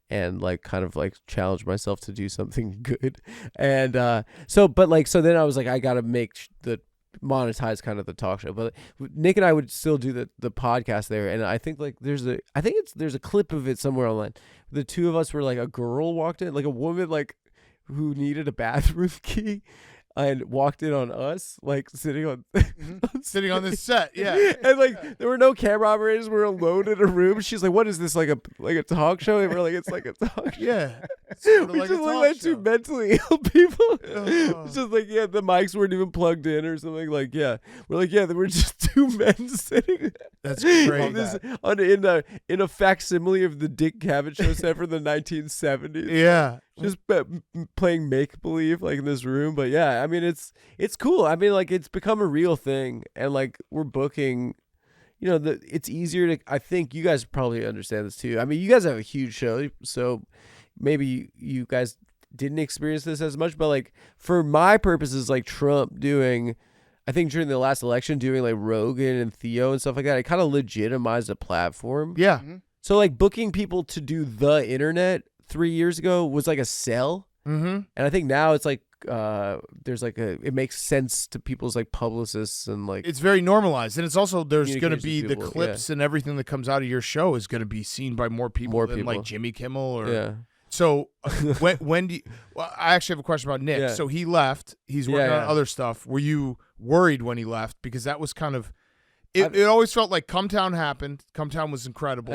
and like kind of like challenge myself to do something good. And so then I was like, I gotta make the monetize kind of the talk show, but Nick and I would still do the podcast there, and I think like there's a clip of it somewhere online. The two of us were like a girl walked in, like a woman like who needed a bathroom key, and walked in on us like sitting on sitting on this set, and like there were no camera operators. We were alone in a room. She's like, "What is this, like a talk show?" And we're like, "It's like a talk show." Yeah, we just look like two mentally ill people. It's just like the mics weren't even plugged in or something. Like we're like we're just two men sitting. That's great. In a facsimile of the Dick Cavett show set from the 1970s. Yeah. Just playing make believe like in this room, but I mean it's cool. I mean like it's become a real thing, and like we're booking. It's easier to. I think you guys probably understand this too. I mean, you guys have a huge show, so maybe you guys didn't experience this as much. But like for my purposes, like Trump doing, I think during the last election, doing like Rogan and Theo and stuff like that, it kind of legitimized a platform. Yeah. Mm-hmm. So like booking people to do the internet 3 years ago was like a sell. Mm-hmm. And I think now it's like there's like it makes sense to people's like publicists, and like it's very normalized, and it's also there's going to be the clips and everything that comes out of your show is going to be seen by more people than like Jimmy Kimmel or So when do you, well, I actually have a question about Nick. Yeah. So he left. He's working on other stuff. Were you worried when he left? Because that was kind of it always felt like Cumtown happened. Cumtown was incredible.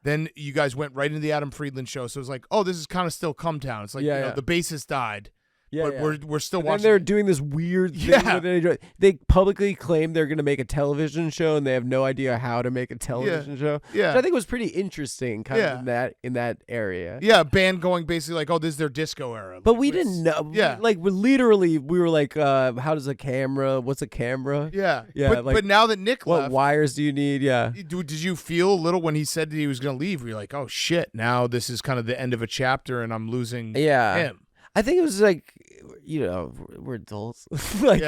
Then you guys went right into the Adam Friedland show. So it was like, oh, this is kind of still Cumtown. It's like the basis died. But we're still watching. And they're doing this weird thing. Where they publicly claim they're going to make a television show, and they have no idea how to make a television show. Yeah. Which I think was pretty interesting, kind of in that area. Yeah, band going basically like, oh, this is their disco era. But we didn't know. Yeah. Like we were like, how does a camera? What's a camera? Yeah. Yeah. But now that Nick what left, wires do you need? Yeah. Did you feel a little when he said that he was going to leave? Were you like, oh shit, now this is kind of the end of a chapter, and I'm losing him? I think it was like, we're adults. Like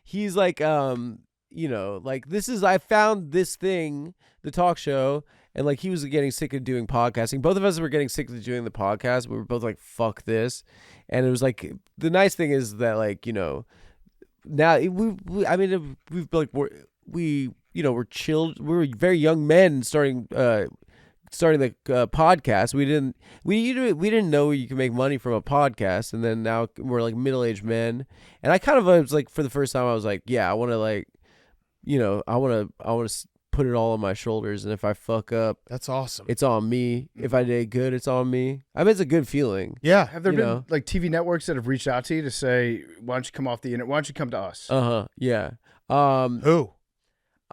he's like, like I found this thing, the talk show, and like he was getting sick of doing podcasting. Both of us were getting sick of doing the podcast. We were both like, fuck this. And it was like, the nice thing is that like, now we're chilled. We were very young men starting the podcast. We didn't know you could make money from a podcast, and then now we're like middle-aged men. And I kind of was like, for the first time I was like, I want to like, I want to put it all on my shoulders, and if I fuck up, that's awesome. It's on me. If I did good, it's on me. I mean, it's a good feeling. Yeah. Have there been like TV networks that have reached out to you to say, why don't you come off the internet? Why don't you come to us? Yeah. Who?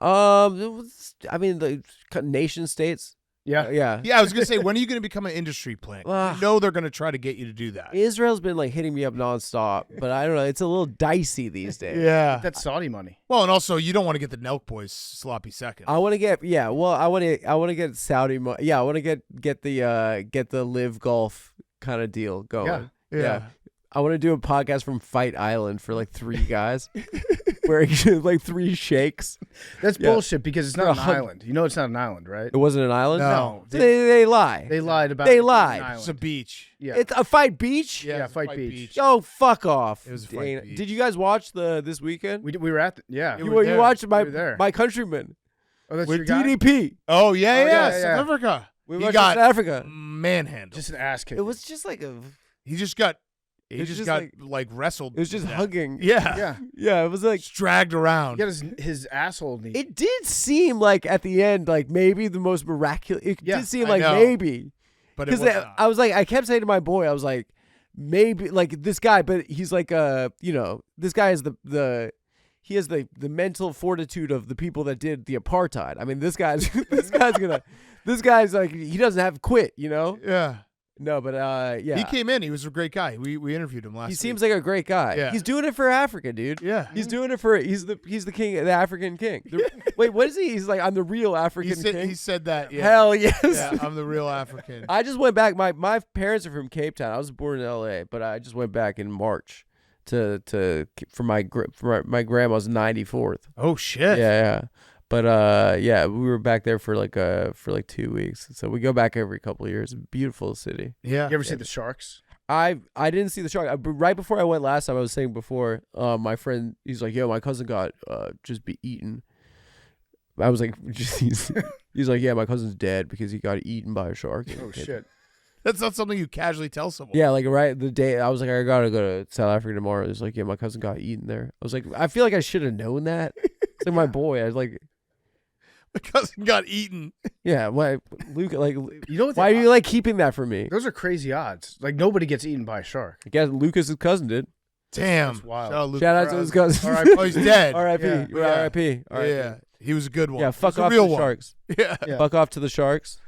I mean, the nation states. Yeah. I was gonna say, when are you gonna become an industry plant? They're gonna try to get you to do that. Israel's been like hitting me up nonstop, but I don't know. It's a little dicey these days. Yeah, that's Saudi money. Well, and also you don't want to get the Nelk boys sloppy second. I want to get I want to get Saudi money. Yeah, I want to get the Live Golf kind of deal going. Yeah. I want to do a podcast from Fight Island for like 3 guys, wearing like 3 shakes. That's bullshit, because it's not an island. You know it's not an island, right? It wasn't an island? No. They lie. They lied about They it. lied. It's a beach. Yeah. It's a Fight Beach? Yeah, Fight Beach. Oh, fuck off. It was a Fight Beach. Did you guys watch this weekend? We were at You watched My Countrymen. Oh, that's with your guy? DDP. Oh, yeah. South Africa. We he went got to Africa. manhandled. Just an ass kick. It was just like He just got wrestled. It was just hugging. Yeah. Yeah, it was like Just dragged around. He got his asshole knee. it did seem like at the end like maybe the most miraculous. It Yeah, did seem I like know. maybe but it was because not. I was like I kept saying to my boy I was like maybe like this guy, but he's like this guy is he has the mental fortitude of the people that did the apartheid. I mean this guy's like he doesn't have quit. Yeah. No, but yeah. He came in. He was a great guy. We interviewed him last He week. seems like a great guy. Yeah. He's doing it for Africa, dude. Yeah. He's doing it for he's the king, the African king. Wait, what is he? He's like I'm the real African king. He said that. Yeah. Hell yes. Yeah, I'm the real African. I just went back. My parents are from Cape Town. I was born in L.A., but I just went back in March for my grandma's 94th. Oh shit. Yeah. But we were back there for like 2 weeks. So we go back every couple of years. Beautiful city. Yeah. You ever see the Sharks? I didn't see the shark. But right before I went last time, I was saying before, my friend, he's like, yo, my cousin got just be eaten. I was like, he's like, yeah, my cousin's dead because he got eaten by a shark. Oh shit. That's not something you casually tell someone. Yeah, like right the day I was like, I gotta go to South Africa tomorrow. It's like, yeah, my cousin got eaten there. I was like, I feel like I should have known that. It's like my boy. I was like, My cousin got eaten. yeah, why, Luke? Like, You know what? why are you like keeping that from me? Those are crazy odds. Like nobody gets eaten by a shark. I guess Lucas's cousin did. Damn. That's wild. Shout out, Luke Shout out to Perez. his cousin. All right. Oh, he's dead. R.I.P. Yeah. R.I.P. Yeah. He was a good one. Yeah, fuck He's a off to real the one. Sharks. Yeah. Yeah. Fuck off to the Sharks.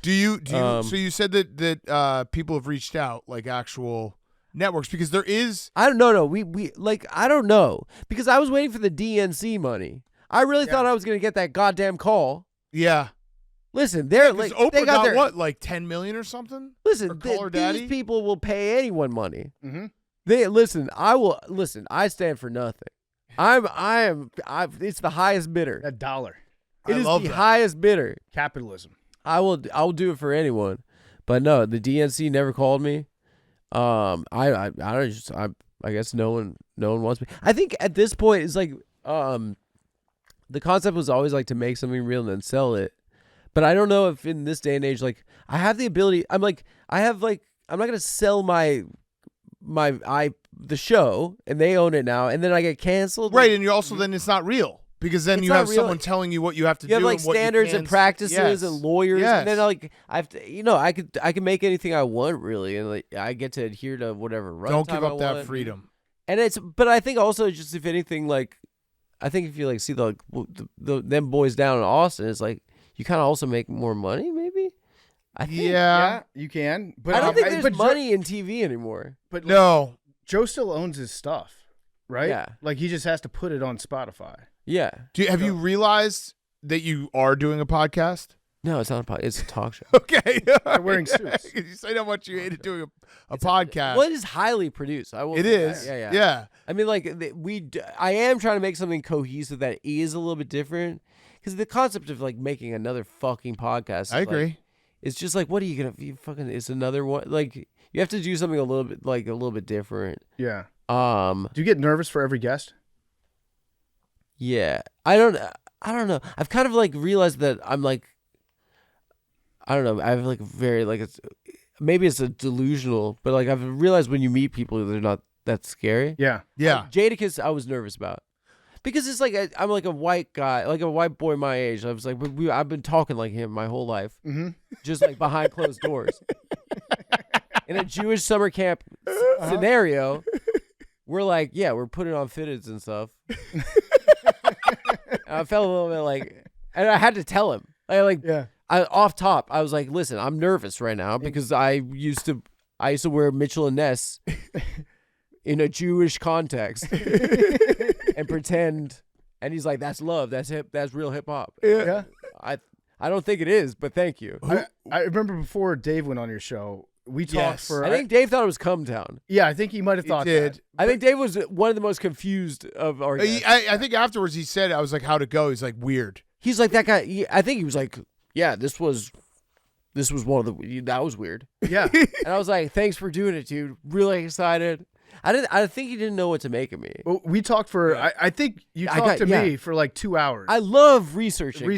Do you Um, so you said that people have reached out, like actual networks, because there is I don't know. No, we like I don't know because I was waiting for the DNC money. I really thought I was gonna get that goddamn call. yeah. Listen, they're Because like Oprah they got their what, like 10 million or something? listen. Or Call Her Daddy? These people will pay anyone money. Mm-hmm. They listen. I will listen. I stand for nothing. It's the highest bidder. A dollar. It I is love the that. highest bidder. Capitalism. I will do it for anyone. But no, the DNC never called me. I guess no one wants me. I think at this point it's like the concept was always like to make something real and then sell it. But I don't know if in this day and age, like I have the ability. I'm not gonna sell the show and they own it now and then I get canceled. Right, and you also then it's not real. Because then It's you not have real. someone telling you what you have to You do. have like and what you standards can and practices Yes. and lawyers, Yes. and then like I have to, I can make anything I want really, and like I get to adhere to whatever runtime Don't give I up that want. freedom. And but I think also just if anything, like I think if you like see the them boys down in Austin, it's like you kind of also make more money, maybe. I think. Yeah. You can. But I don't think there's but money in TV anymore. But No. Joe still owns his stuff, right? Yeah. Like he just has to put it on Spotify. Yeah. Have you realized that you are doing a podcast? No, it's not a podcast. It's a talk show. Okay. They're wearing suits. You say how much you hated doing a podcast. Well, it is highly produced. I will. It say is. that. Yeah. Yeah. I mean, like I am trying to make something cohesive that is a little bit different because the concept of like making another fucking podcast. Is I agree. Like, it's just like, what are you gonna? It's another one. Like you have to do something a little bit different. Yeah. Do you get nervous for every guest? Yeah, I don't know. I've kind of like realized that I'm like, I don't know. I have like very like maybe it's a delusional, but like I've realized when you meet people, they're not that scary. Yeah. Yeah. Like, Jadakiss, I was nervous about because it's like I'm like a white guy, like a white boy my age. I was like, I've been talking like him my whole life, just like behind closed doors. In a Jewish summer camp scenario, we're like, yeah, we're putting on fitteds and stuff. I felt a little bit like, and I had to tell him, off top, I was like, listen, I'm nervous right now because I used to wear Mitchell and Ness in a Jewish context and pretend. And he's like, that's love, that's real hip hop. Yeah. I don't think it is, but thank you. I remember before Dave went on your show, we talked for. I think Dave thought it was Cumtown. Yeah, I think he might have thought that. I think Dave was one of the most confused of our guests. I think afterwards he said, I was like, how'd it go? He's like, weird. He's like that guy. I think he was like, yeah, this was one of the, that was weird. Yeah. And I was like, thanks for doing it, dude. Really excited. I think he didn't know what to make of me. Well, we talked for. I think you talked to me for like 2 hours. I love researching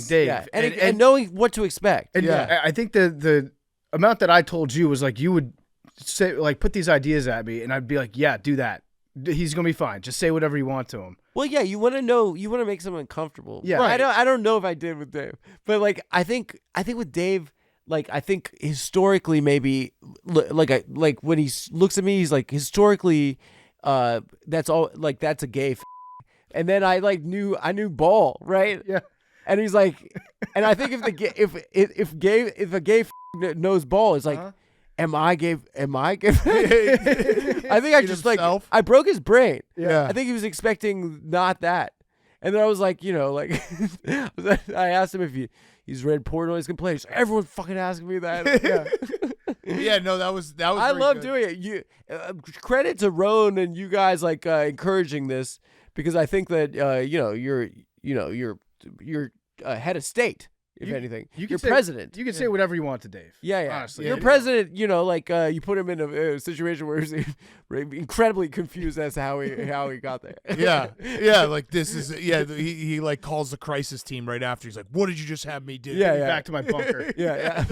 Dave, and knowing what to expect. And I think the amount that I told you was like you would say like put these ideas at me, and I'd be like, yeah, do that. He's gonna be fine. Just say whatever you want to him. Well, yeah, you want to know, you want to make someone comfortable. Yeah, right. I don't know if I did with Dave, but like I think with Dave, like I think historically maybe like when he looks at me, he's like historically, that's all like that's a gay, and then I knew ball, right? Yeah, and he's like, and I think if a gay knows ball, it's like. Am I gay? I think I just himself? Like I broke his brain. Yeah. I think he was expecting not that. And then I was like, like I asked him if he's read Portnoy's complaints. Everyone's fucking asking me that. Yeah, no, that was I love doing it. You credit to Roan and you guys like encouraging this because I think that you're head of state. If anything, you're president. You can say whatever you want to Dave. Yeah. Honestly, you're president. You put him in a situation where he's incredibly confused as to how he got there. Yeah. Like this is he like calls the crisis team right after. He's like, "What did you just have me do?" Yeah. Back to my bunker. Yeah.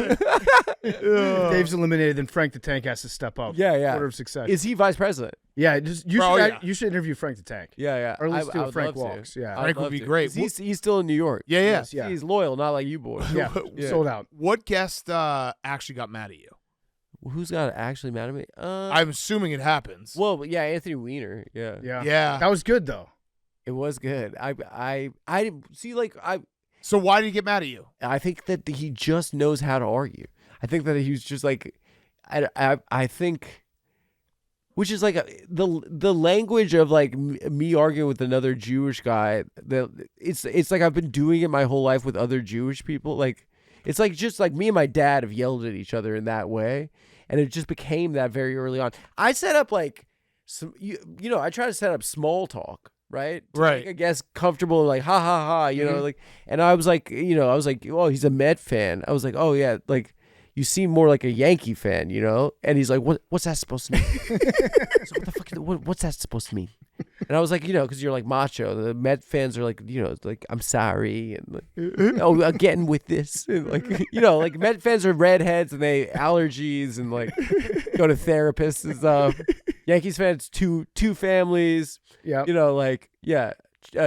If Dave's eliminated, then Frank the Tank has to step up. Yeah. Order of success. Is he vice president? Yeah. You should interview Frank the Tank. Yeah. Or at least do would Frank love Walks. To. Yeah. Frank would be great. He's still in New York. Yeah. He's loyal, not like you boys. Yeah. Sold out. What guest actually got mad at you? Who's got actually mad at me? I'm assuming it happens. Well, yeah, Anthony Weiner. Yeah. That was good though. It was good. I see. Like So why did he get mad at you? I think that he just knows how to argue. I think that he was just like, I think, which is like the language of like me arguing with another Jewish guy. It's like I've been doing it my whole life with other Jewish people. Like it's like just like me and my dad have yelled at each other in that way, and it just became that very early on. I set up like some, I try to set up small talk. Right. To make a guest comfortable, like ha ha ha, like, and I was like, oh, he's a Met fan. I was like, oh yeah, like. You seem more like a Yankee fan, And he's like, what's that supposed to mean? So what the fuck? What's that supposed to mean? And I was like, because you're like macho. The Met fans are like, like I'm sorry, and like, I'm getting with this, and like, like Met fans are redheads and they allergies and like go to therapists and stuff. Yankees fans, two families. Yeah.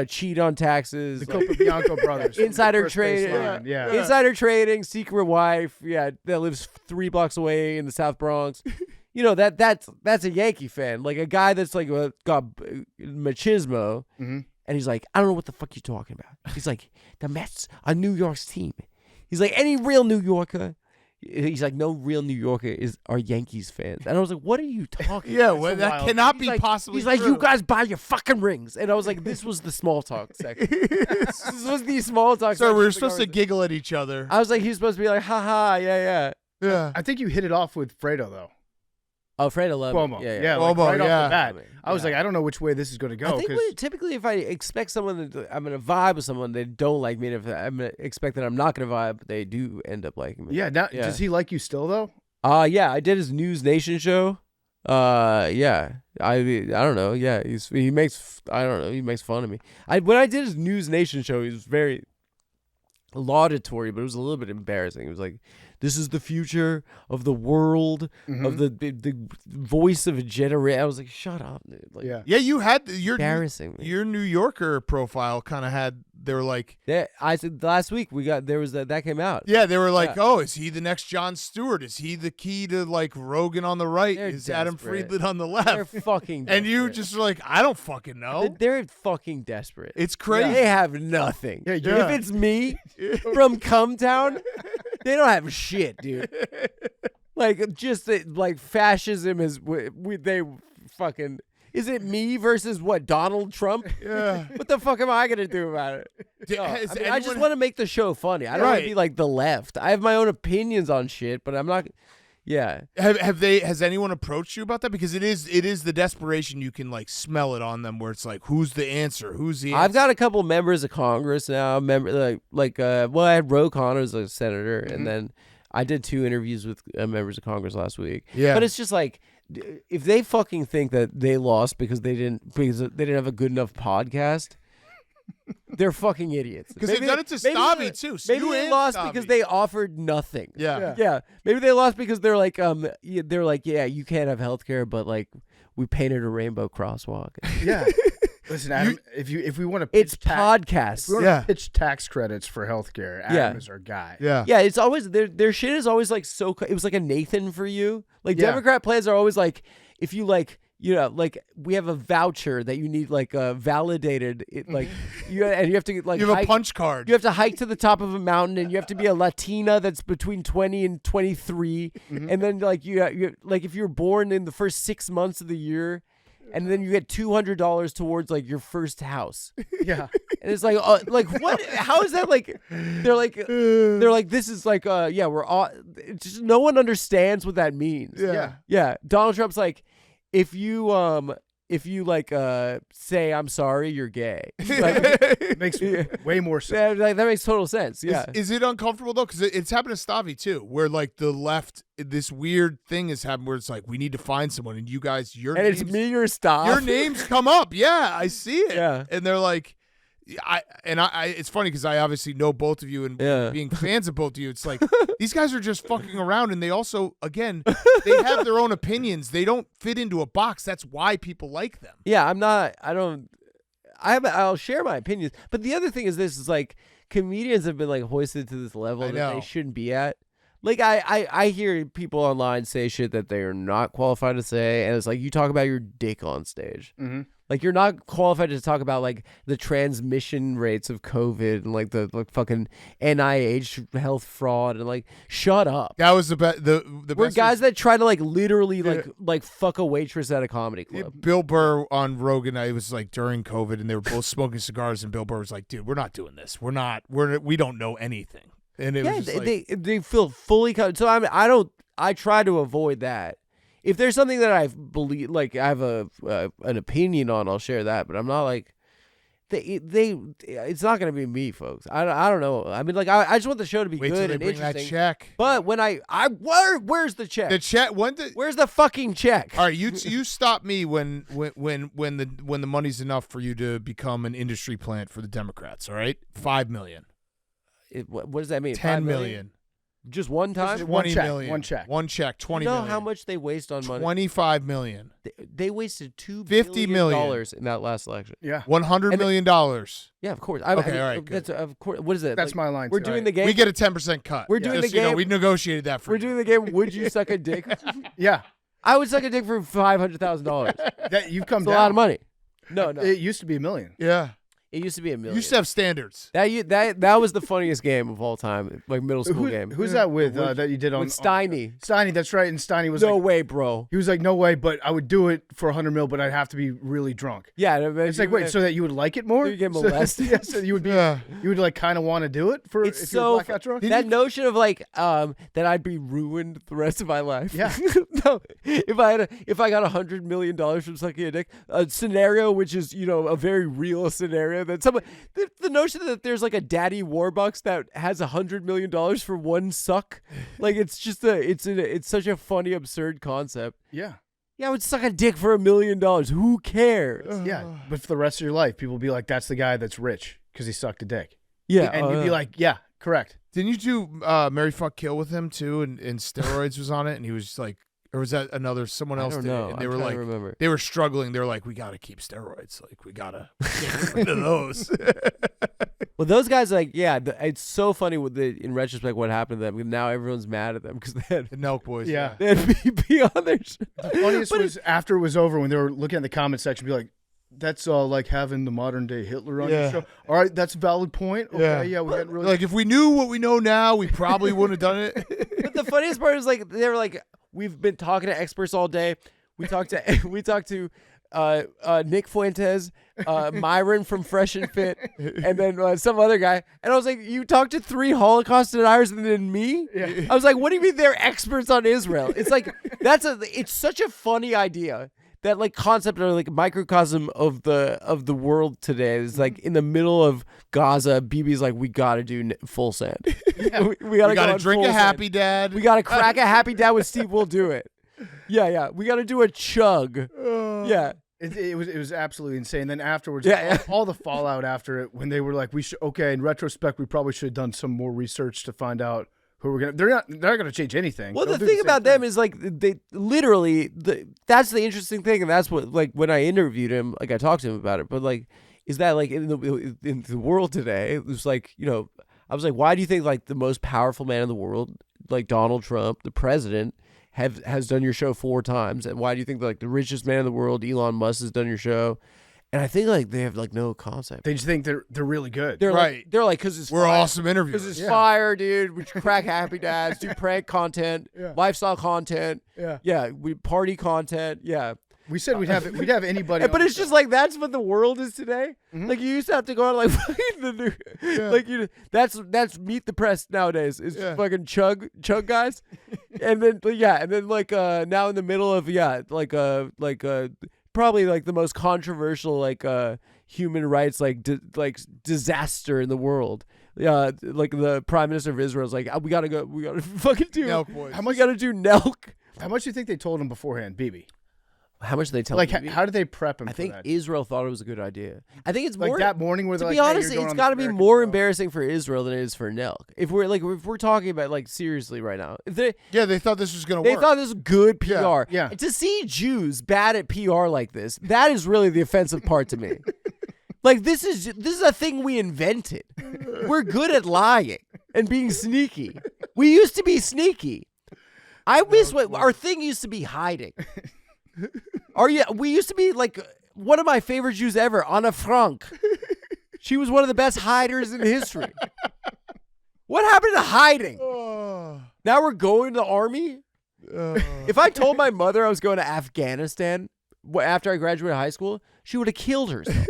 Cheat on taxes. The Copabianco brothers. Insider trading. Yeah. Insider trading, secret wife. Yeah, that lives 3 blocks away in the South Bronx. That's a Yankee fan. Like a guy that's like got machismo. Mm-hmm. And he's like, I don't know what the fuck you're talking about. He's like, the Mets are New York's team. He's like, any real New Yorker. He's like, no real New Yorker are Yankees fans. And I was like, what are you talking about? Well, that cannot be possibly He's like, true. you guys buy your fucking rings. And I was like, this was the small talk section. This was the small talk So section. we were supposed to giggle at each other. I was like, he's supposed to be like, haha, yeah. I think you hit it off with Fredo though. Oh, Fredo loved Cuomo. it. Yeah, Cuomo, like right yeah. off the bat. I was like, I don't know which way this is going to go. I think typically if I expect someone that I'm going to vibe with someone, they don't like me. And if I'm going to expect that I'm not going to vibe, they do end up liking me. Yeah. Now, does he like you still though? Yeah. I did his News Nation show. Yeah. I don't know. Yeah. He makes fun of me. When I did his News Nation show, he was very laudatory, but it was a little bit embarrassing. It was like, this is the future of the world, of the voice of a generation. I was like, shut up, dude. Like, yeah, you had your embarrassing. Your New Yorker profile kind of had. They were like, I said last week that came out. Yeah, they were like, oh, is he the next Jon Stewart? Is he the key to like Rogan on the right? They're is desperate. Adam Friedland on the left? They're fucking desperate. And you just were like, I don't fucking know. They're fucking desperate. It's crazy. They have nothing. Yeah. If it's me from Cumtown, they don't have shit, dude. Like just like fascism is they fucking. Is it me versus what, Donald Trump? Yeah. What the fuck am I gonna do about it? I just want to make the show funny. I don't want to be like the left. I have my own opinions on shit, but I'm not. Yeah. Has anyone approached you about that? Because it is the desperation. You can like smell it on them, where it's like, who's the answer? Who's the answer? I've got a couple members of Congress now. I had Ro Connor as a senator, and then I did 2 interviews with members of Congress last week. Yeah. But it's just like if they fucking think that they lost because they didn't have a good enough podcast, they're fucking idiots. Because they've done it to Stavi too. So maybe they lost because they offered nothing. Yeah. Maybe they lost because they're like, you can't have healthcare, but like we painted a rainbow crosswalk. Yeah. Listen, Adam, if we want to pitch it's podcasts. If we want to pitch tax credits for healthcare, Adam is our guy. Yeah. Yeah, it's always their shit is always like so. It was like a Nathan for you. Like Democrat plans are always like, if you like, like we have a voucher that you need like validated. And you have to like you have a punch card. You have to hike to the top of a mountain, and you have to be a Latina that's between 20 and 23, and then like you like if you're born in the first 6 months of the year. And then you get $200 towards like your first house. Yeah, and it's like what? How is that like? They're like this is like we're all. Just no one understands what that means. Yeah. Donald Trump's like, if you like say I'm sorry, you're gay. Like, it makes way more sense. That makes total sense. Yeah. Is it uncomfortable though? Because it's happened to Stavi too, where like the left, this weird thing has happened where it's like we need to find someone, and you guys, it's me or Stav. Your names come up. Yeah, I see it. Yeah, and they're like. I it's funny because I obviously know both of you and being fans of both of you, it's like these guys are just fucking around, and they also, again, they have their own opinions. They don't fit into a box. That's why people like them. Yeah, I'll share my opinions. But the other thing is this is like comedians have been like hoisted to this level that they shouldn't be at. Like I hear people online say shit that they are not qualified to say, and it's like you talk about your dick on stage. Mm-hmm. Like you're not qualified to talk about like the transmission rates of COVID and like the fucking NIH health fraud and like shut up. That was the best. We're guys that try to like literally like fuck a waitress at a comedy club. Bill Burr on Rogan, it was like during COVID, and they were both smoking cigars, and Bill Burr was like, "Dude, we're not doing this. We don't know anything." And it was just they feel fully covered. So I try to avoid that. If there's something that I believe, like I have an opinion on, I'll share that. But I'm not like it's not gonna be me, folks. I don't know. I mean, like I just want the show to be good and interesting. That check. But when where's the check? The check. Where's the fucking check? All right, you stop me when the money's enough for you to become an industry plant for the Democrats. All right, $5 million. What does that mean? $10 million. Just one time? $20 million. One check. $20 million. million. How much they waste on money? $25 million. They wasted $50 million in that last election. Yeah. $100 million. Yeah, of course. Okay, all right. That's, of course. What is it? That's my line. We're doing the game. We get a 10% cut. We're doing the game. We negotiated that for We're doing the game. Would you suck a dick? Yeah. I would suck a dick for $500,000. That you've come It's down. a lot of money. No. It used to be $1 million. Yeah. It used to be $1 million. You used to have standards. That was the funniest game of all time, like middle school game. Who's that with that you did on? With Steiny. Steiny, that's right. And Steiny was no like, way, bro. He was like, no way, but I would do it for $100 million, but I'd have to be really drunk. Yeah, it's like, wait, so that you would like it more? You get molested. So you would like kind of want to do it for it's if so you're blackout drunk. That notion of like that I'd be ruined the rest of my life. Yeah. No, if I got $100 million from sucking a dick, a scenario which is a very real scenario that someone. The notion that there's like a daddy Warbucks that has $100 million for one suck, like it's just it's such a funny, absurd concept. Yeah. Yeah, I would suck a dick for $1 million. Who cares? Yeah, but for the rest of your life, people will be like, "That's the guy that's rich because he sucked a dick." Yeah, and you'd be like, "Yeah, correct." Didn't you do Marry Fuck Kill with him too? And steroids was on it, and he was like. Or was that someone else? I don't did know. It? And they were like, remember. They were struggling. They were like, we got to keep steroids. Like, we got to get rid of those. Well, those guys, like, yeah, it's so funny in retrospect what happened to them. Now everyone's mad at them because they had the Nelk Boys. Yeah. They had BP on their show. The funniest was after it was over when they were looking at the comment section, be like, that's like having the modern day Hitler on your show. All right, that's a valid point. Okay, yeah, we got really like if we knew what we know now, we probably wouldn't have done it. But the funniest part is like they were like, we've been talking to experts all day. We talked to Nick Fuentes, Myron from Fresh and Fit, and then some other guy. And I was like, you talked to 3 Holocaust deniers and then me? Yeah. I was like, what do you mean they're experts on Israel? It's like it's such a funny idea. That like concept or like microcosm of the world today is like in the middle of Gaza. BB's like, we gotta do full send. Yeah. we gotta drink a Happy Dad. We gotta crack a Happy Dad with Steve. We'll do it. Yeah. We got to do a chug. Yeah. It was absolutely insane. Then afterwards, Yeah. all the fallout after it, when they were like, in retrospect, we probably should have done some more research to find out who we're gonna. They're not gonna change anything. Well, They'll the do thing same about them is like they literally that's the interesting thing, and that's what like when I interviewed him, like I talked to him about it, but like is that like in the world today, it was like I was like, why do you think like the most powerful man in the world, like Donald Trump, the president, has done your show 4 times, and why do you think like the richest man in the world, Elon Musk, has done your show? And I think like they have like no concept. They just think they're really good. They're Right. like, they're like, because it's We're fire. awesome interviewers. Because it's fire, dude. We crack happy dads, do prank content, lifestyle content. Yeah, we party content. Yeah. We said we'd have anybody. But it's just like that's what the world is today. Like you used to have to go out like like that's Meet the Press nowadays. It's fucking chug guys, and then like now in the middle of probably like the most controversial like human rights like disaster in the world. Like the Prime Minister of Israel is like, we gotta fucking do Nelk boys. How much we gotta do Nelk. How much do you think they told him beforehand, BB? How much did they tell Like, him? how did they prep him? I think for that? Israel thought it was a good idea. I think it's Like more that morning where to they're be like, honest, hey, you're going it's on got to this be American more show. embarrassing for Israel than it is for Nelk. If we're talking about like seriously right now, if they they thought this was going to they work. thought this was good PR. Yeah. And to see Jews bad at PR like this, that is really the offensive part to me. Like this is a thing we invented. We're good at lying and being sneaky. We used to be sneaky. I miss what our thing used to be hiding. We used to be like one of my favorite Jews ever, Anna Frank. She was one of the best hiders in history. What happened to hiding? Now we're going to the army? If I told my mother I was going to Afghanistan after I graduated high school, she would have killed herself.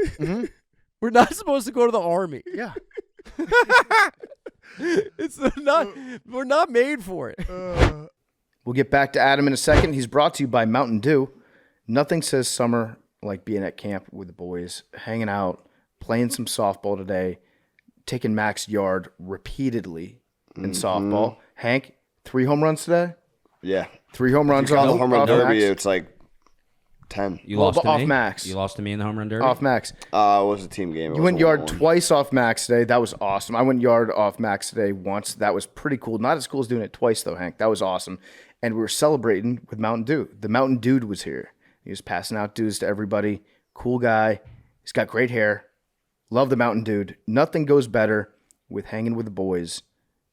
We're not supposed to go to the army. Yeah. We're not made for it. We'll get back to Adam in a second. He's brought to you by Mountain Dew. Nothing says summer like being at camp with the boys, hanging out, playing some softball today, taking Max yard repeatedly in softball. Hank, 3 home runs today? Yeah. 3 home runs On off the home run derby, Max? it's like 10. You lost to off me? Max. You lost to me in the home run derby? Off Max. It was a team game. It You was went a yard 1-1. twice off Max today. That was awesome. I went yard off Max today once. That was pretty cool. Not as cool as doing it twice, though, Hank. That was awesome. And we were celebrating with Mountain Dew. The Mountain Dude was here. He was passing out dews to everybody. Cool guy. He's got great hair. Love the Mountain Dude. Nothing goes better with hanging with the boys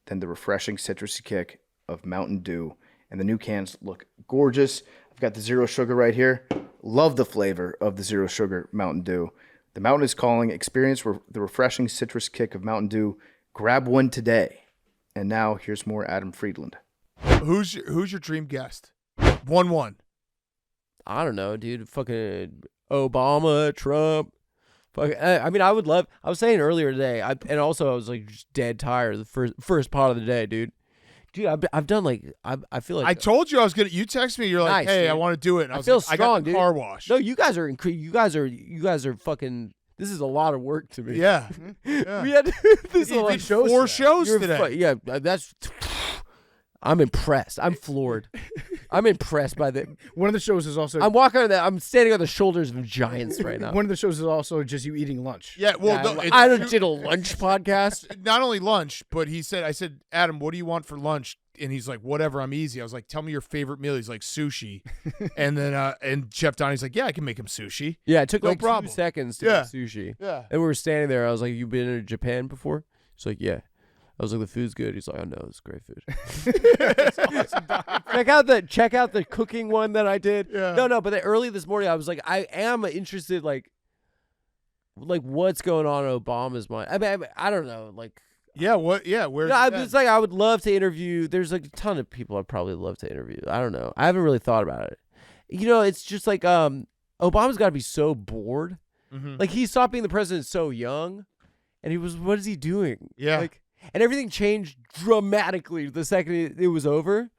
than the refreshing citrusy kick of Mountain Dew. And the new cans look gorgeous. I've got the zero sugar right here. Love the flavor of the zero sugar Mountain Dew. The mountain is calling. Experience the refreshing citrus kick of Mountain Dew. Grab one today. And now here's more Adam Friedland. Who's your dream guest? 1-1. I don't know, dude. Fucking Obama, Trump. I mean, I would love. I was saying earlier today, and also I was like just dead tired of the first part of the day, dude. Dude, I've done like I feel like I told you I was gonna. You text me. You're like, Nice, hey, dude. I want to do it. And I was feel like, strong, I got the dude. car wash. No, you guys are fucking. This is a lot of work to me. Yeah. We had this is a You lot did 4 shows You're today. yeah, that's. I'm impressed. I'm floored. I'm impressed by the. One of the shows is also I'm standing on the shoulders of giants right now. one of the shows is also just you eating lunch. Yeah. Well, Yeah, no, it's- I did a lunch podcast. not only lunch, but I said, Adam, what do you want for lunch? And he's like, whatever, I'm easy. I was like, tell me your favorite meal. He's like, sushi. And then and Chef Donnie's like, yeah, I can make him sushi. Yeah, it took No like problem. 2 seconds to Yeah. make sushi. Yeah. And we were standing there. I was like, "You been to Japan before?" He's like, "Yeah." I was like, "The food's good." He's like, "I know, it's great food." check out the cooking one that I did. Yeah. No, but early this morning, I was like, I am interested, like what's going on in Obama's mind. I mean, I don't know, like. Yeah. What? Yeah. Where? No, I'm just like, I would love to interview. There's like a ton of people I'd probably love to interview. I don't know. I haven't really thought about it. You know, it's just like Obama's got to be so bored. Mhm. Like he stopped being the president so young, and what is he doing? Yeah. Like, and everything changed dramatically the second it was over.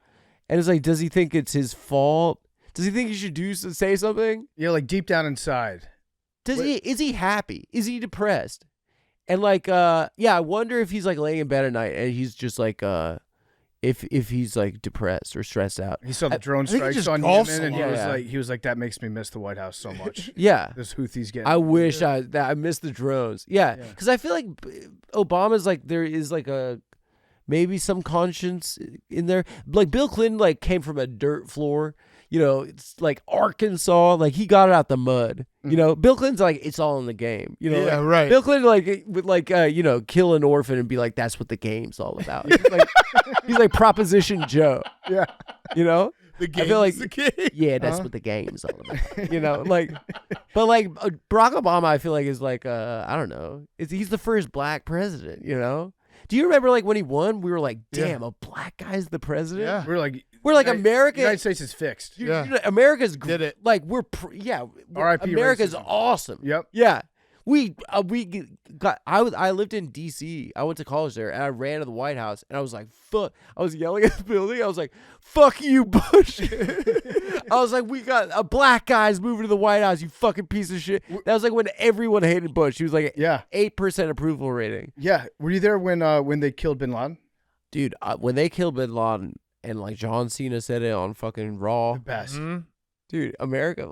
And it's like, does he think it's his fault? Does he think he should say something? Yeah, like deep down inside. Is he happy? Is he depressed? And like, I wonder if he's like laying in bed at night and he's just like, if he's like depressed or stressed out. He saw the drone think he strikes just on golfs Yemen, and a he lot. was he was like, that makes me miss the White House so much. Yeah. This Houthis getting. I wish I missed the drones. Yeah, because I feel like Obama's like there is like a maybe some conscience in there. Like Bill Clinton like came from a dirt floor. You know, it's like Arkansas. Like he got it out the mud. You know, Bill Clinton's like it's all in the game. You know, Yeah, like, right. Bill Clinton would kill an orphan and be like, that's what the game's all about. He's like Proposition Joe. Yeah. You know. The game I feel like is the game. yeah, that's what the game's all about. You know, but Barack Obama, I feel like is like I don't know. He's the first black president. You know. Do you remember like when he won? We were like, damn, a black guy's the president. Yeah. We're like America. United States is fixed. You know, America's Did it. like R.I.P. America's racism. awesome. Yep. Yeah. We got. I lived in D.C. I went to college there, and I ran to the White House, and I was like, "Fuck!" I was yelling at the building. I was like, "Fuck you, Bush!" I was like, "We got a black guy's moving to the White House. You fucking piece of shit." That was like when everyone hated Bush. He was like, 8% approval rating. Yeah. Were you there when they killed Bin Laden? Dude, when they killed Bin Laden, and like John Cena said it on fucking Raw, The best. dude, America.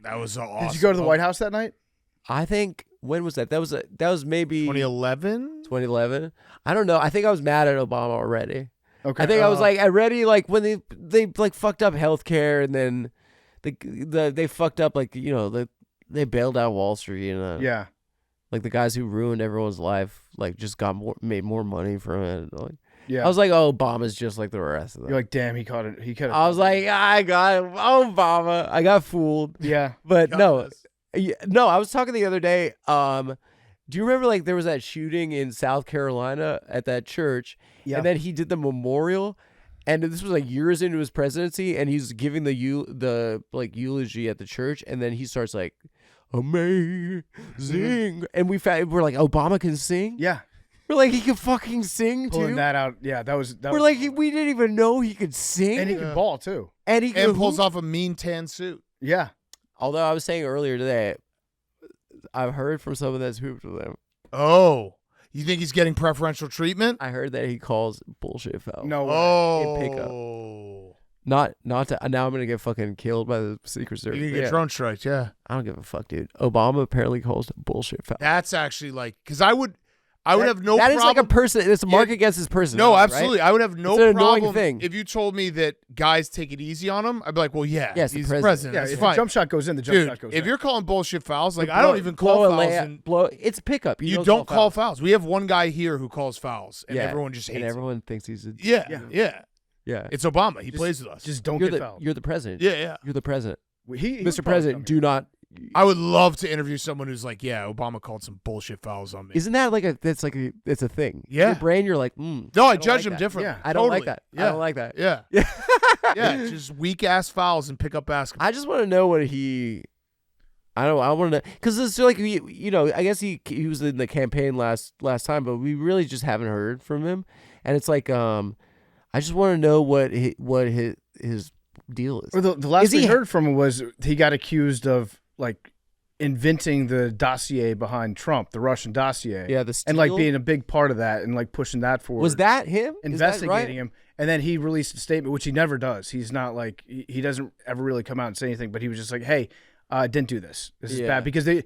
That was awesome. Did you go to the White House that night? I think when was that? That was maybe 2011. 2011. I don't know. I think I was mad at Obama already. Okay. I think I was like already like when they like fucked up healthcare and then they fucked up like they bailed out Wall Street and yeah. like the guys who ruined everyone's life like just made more money from it. Like, Yeah. I was like, oh, Obama's just like the rest of them. You're like, damn, he caught it. He could have. I was like, I got Obama. I got fooled. Yeah. But no. No, I was talking the other day. Do you remember like there was that shooting in South Carolina at that church? Yeah. And then he did the memorial, and this was like years into his presidency, and he's giving the eulogy at the church, and then he starts like, amazing, and we're like, Obama can sing. Yeah. We're like, he can fucking sing Pulling too. that out. Yeah, that was. We're like, we didn't even know he could sing, and he could ball too. and he And could pulls hoop. off a mean tan suit. Yeah. Although I was saying earlier today, I've heard from someone that's hooped with him. Oh, you think he's getting preferential treatment? I heard that he calls bullshit foul. No way. Oh, In pickup. Not to. Now I'm gonna get fucking killed by the Secret Service. You can get drone strikes, yeah. I don't give a fuck, dude. Obama apparently calls bullshit foul. That's actually like, because I would have no That problem. is like a person. It's a mark against his person. No, absolutely. Right? I would have no It's an annoying problem thing. if you told me that guys take it easy on him. I'd be like, well, yeah, Yes, the he's president. the president. Yeah. That's If fine. the jump shot goes in, the jump Dude, shot goes if in. you're calling bullshit fouls, like I don't even call blow a fouls. layup, And it's a pickup. you don't call fouls. We have one guy here who calls fouls, and Yeah, everyone just hates and him. everyone thinks he's a Yeah. yeah. It's Obama. He plays with us. Just don't You're get the fouled. you're the president. Yeah. You're the president, He Mr. President. Do not. I would love to interview someone who's like, yeah, Obama called some bullshit fouls on me. Isn't that like it's a thing? Yeah. Your brain, you're like, No, I don't judge like him that. differently. Yeah. I don't like Totally. that. Yeah. I don't like that. Yeah. Yeah, just weak ass fouls and pick up basketball. I just want to know what he. I want to know because it's like I guess he was in the campaign last time, but we really just haven't heard from him, and it's like I just want to know what his deal is. Or the last Is we he- heard from him was he got accused of like inventing the dossier behind Trump, the Russian dossier. Yeah, the and like steal? being a big part of that and like pushing that forward. Was that him? Is that investigating right? him? And then he released a statement, which he never does. He's not like he doesn't ever really come out and say anything. But he was just like, "Hey, I didn't do this. This is Yeah. bad." Because it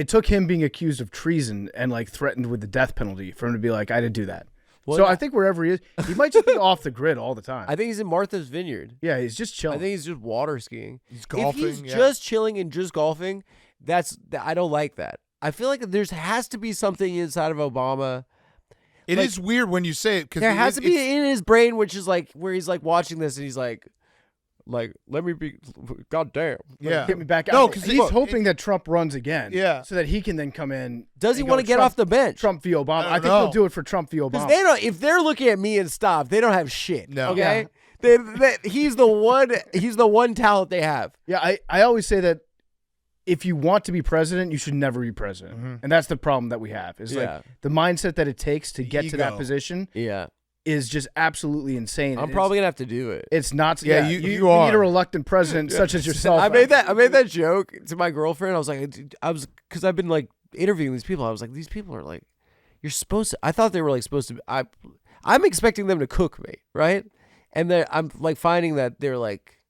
took him being accused of treason and like threatened with the death penalty for him to be like, "I didn't do that." Well, so I think wherever he is, he might just be off the grid all the time. I think he's in Martha's Vineyard. Yeah, he's just chilling. I think he's just water skiing. He's golfing. If he's yeah. just chilling and just golfing, I don't like that. I feel like has to be something inside of Obama. It is weird when you say it because There has to be in his brain, which is like where he's like watching this and he's like let me be, goddamn. Yeah. Get me back. No, No, 'cause he's hoping that Trump runs again. Yeah. so that he can then come in. Does he and want go to get Trump- off the bench? Trump v. Obama. I don't think know. he'll do it for Trump v. Because Obama. they don't. If they're looking at me and stop, they don't have shit. No. Okay. He's the one. He's the one talent they have. Yeah, I always say that if you want to be president, you should never be president. Mm-hmm. And that's the problem that we have. Is Yeah. like the mindset that it takes to get to that ego. position Yeah. is just absolutely insane. I'm And probably gonna have to do it. it's not. Yeah, Yeah, you you are. need a reluctant president such as yourself. I made that joke to my girlfriend. I was like, because I've been like interviewing these people. I was like, these people are like, you're supposed to. I thought they were like supposed to. I'm expecting them to cook me, right? And I'm like finding that they're like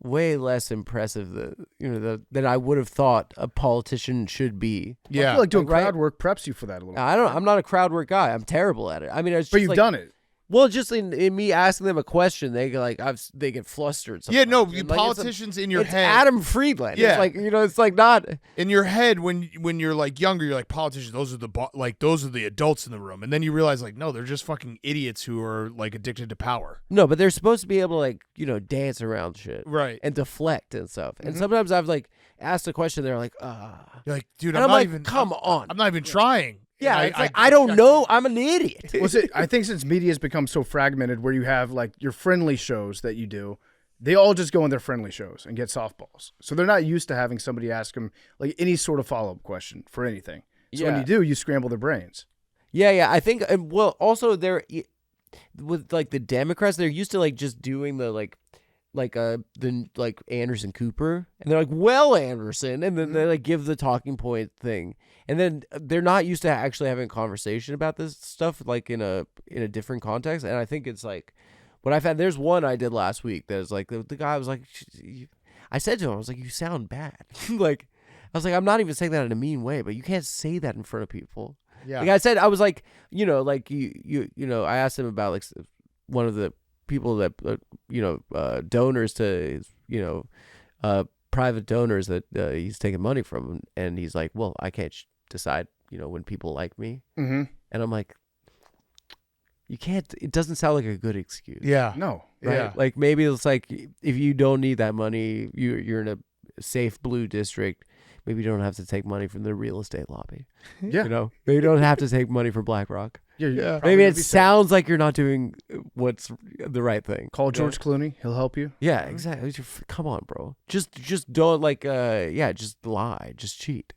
way less impressive than I would have thought a politician should be. Yeah, I feel like doing crowd work preps you for that a little. I'm not a crowd work guy. I'm terrible at it. I mean, but you've done it. Well, just in me asking them a question, they get flustered. Yeah, no, like politicians in your it's head. Adam Friedland. Yeah, it's like it's like not in your head when you're like younger. You're like politicians. Those are the adults in the room, and then you realize like no, they're just fucking idiots who are like addicted to power. No, but they're supposed to be able to like dance around shit, right, and deflect and stuff. And sometimes I've like asked a question, they're like, You're like, dude, I'm not even. Come on, I'm not even trying. Yeah, I don't know. I'm an idiot. I think since media has become so fragmented where you have like your friendly shows that you do, they all just go on their friendly shows and get softballs. So they're not used to having somebody ask them like any sort of follow-up question for anything. So when you do, you scramble their brains. Yeah. I think, well, also they're, with like the Democrats, they're used to like just doing the Anderson Cooper, and they're like, well, Anderson, and then they like give the talking point thing. And then they're not used to actually having a conversation about this stuff, like in a different context. And I think it's like what I've had. There's one I did last week that was like the guy was like, I said to him, I was like, you sound bad. Like I was like, I'm not even saying that in a mean way, but you can't say that in front of people. Yeah. Like I said, I was like, like you I asked him about like one of the people that donors to private donors that he's taking money from, and he's like, well, I can't decide when people like me. And I'm like, you can't. It doesn't sound like a good excuse. Yeah, no, right? Yeah. Like maybe it's like if you don't need that money, you're in a safe blue district. Maybe you don't have to take money from the real estate lobby. Yeah, maybe you don't have to take money from BlackRock. Yeah. Maybe it sounds like you're not doing what's the right thing. Call George Clooney; he'll help you. Yeah, exactly. Come on, bro. Just don't just lie, just cheat.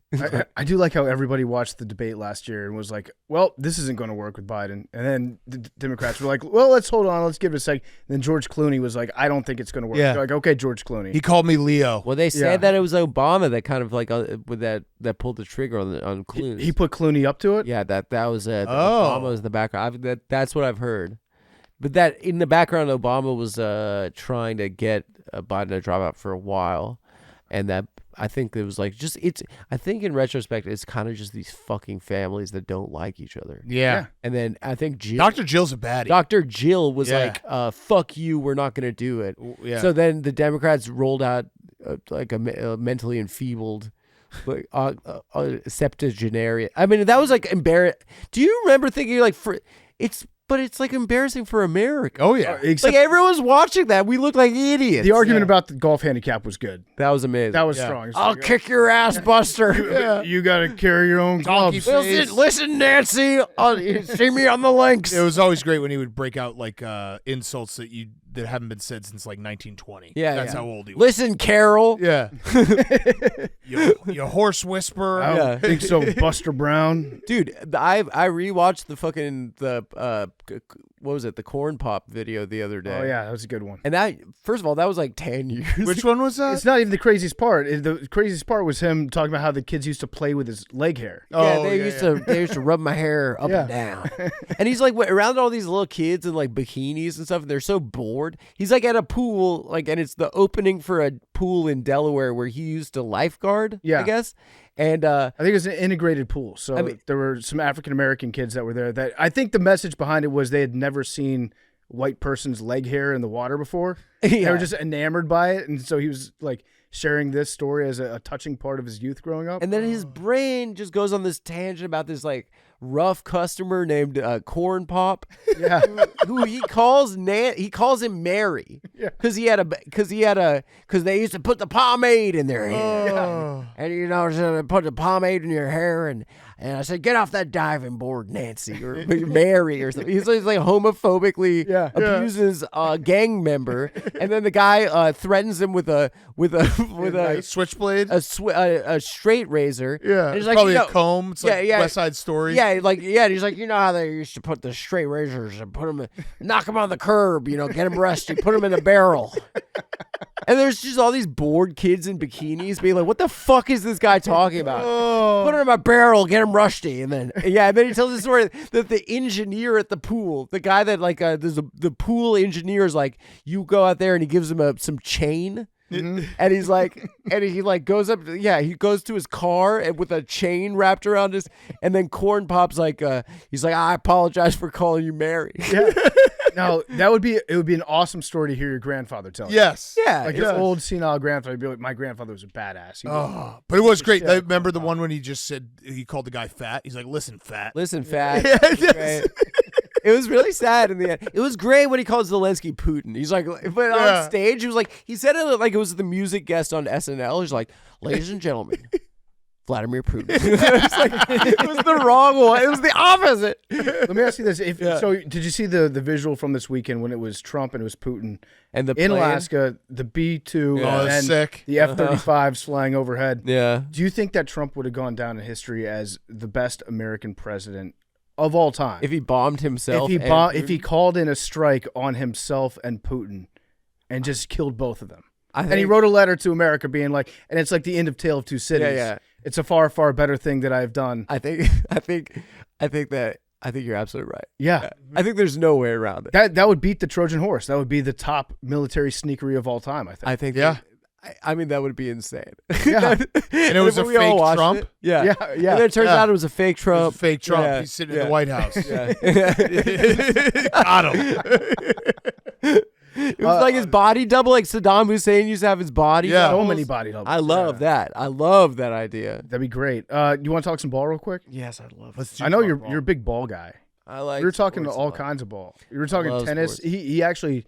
I do like how everybody watched the debate last year and was like, well, this isn't going to work with Biden. And then the Democrats were like, well, let's hold on. Let's give it a sec. And then George Clooney was like, I don't think it's going to work. Yeah. They're like, okay, George Clooney. He called me Leo. Well, they said that it was Obama that kind of like with that pulled the trigger on Clooney. He put Clooney up to it? Yeah, that was Obama was in the background. That's what I've heard. But that in the background, Obama was trying to get Biden to drop out for a while. And that I think it was like I think in retrospect, it's kind of just these fucking families that don't like each other. Yeah. And then I think Dr. Jill's a baddie. Dr. Jill was like, fuck you, we're not going to do it. Yeah. So then the Democrats rolled out like a mentally enfeebled septuagenarian. I mean, that was like embarrassing. Do you remember thinking like it's like embarrassing for America. Oh yeah, like everyone's watching that. We look like idiots. The argument about the golf handicap was good. That was amazing. That was strong. I'll kick your ass, Buster. You got to carry your own clubs. Listen, Nancy. See me on the links. It was always great when he would break out like insults that haven't been said since like 1920. Yeah, that's how old he was. Listen, Carol. Yeah, you horse whisperer. I don't think so, Buster Brown. Dude, I rewatched what was it? The Corn Pop video the other day. Oh yeah, that was a good one. And that, first of all, that was like 10 years. Which one was that? It's not even the craziest part. The craziest part was him talking about how the kids used to play with his leg hair. Yeah, they used to rub my hair up and down. And he's like around all these little kids in like bikinis and stuff, and they're so bored. He's like at a pool, like, and it's the opening for a pool in Delaware where he used to lifeguard, I guess. And I think it was an integrated pool. So there were some African American kids that were there. That I think the message behind it was they had never seen white person's leg hair in the water before. They were just enamored by it, and so he was like sharing this story as a touching part of his youth growing up. And then his brain just goes on this tangent about this like rough customer named Corn Pop, who he calls him Mary, because they used to put the pomade in their hair, and so they put the pomade in your hair, and I said, get off that diving board, Nancy, or Mary, or something. He's like homophobically abuses a gang member, and then the guy threatens him with a switchblade, a straight razor. Yeah, and it's like, probably a comb. It's like West Side Story. Yeah, like, yeah, and he's like, you know how they used to put the straight razors and put them, knock them on the curb, you know, get them rusty, put them in the barrel. And there's just all these bored kids in bikinis being like, what the fuck is this guy talking about? Put him in my barrel, get him rusty. And then, yeah, and then he tells the story that the engineer at the pool, the guy that, like, there's the pool engineer is like, you go out there and he gives him some chain. And he's like, and he like goes up, he goes to his car and with a chain wrapped around his, and then Corn Pop's like, he's like, I apologize for calling you Mary. Yeah. Now it would be an awesome story to hear your grandfather tell. Yes. Yeah. Like your old senile grandfather would be like, my grandfather was a badass. But it was great. I remember the one when he just said, he called the guy fat. He's like, listen, fat. Right. It was really sad in the end. It was great when he called Zelensky Putin. He's like, but on stage, he was like, he said it like it was the music guest on SNL. He's like, ladies and gentlemen, Vladimir Putin. It was the wrong one. It was the opposite. Let me ask you this. So did you see the visual from this weekend when it was Trump and it was Putin? And in Alaska, the B-2 and sick. The F-35s flying overhead. Yeah. Do you think that Trump would have gone down in history as the best American president of all time? If he bombed himself? If he called in a strike on himself and Putin and just killed both of them. And he wrote a letter to America being like, and it's like the end of Tale of Two Cities. Yeah. It's a far, far better thing that I've done. I think you're absolutely right. Yeah. I think there's no way around it. That would beat the Trojan horse. That would be the top military sneakery of all time, I think. I mean, that would be insane. Yeah. And it was a fake Trump? It, yeah. And then it turns out it was a fake Trump. It was a fake Trump. Yeah. He's sitting in the White House. Yeah. Got him. It was like his body double, like Saddam Hussein used to have his body doubles. So many body doubles. I love that. I love that idea. That'd be great. You want to talk some ball real quick? Yes, I'd love it. I know you're a big ball guy. I like. We were talking all kinds of ball. We were talking tennis. Sports. He actually.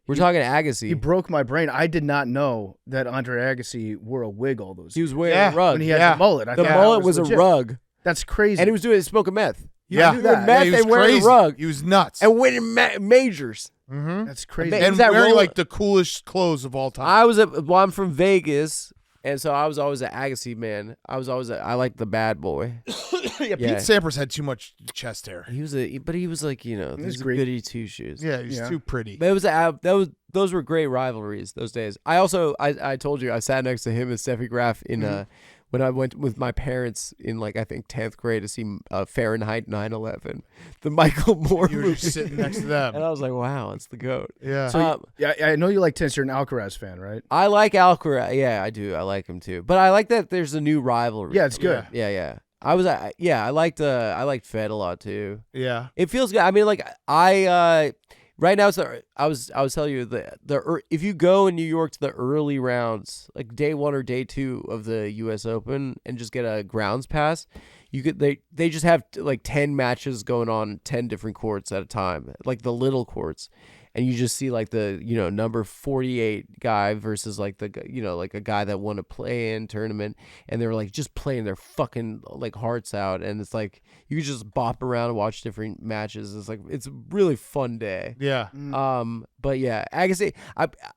We're talking Agassi. He broke my brain. I did not know that Andre Agassi wore a wig all those. He was wearing a rug. When he had the mullet. The mullet was a rug. That's crazy. And he was doing smoking meth. Yeah. He was doing meth and wearing a rug. He was nuts. And winning majors. Mm-hmm. That's crazy. And wearing like the coolest clothes of all time. I'm from Vegas, and so I was always an Agassi man. I like the bad boy. Pete Sampras had too much chest hair. He was like, you know, these goody two shoes. Yeah, he was too pretty. But those were great rivalries those days. I told you I sat next to him and Steffi Graf in when I went with my parents in like I think 10th grade to see Fahrenheit 9/11, the Michael Moore You were movie. just sitting next to them. And I was like, wow, it's the GOAT. Yeah. So I know you like tennis. You're an Alcaraz fan, right? I like Alcaraz. Yeah, I do. I like him too. But I like that there's a new rivalry. Yeah, it's good. Yeah. I liked Fed a lot too. Yeah. It feels good. I mean, like right now I was telling you if you go in New York to the early rounds, like day 1 or day 2 of the U.S. Open, and just get a grounds pass, they just have like 10 matches going on 10 different courts at a time, like the little courts. And you just see like the, you know, number 48 guy versus like the, you know, like a guy that won a play-in tournament, and they were like just playing their fucking like hearts out. And it's like you could just bop around and watch different matches. It's like it's a really fun day. Yeah. But yeah, Agassi,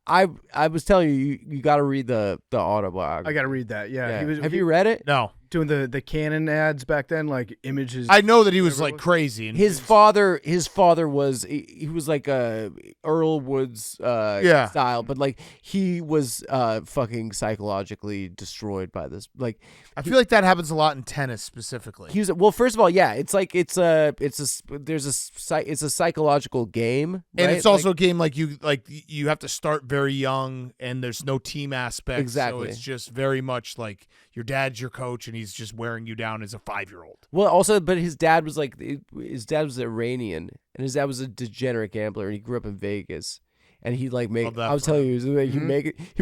I was telling you got to read the autobiography. I got to read that. Yeah. Have you read it? No. Doing the Canon ads back then, like images. I know that he was like crazy. And his father was he was like a Earl Woods style, but like he was fucking psychologically destroyed by this. Like I feel like that happens a lot in tennis specifically. First of all, yeah, it's like it's a psychological game, and right? it's also a game like you have to start very young, and there's no team aspect. Exactly. So it's just very much like your dad's your coach, and he's just wearing you down as a 5-year-old. Well, also, but his dad was Iranian, and his dad was a degenerate gambler, and he grew up in Vegas, and he'd like make. I was telling you, he'd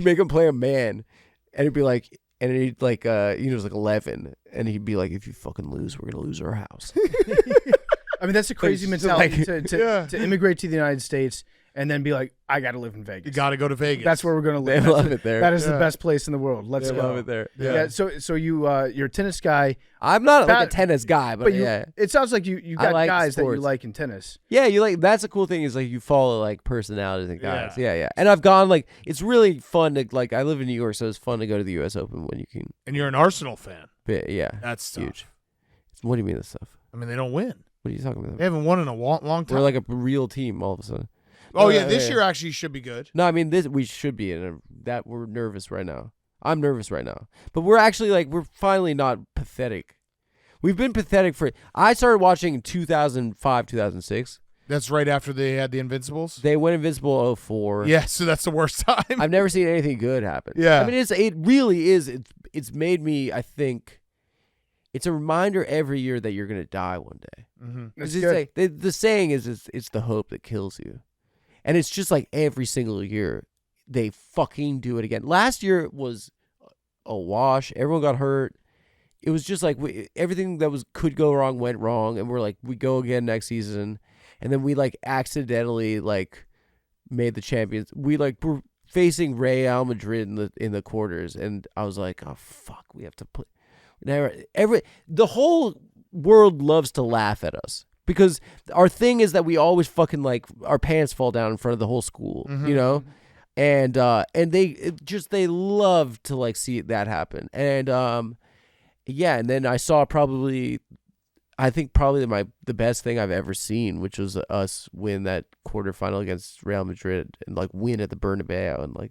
make him play a man, and he'd be like, and he'd like, he was like 11, and he'd be like, if you fucking lose, we're gonna lose our house. I mean, that's a crazy mentality to immigrate to the United States and then be like, I got to live in Vegas. You got to go to Vegas. That's where we're going to live. They love it there. That is the best place in the world. Let's go. Love it there. Yeah. So you're a tennis guy. I'm not like a tennis guy, but yeah. It sounds like you got like guys sports that you like in tennis. Yeah, you like. That's a cool thing is like you follow like personalities and guys. Yeah. And I've gone like it's really fun to like. I live in New York, so it's fun to go to the U.S. Open when you can. And you're an Arsenal fan. Yeah, That's tough. huge. What do you mean this stuff? I mean, they don't win. What are you talking about? They haven't won in a long time. We're like a real team all of a sudden. Oh yeah, this year actually should be good. No, I mean we should be in that. We're nervous right now. I'm nervous right now, but we're actually we're finally not pathetic. We've been pathetic I started watching in 2005, 2006. That's right after they had the Invincibles. They went Invincible 04. Yeah, so that's the worst time. I've never seen anything good happen. Yeah, I mean it really is. It's made me. I think it's a reminder every year that you're gonna die one day. That's good. The saying is it's the hope that kills you. And it's just like every single year, they fucking do it again. Last year was a wash. Everyone got hurt. It was just like everything that could go wrong went wrong. And we're like, we go again next season. And then we accidentally made the champions. We were facing Real Madrid in the quarters. And I was like, oh, fuck, we have to play. The whole world loves to laugh at us. Because our thing is that we always fucking our pants fall down in front of the whole school, you know, and they love to see that happen, and and then I saw probably the best thing I've ever seen, which was us win that quarterfinal against Real Madrid and win at the Bernabeu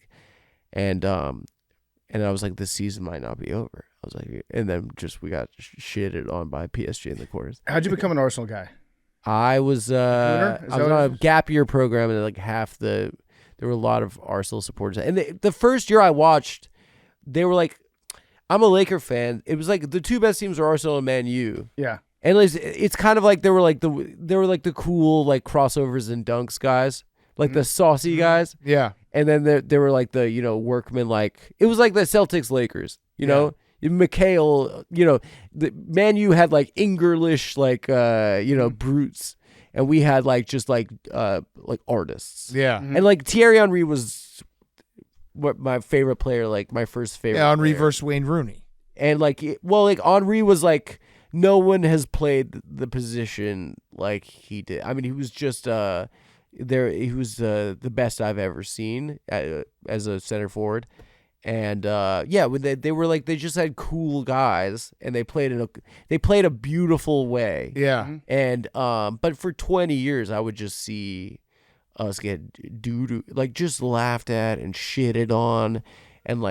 and I was like, this season might not be over. I was like, and then we got shitted on by PSG in the quarters. How'd you become an Arsenal guy? I was on a gap year program, and there were a lot of Arsenal supporters. And the first year I watched, they were like, I'm a Laker fan. It was the two best teams were Arsenal and Man U. Yeah. And it's kind of they were the cool crossovers and dunks guys, the saucy guys. Yeah. And then they were the workman it was like the Celtics Lakers, you know. McHale, the Man U had English brutes, and we had just artists. Yeah. And Thierry Henry was what my favorite player, my first favorite. Yeah, Henry player. versus Wayne Rooney. And Henry was no one has played the position like he did. I mean, he was just he was the best I've ever seen as a center forward. And when they were they just had cool guys, and they played a beautiful way. Yeah. And but for 20 years I would just see us get just laughed at and shitted on, and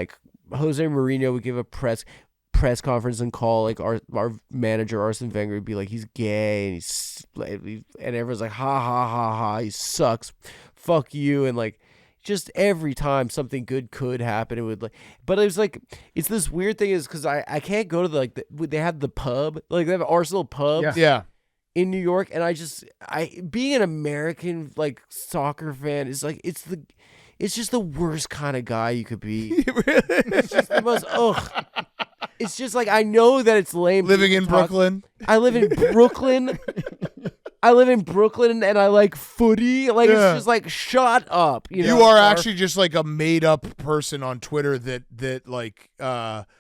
Jose Mourinho would give a press conference and call our manager Arsene Wenger would be he's gay, and everyone's ha ha ha ha, he sucks, fuck you, and just every time something good could happen, it would but it was it's this weird thing is because I can't go to they have the pub, they have Arsenal pubs in New York, and I being an American soccer fan is it's just the worst kind of guy you could be. It's just the most It's just I know that it's lame. Living in Brooklyn. I live in Brooklyn. And I like footy. It's just shut up. You are actually just a made up person on Twitter that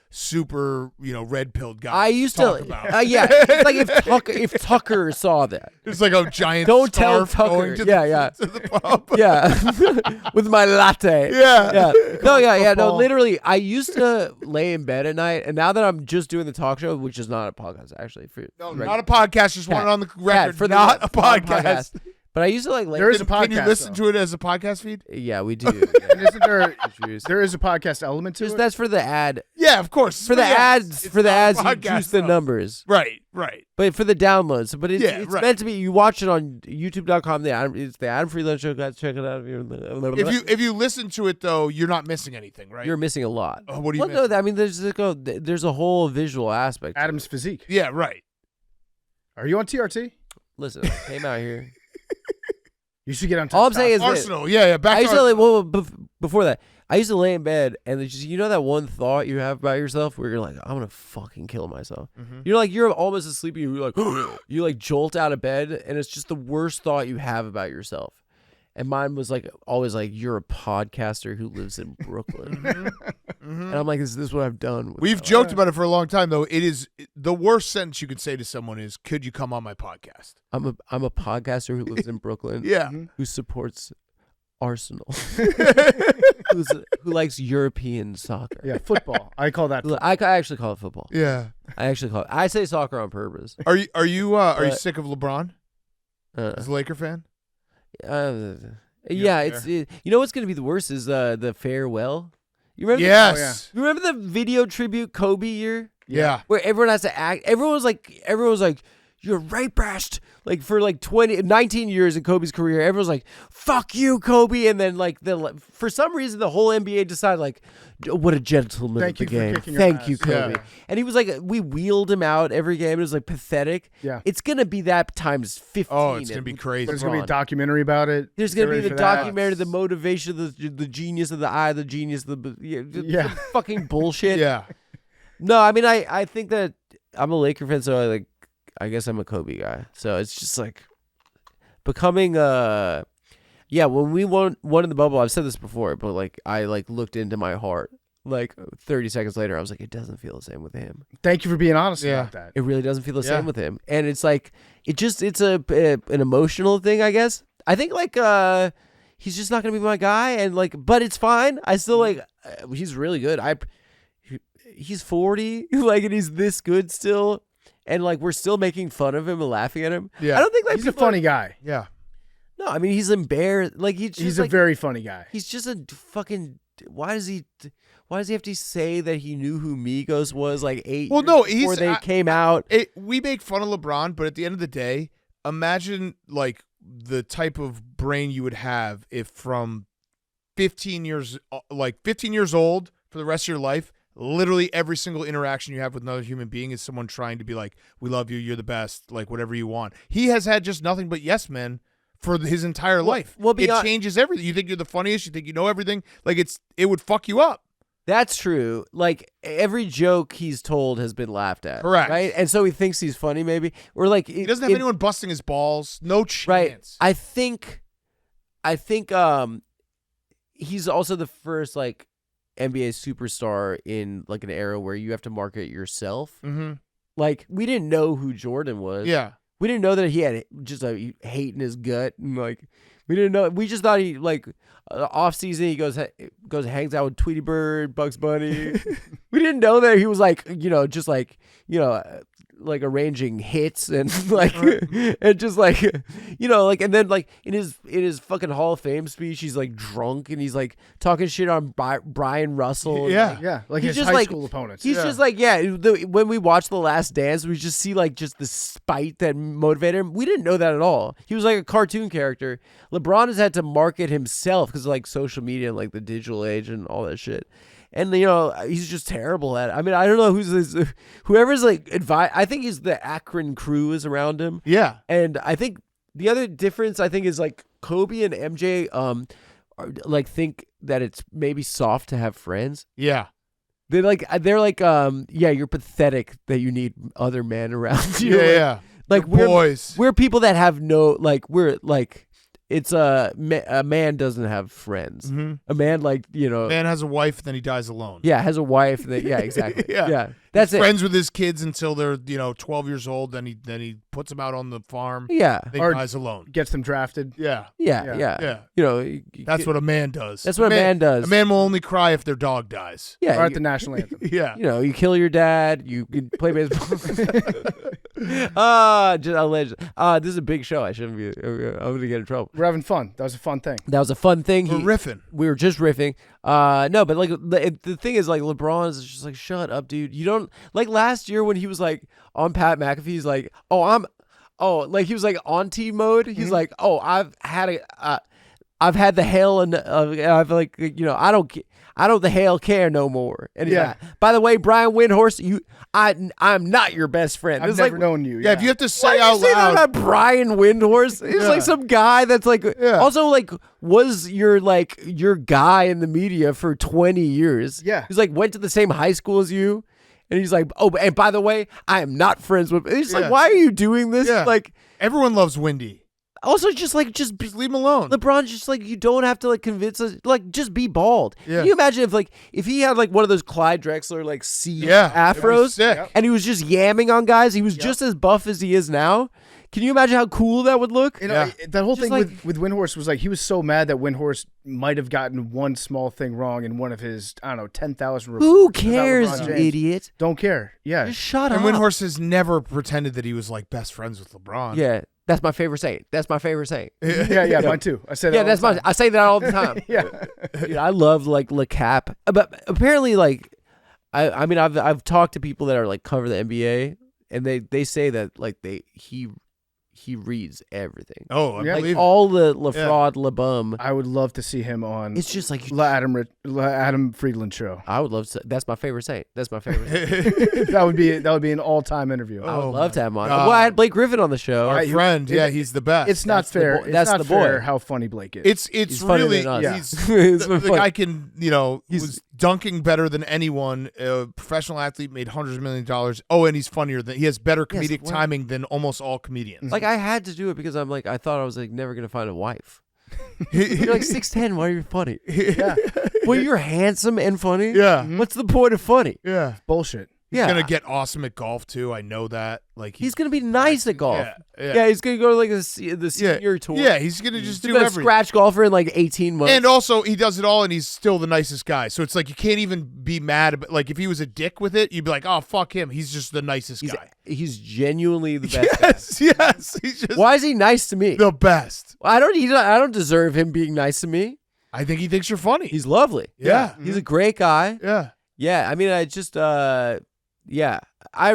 super red pilled guy. I used to it's if Tucker saw that. It's a giant. Don't tell scarf Tucker. going to the pub. Yeah, with my latte. Yeah. No, literally, I used to lay in bed at night, and now that I'm just doing the talk show, which is not a podcast, actually. Not a podcast. Just want it on the record. For not a podcast. But I used to There is a podcast. Can you listen to it as a podcast feed? Yeah, we do. And isn't there is a podcast element to it? That's for the ad. Yeah, of course. For the ads, you juice the numbers. Right. But for the downloads. But it's meant to be. You watch it on YouTube.com. It's the Adam Friedland Show. Guys, check it out. If you listen to it though, you're not missing anything, right? You're missing a lot. What do you? No, I mean, there's a whole visual aspect. Adam's physique. Yeah, right. Are you on TRT? Listen, I came out here. You should get on. All I'm saying is Arsenal. Yeah. Back before that, I used to lay in bed, and it's just that one thought you have about yourself where you're I'm gonna fucking kill myself. Mm-hmm. You're almost asleep, and you're you jolt out of bed, and it's just the worst thought you have about yourself. And mine was always you're a podcaster who lives in Brooklyn. And I'm is this what I've done? We've joked about it for a long time, though. It is the worst sentence you could say to someone is, "Could you come on my podcast?" I'm a podcaster who lives in Brooklyn. Yeah. Who supports Arsenal, who likes European soccer. Yeah, football. I call that. I actually call it football. Yeah. I say soccer on purpose. Are you sick of LeBron? As a Laker fan? Yeah, you know what's gonna be the worst is the farewell. You remember? Yes. You remember the video tribute Kobe year? Yeah. Where everyone has to act. Everyone was like, you're rapist. Like for like 19 years in Kobe's career, everyone's like, fuck you, Kobe. And then for some reason, the whole NBA decided like, what a gentleman of the game. Thank you, Kobe. Yeah. And he was like, we wheeled him out every game. It was like pathetic. Yeah. It's going to be that times 15. Oh, it's going to be crazy. There's going to be a documentary about it. There's going to be the documentary, the motivation, the genius of the eye, the genius of the fucking bullshit. Yeah. No, I mean, I think that I'm a Laker fan, so I guess I'm a Kobe guy. So it's just like becoming when we won in the bubble, I've said this before, but like I looked into my heart. Like 30 seconds later, I was like, it doesn't feel the same with him. Thank you for being honest about that. It really doesn't feel the same with him. And it's like it's an emotional thing, I guess. I think he's just not gonna be my guy, and but it's fine. I still he's really good. He's 40, and he's this good still. And we're still making fun of him and laughing at him. Yeah, I don't think he's a funny guy. Yeah. No, I mean he's embarrassed. He's a very funny guy. He's just a fucking. Why does he have to say that he knew who Migos was 8 years before they came out? We make fun of LeBron, but at the end of the day, imagine the type of brain you would have if from 15 years old for the rest of your life. Literally every single interaction you have with another human being is someone trying to be like, we love you, you're the best, whatever you want. He has had just nothing but yes men for his entire life. It changes everything. You think you're the funniest, you think you know everything. It would fuck you up. That's true. Every joke he's told has been laughed at. Correct. Right? And so he thinks he's funny maybe. Or he doesn't have anyone busting his balls. No chance. Right. I think he's also the first NBA superstar in an era where you have to market yourself. Mm-hmm. We didn't know who Jordan was. Yeah. We didn't know that he had just a hate in his gut. And we didn't know. We just thought he off season, he goes hangs out with Tweety Bird, Bugs Bunny. We didn't know that he was arranging hits and and just and then in his fucking Hall of Fame speech he's drunk and he's talking shit on Brian Russell. Yeah, his high school opponents. He's just when we watch The Last Dance, we just see just the spite that motivated him. We didn't know that at all. He was a cartoon character. LeBron has had to market himself because of social media and the digital age and all that shit. And he's just terrible at it. I mean, I don't know whoever's I think he's the Akron crew is around him. Yeah. And I think the other difference is Kobe and MJ think that it's maybe soft to have friends. Yeah. They're you're pathetic that you need other men around you. Yeah. We're people that have no it's a man doesn't have friends. Mm-hmm. A man man has a wife, then he dies alone. Yeah, has a wife. Yeah, exactly. Yeah. That's He's friends with his kids until they're 12 years old. Then he puts them out on the farm. Yeah, then he dies alone. Gets them drafted. Yeah. That's what a man does. That's what a man does. A man will only cry if their dog dies. Yeah, or at the national anthem. Yeah. You kill your dad. You play baseball. Just alleged. This is a big show. I shouldn't be. I'm gonna get in trouble. We're having fun. That was a fun thing. That was a fun thing. We're riffing. We were just riffing. No, but the thing is LeBron's just shut up, dude. You don't last year when he was on Pat McAfee. He's he was auntie mode. He's I've had the hell and I don't the hell care no more. And by the way, Brian Windhorst, I'm not your best friend. I've never known you. Yeah, if you have to say why out you say loud, that about Brian Windhorst. He's some guy that's also was your guy in the media for 20 years. Yeah, he's went to the same high school as you. And he's and by the way, I am not friends with. He's why are you doing this? Yeah. Everyone loves Windy. Also, just leave him alone. LeBron's just you don't have to convince us. Just be bald. Yeah. Can you imagine if he had one of those Clyde Drexler C afros, sick. and he was just yamming on guys? He was just as buff as he is now. Can you imagine how cool that would look? You know, that whole Just thing like- with Windhorst was like he was so mad that Windhorst might have gotten one small thing wrong in one of his 10,000 reports. Who about cares, LeBron you James. idiot? Don't care. Yeah. Just shut up. And Windhorst has never pretended that he was like best friends with LeBron. Yeah, that's my favorite saying. That's my favorite saying. yeah, mine too. I said Yeah, that's my. I say that all the time. Yeah. Dude, I love like Le Cap, but apparently like I mean I've talked to people that are like cover the NBA, and they say that like he reads everything. Oh, I Yeah. believe Like all the La Fraud, La Bum. I would love to see him on It's just like Adam Friedland show. I would love to. That's my favorite saying. That's my favorite. Saying. that would be an all-time interview. I would Oh love my to have him on. God. Well, I had Blake Griffin on the show. our friend. Yeah, he's the best. It's not That's the fair. boy- It's that's not the fair boy. how funny Blake is. It's He's funnier really than us. Yeah. he's It's the funny. guy can was dunking better than anyone. A professional athlete made hundreds of $millions. Oh, and he's funnier than he has better comedic well- timing than almost all comedians. Like I had to do it because I'm like I thought I was like never gonna find a wife. You're like 6'10". Why are you funny? yeah. Well, you're handsome and funny. Yeah. What's the point of funny? Yeah, Bullshit. he's Yeah. gonna get awesome at golf too. I know that. Like He's gonna be nice at golf. Yeah. He's gonna go to like the senior tour. Yeah, he's gonna just He's do been a everything. scratch golfer in like 18 months. And also, he does it all, and he's still the nicest guy. So it's like you can't even be mad about. Like if he was a dick with it, you'd be like, "Oh, fuck him." He's just the nicest guy. He's genuinely the best. guy. Yes. He's just Why is he nice to me? the best. I don't deserve him being nice to me. I think he thinks you're funny. He's lovely. Yeah. He's a great guy. Yeah. Yeah, I mean, I just, yeah, I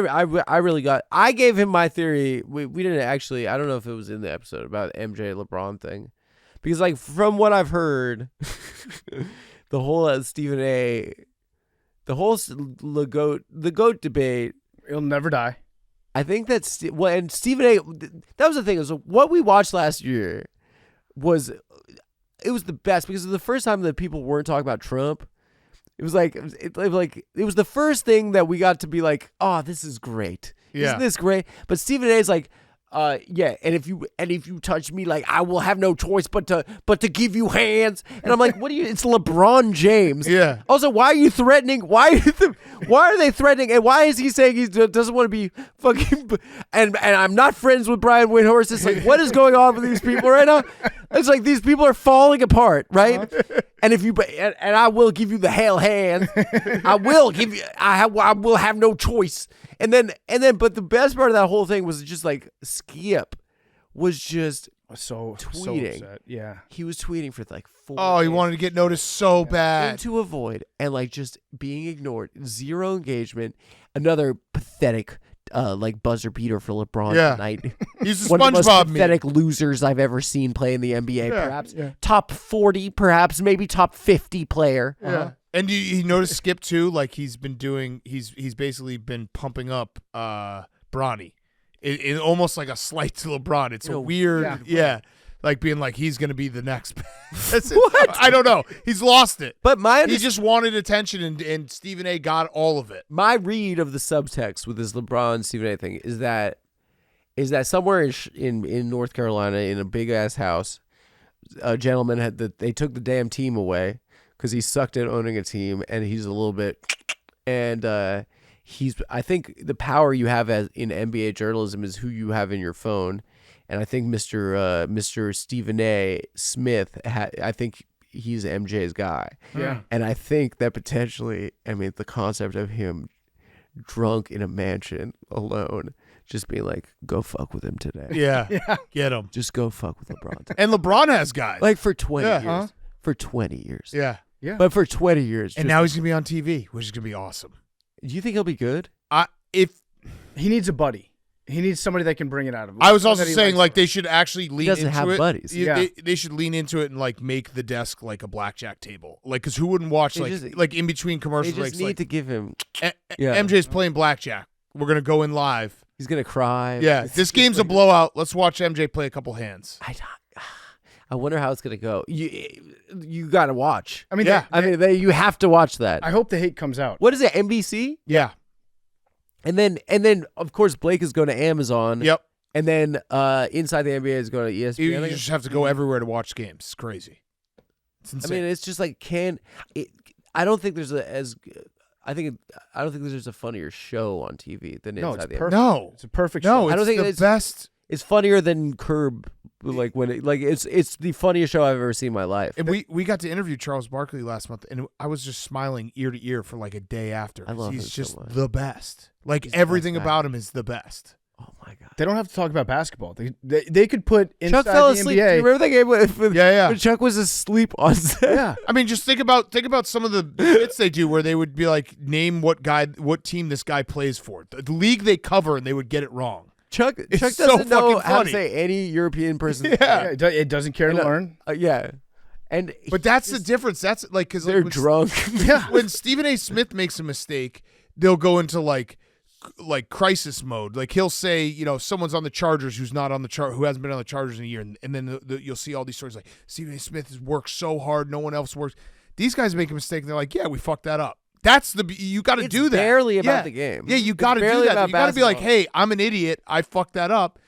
really got. I gave him my theory. We didn't actually. I don't know if it was in the episode about MJ LeBron thing, because like from what I've heard, the whole Stephen A, the whole the goat debate. He'll never die. I think that's and Stephen A. That was the thing. Is what we watched last year was the best because it was the first time that people weren't talking about Trump. It was like it was the first thing that we got to be like, oh, this is great. Yeah. Isn't this great? But Stephen A. is like, yeah, and if you touch me, like I will have no choice but to give you hands. And I'm like, what do you? It's LeBron James. Yeah. Also, why are you threatening? Why are they threatening? And why is he saying he doesn't want to be fucking? And I'm not friends with Brian Windhorst. It's like, what is going on with these people right now? It's like these people are falling apart, right? And if you and I will give you the hell hand. I will give you. I will have no choice. And then, but the best part of that whole thing was just like Skip was just So tweeting. upset. Yeah. he was tweeting for like 4 Oh, he days. wanted to get noticed so bad. To avoid and like just being ignored, zero engagement. Another pathetic like buzzer beater for LeBron Yeah. tonight. He's a One of the most SpongeBob meme. pathetic losers I've ever seen play in the NBA. Yeah, Perhaps top 40, perhaps maybe top 50 player. Yeah. And you notice Skip too, like he's basically been pumping up Bronny. It almost like a slight to LeBron. It's a weird, like being like he's gonna be the next. What? I don't know. He's lost it. But He just wanted attention, and Stephen A. got all of it. my read of the subtext with this LeBron Stephen A. thing is that somewhere in North Carolina in a big ass house, a gentleman they took the damn team away because he sucked at owning a team, and he's a little bit, and I think the power you have in NBA journalism is who you have in your phone, and I think Mr. Stephen A. Smith, I think he's MJ's guy, and I think that potentially, I mean, the concept of him drunk in a mansion alone, just being like, go fuck with him today, Get him. just go fuck with LeBron today. And LeBron has guys. Like for 20 Yeah. years. For 20 years. Yeah. But for 20 years. And now he's gonna be on TV, which is gonna be awesome. Do you think he'll be good? He needs a buddy. He needs somebody that can bring it out of him. I was also That he saying likes like him. they should actually lean doesn't into have it. buddies. They should lean into it and like make the desk like a blackjack table. Like, because who wouldn't watch They like just- like in between They commercial just breaks? need Like, to give him. MJ's playing blackjack. We're gonna go in live. He's going to cry. Yeah, this game's a blowout. Let's watch MJ play a couple hands. I wonder how it's going to go. You got to watch. I mean, Yeah. You have to watch that. I hope the hate comes out. What is it? NBC? Yeah. And then of course Blake is going to Amazon. Yep. And then Inside the NBA is going to ESPN. You just have to go everywhere to watch games. It's crazy. It's I insane. mean, it's just like I don't think there's I don't think there's a funnier show on TV than No, Inside it's the NBA. perfect. no, It's a perfect no. show. It's I don't think the it's- best. It's funnier than Curb. Like when it's the funniest show I've ever seen in my life. And we got to interview Charles Barkley last month, and I was just smiling ear to ear for like a day after. I love he's him just so much. the best. Like He's everything the best about him is the best. Oh my god. They don't have to talk about basketball. They could put inside Chuck fell the asleep. NBA. Do you remember that game when Yeah. when Chuck was asleep on set? Yeah. I mean, just think about some of the bits they do where they would be like, name what team this guy plays for. The league they cover, and they would get it wrong. Chuck so doesn't know fucking how to funny. say any European person. Yeah. It doesn't care to learn. Yeah. And But that's the difference. That's like because they're drunk. When Stephen A. Smith makes a mistake, they'll go into like crisis mode. Like he'll say, someone's on the Chargers who's not on the who hasn't been on the Chargers in a year, and then you'll see all these stories like Stephen A. Smith has worked so hard, no one else works. These guys make a mistake, and they're like, "Yeah, we fucked that up." That's you got to do that. Barely about the game. Yeah, you got to do that. You got to be like, "Hey, I'm an idiot. I fucked that up."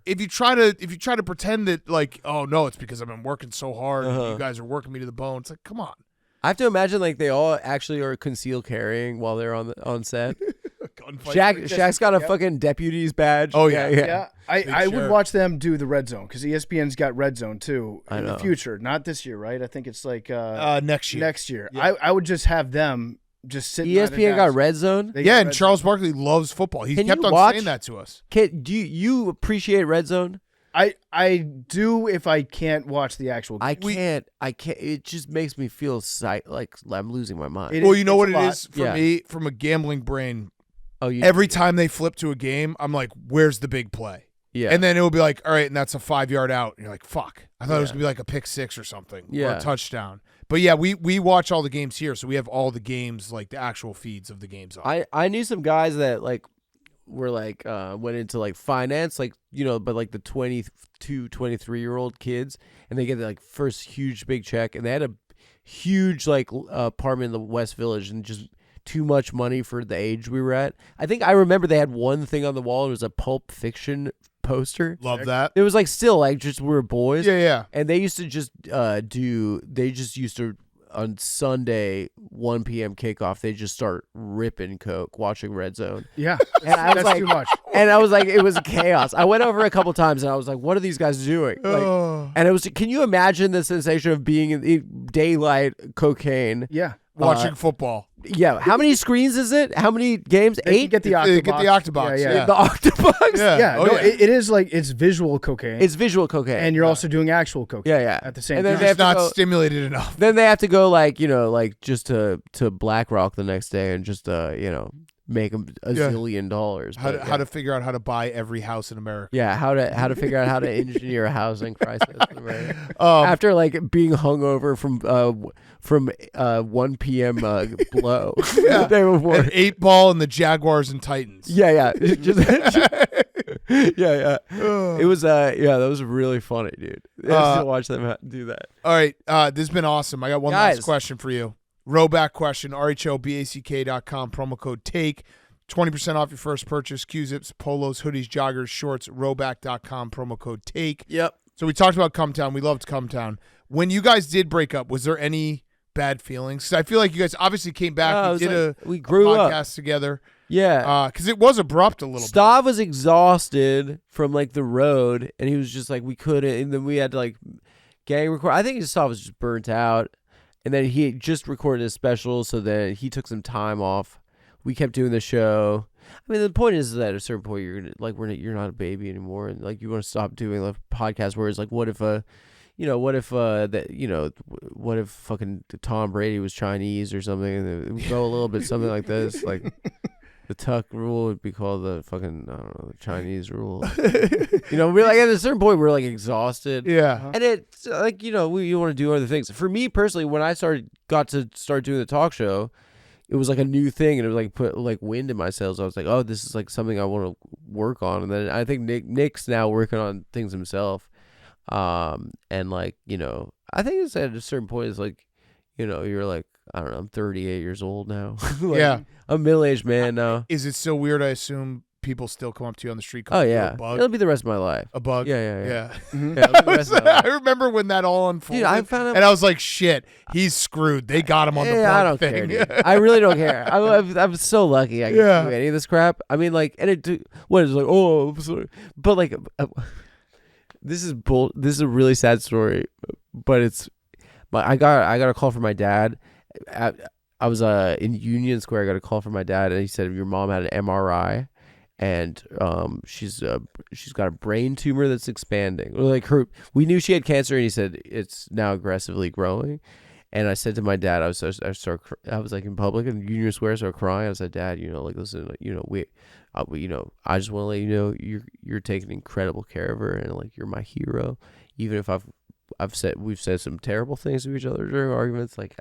If you try to pretend that like, "Oh no, it's because I've been working so hard. And you guys are working me to the bone." It's like, come on. I have to imagine like they all actually are concealed carrying while they're on set. Shaq's got a fucking deputy's badge. Oh yeah. I would watch them do the Red Zone because ESPN's got Red Zone too in the future. Not this year, right? I think it's like next year. Next year. Yeah. I would just have them just sit. ESPN got Red Zone. And Charles Barkley loves football. He kept on saying that to us. Do you appreciate Red Zone? I do if I can't watch the actual game. I can't. It just makes me feel like I'm losing my mind. Well, you know what it is for me, from a gambling brain. Every time they flip to a game, I'm like, where's the big play? Yeah. And then it will be like, all right, and that's a 5-yard out. And you're like, fuck. I thought it was going to be like a pick six or something. Or a touchdown. But yeah, we watch all the games here, so we have all the games, like the actual feeds of the games on. I knew some guys that like were like went into like finance, like, but like the 22, 23-year-old kids, and they get the like first huge big check, and they had a huge like apartment in the West Village, and just too much money for the age we were at. I think I remember they had one thing on the wall. It was a Pulp Fiction poster. Love that. It was like still like just we were boys. Yeah. And they used to just on Sunday 1 p.m. kickoff, they just start ripping coke, watching Red Zone. Yeah, and I was that's like, too much. And I was like, it was chaos. I went over a couple times, and I was like, what are these guys doing? Like, and it was. Can you imagine the sensation of being in daylight cocaine? Yeah. Watching football. Yeah. How many screens is it? How many games? They 8? get the Octobox. Get the Octobox. Yeah. The Octobox. Yeah. It is like it's visual cocaine. It's visual cocaine, and you're also doing actual cocaine. Yeah. At the same and then time, they have it's not to go, stimulated enough. Then they have to go like just to Black Rock the next day and just make them $1 zillion. How to figure out how to buy every house in America. Yeah, how to figure out how to engineer a housing crisis in America. After like being hungover from 1 p.m. blow. They were An 8-ball and the Jaguars and Titans. Yeah. Yeah. It was that was really funny, dude. I still watch them do that. All right, this has been awesome. I got one last question for you. Rowback question, RHOBACK.com, promo code TAKE, 20% off your first purchase, Q-Zips, polos, hoodies, joggers, shorts, rowback.com, promo code TAKE. Yep. So we talked about Cumtown. We loved Cumtown. When you guys did break up, was there any bad feelings? Because I feel like you guys obviously came back. We grew podcast up together. Yeah. Because it was abrupt a little bit. Stav was exhausted from like the road, and he was just like, we couldn't, and then we had to like gang record. I think Stav was just burnt out. And then he just recorded a special, so then he took some time off. We kept doing the show. I mean, the point is that at a certain point you're you're not a baby anymore, and like you want to stop doing a podcast where it's like, what if fucking Tom Brady was Chinese or something, and it would go a little bit something like this, like. The Tuck rule would be called the fucking, I don't know, the Chinese rule. We're like at a certain point we're like exhausted. Yeah. And it's like, you want to do other things. For me personally, when I got to start doing the talk show, it was like a new thing, and it was like put like wind in my sails. I was like, oh, this is like something I want to work on. And then I think Nick's now working on things himself. And like, I think it's at a certain point, it's like, you're like, I don't know, I'm 38 years old now. Like, yeah. I'm a middle-aged man now. Is it still weird, I assume, people still come up to you on the street. Oh yeah, a bug. it'll be the rest of my life. A bug. Yeah. Mm-hmm. Yeah, it'll be the rest of my life. I remember when that all unfolded, Dude, I found out, and I was like, "Shit, he's screwed. They got him on the bug I don't thing." care, dude. I really don't care. I'm so lucky I can do any of this crap. I mean, like, and what is like? Oh, sorry. But like, this is This is a really sad story, but I got a call from my dad. I was in Union Square. I got a call from my dad, and he said your mom had an MRI, and she's got a brain tumor that's expanding. Like we knew she had cancer, and he said it's now aggressively growing. And I said to my dad, I was like in public in Union Square, so crying. I said, Dad, like listen, we I just want to let you know you're taking incredible care of her, and like you're my hero, even if we've said some terrible things to each other during arguments, like,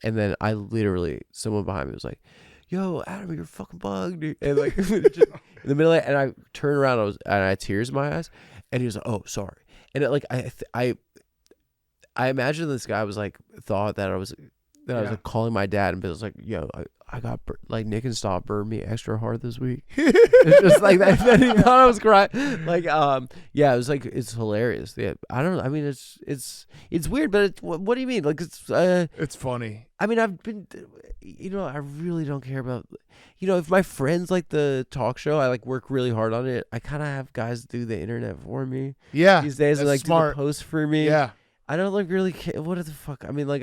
and then I literally, someone behind me was like, "Yo, Adam, you're a fucking bug, dude," and like just in the middle of it, and I turned around, and I had tears in my eyes, and he was like, "Oh, sorry," and I imagine this guy was like thought that I was like calling my dad and was like, "Yo, I got like Nick and Stop burned me extra hard this week." It's just like that. He thought I was crying. Like, yeah, it was like it's hilarious. Yeah, I don't know. I mean, it's weird, but what do you mean? Like, it's funny. I mean, I've been, I really don't care about, if my friends like the talk show, I like work really hard on it. I kind of have guys do the internet for me. Yeah, these days, and like smart. do the post for me. Yeah. I don't like really care. What the fuck? I mean, like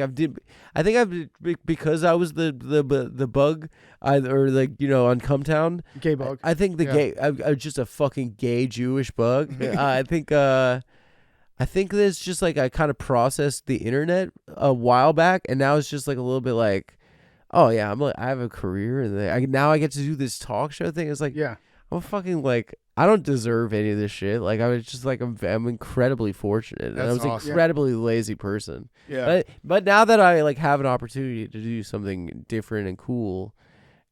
because I was the bug, or like on Cumtown, gay bug. I think I'm just a fucking gay Jewish bug. I think it's just like I kind of processed the internet a while back, and now it's just like a little bit like, oh yeah, I have a career, and now I get to do this talk show thing. It's like, yeah, I'm fucking like, I don't deserve any of this shit. Like, I was just like, I'm incredibly fortunate. And I was an incredibly lazy person. Yeah. But now that I like have an opportunity to do something different and cool,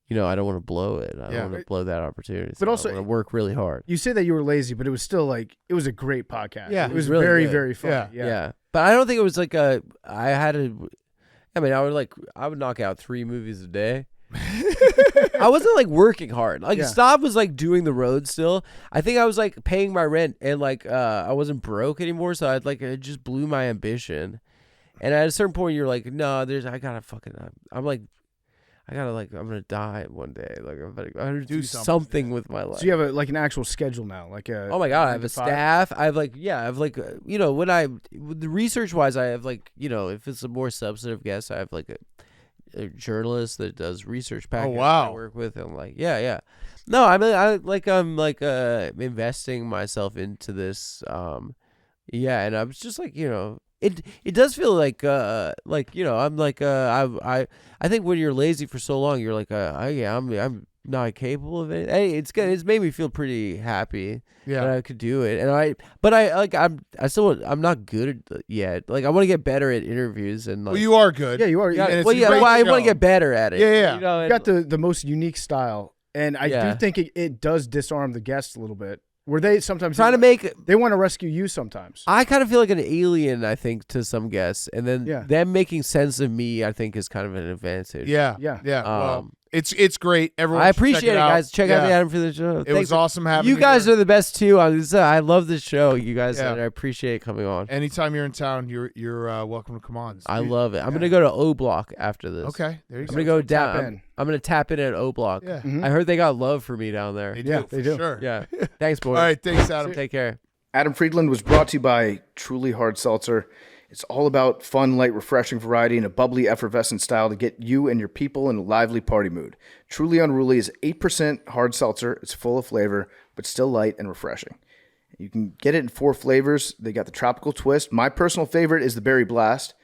I don't want to blow it. I don't want to blow that opportunity. But also, I want to work really hard. You say that you were lazy, but it was still like, it was a great podcast. Yeah. It was really very, good. very funny. Yeah. But I don't think it was like I would knock out 3 movies a day. I wasn't like working hard. Like Stav was like doing the road still. I think I was like paying my rent, and like I wasn't broke anymore, so it just blew my ambition. And at a certain point, you're like, no, I'm gonna die one day. Like I'm gonna do something with my life. So you have an actual schedule now, like a. Oh my god, I have a staff. I have when the research wise, I have if it's a more substantive guest, I have like a journalist that does research packages I work with, and no, I mean I'm investing myself into this, and I was just like, it does feel like I'm like I think when you're lazy for so long, you're like I'm not capable of it. Hey, it's made me feel pretty happy that I could do it, and I'm not good yet. Like I want to get better at interviews, and well, you are good. Yeah, you are. I want to get better at it. Yeah. You got the most unique style, and I do think it does disarm the guests a little bit. Where they sometimes they want to rescue you sometimes. I kind of feel like an alien, I think, to some guests, and then them making sense of me, I think, is kind of an advantage. Yeah. Well, it's great. Everyone, I appreciate it, guys. Check out the Adam Friedland show. It was awesome having you guys. Are the best too. I love this show, you guys, and I appreciate coming on. Anytime you're in town, you're welcome to come on. I love it. I'm gonna go to O Block after this. Okay, there you go. I'm gonna go down. I'm gonna tap in at O Block. Yeah. Mm-hmm. I heard they got love for me down there. They do. They do. Sure. Yeah. Thanks, boys. All right. Thanks, Adam. Take care. Adam Friedland was brought to you by Truly Hard Seltzer. It's all about fun, light, refreshing variety and a bubbly, effervescent style to get you and your people in a lively party mood. Truly Unruly is 8% hard seltzer. It's full of flavor, but still light and refreshing. You can get it in 4 flavors. They got the Tropical Twist. My personal favorite is the Berry Blast.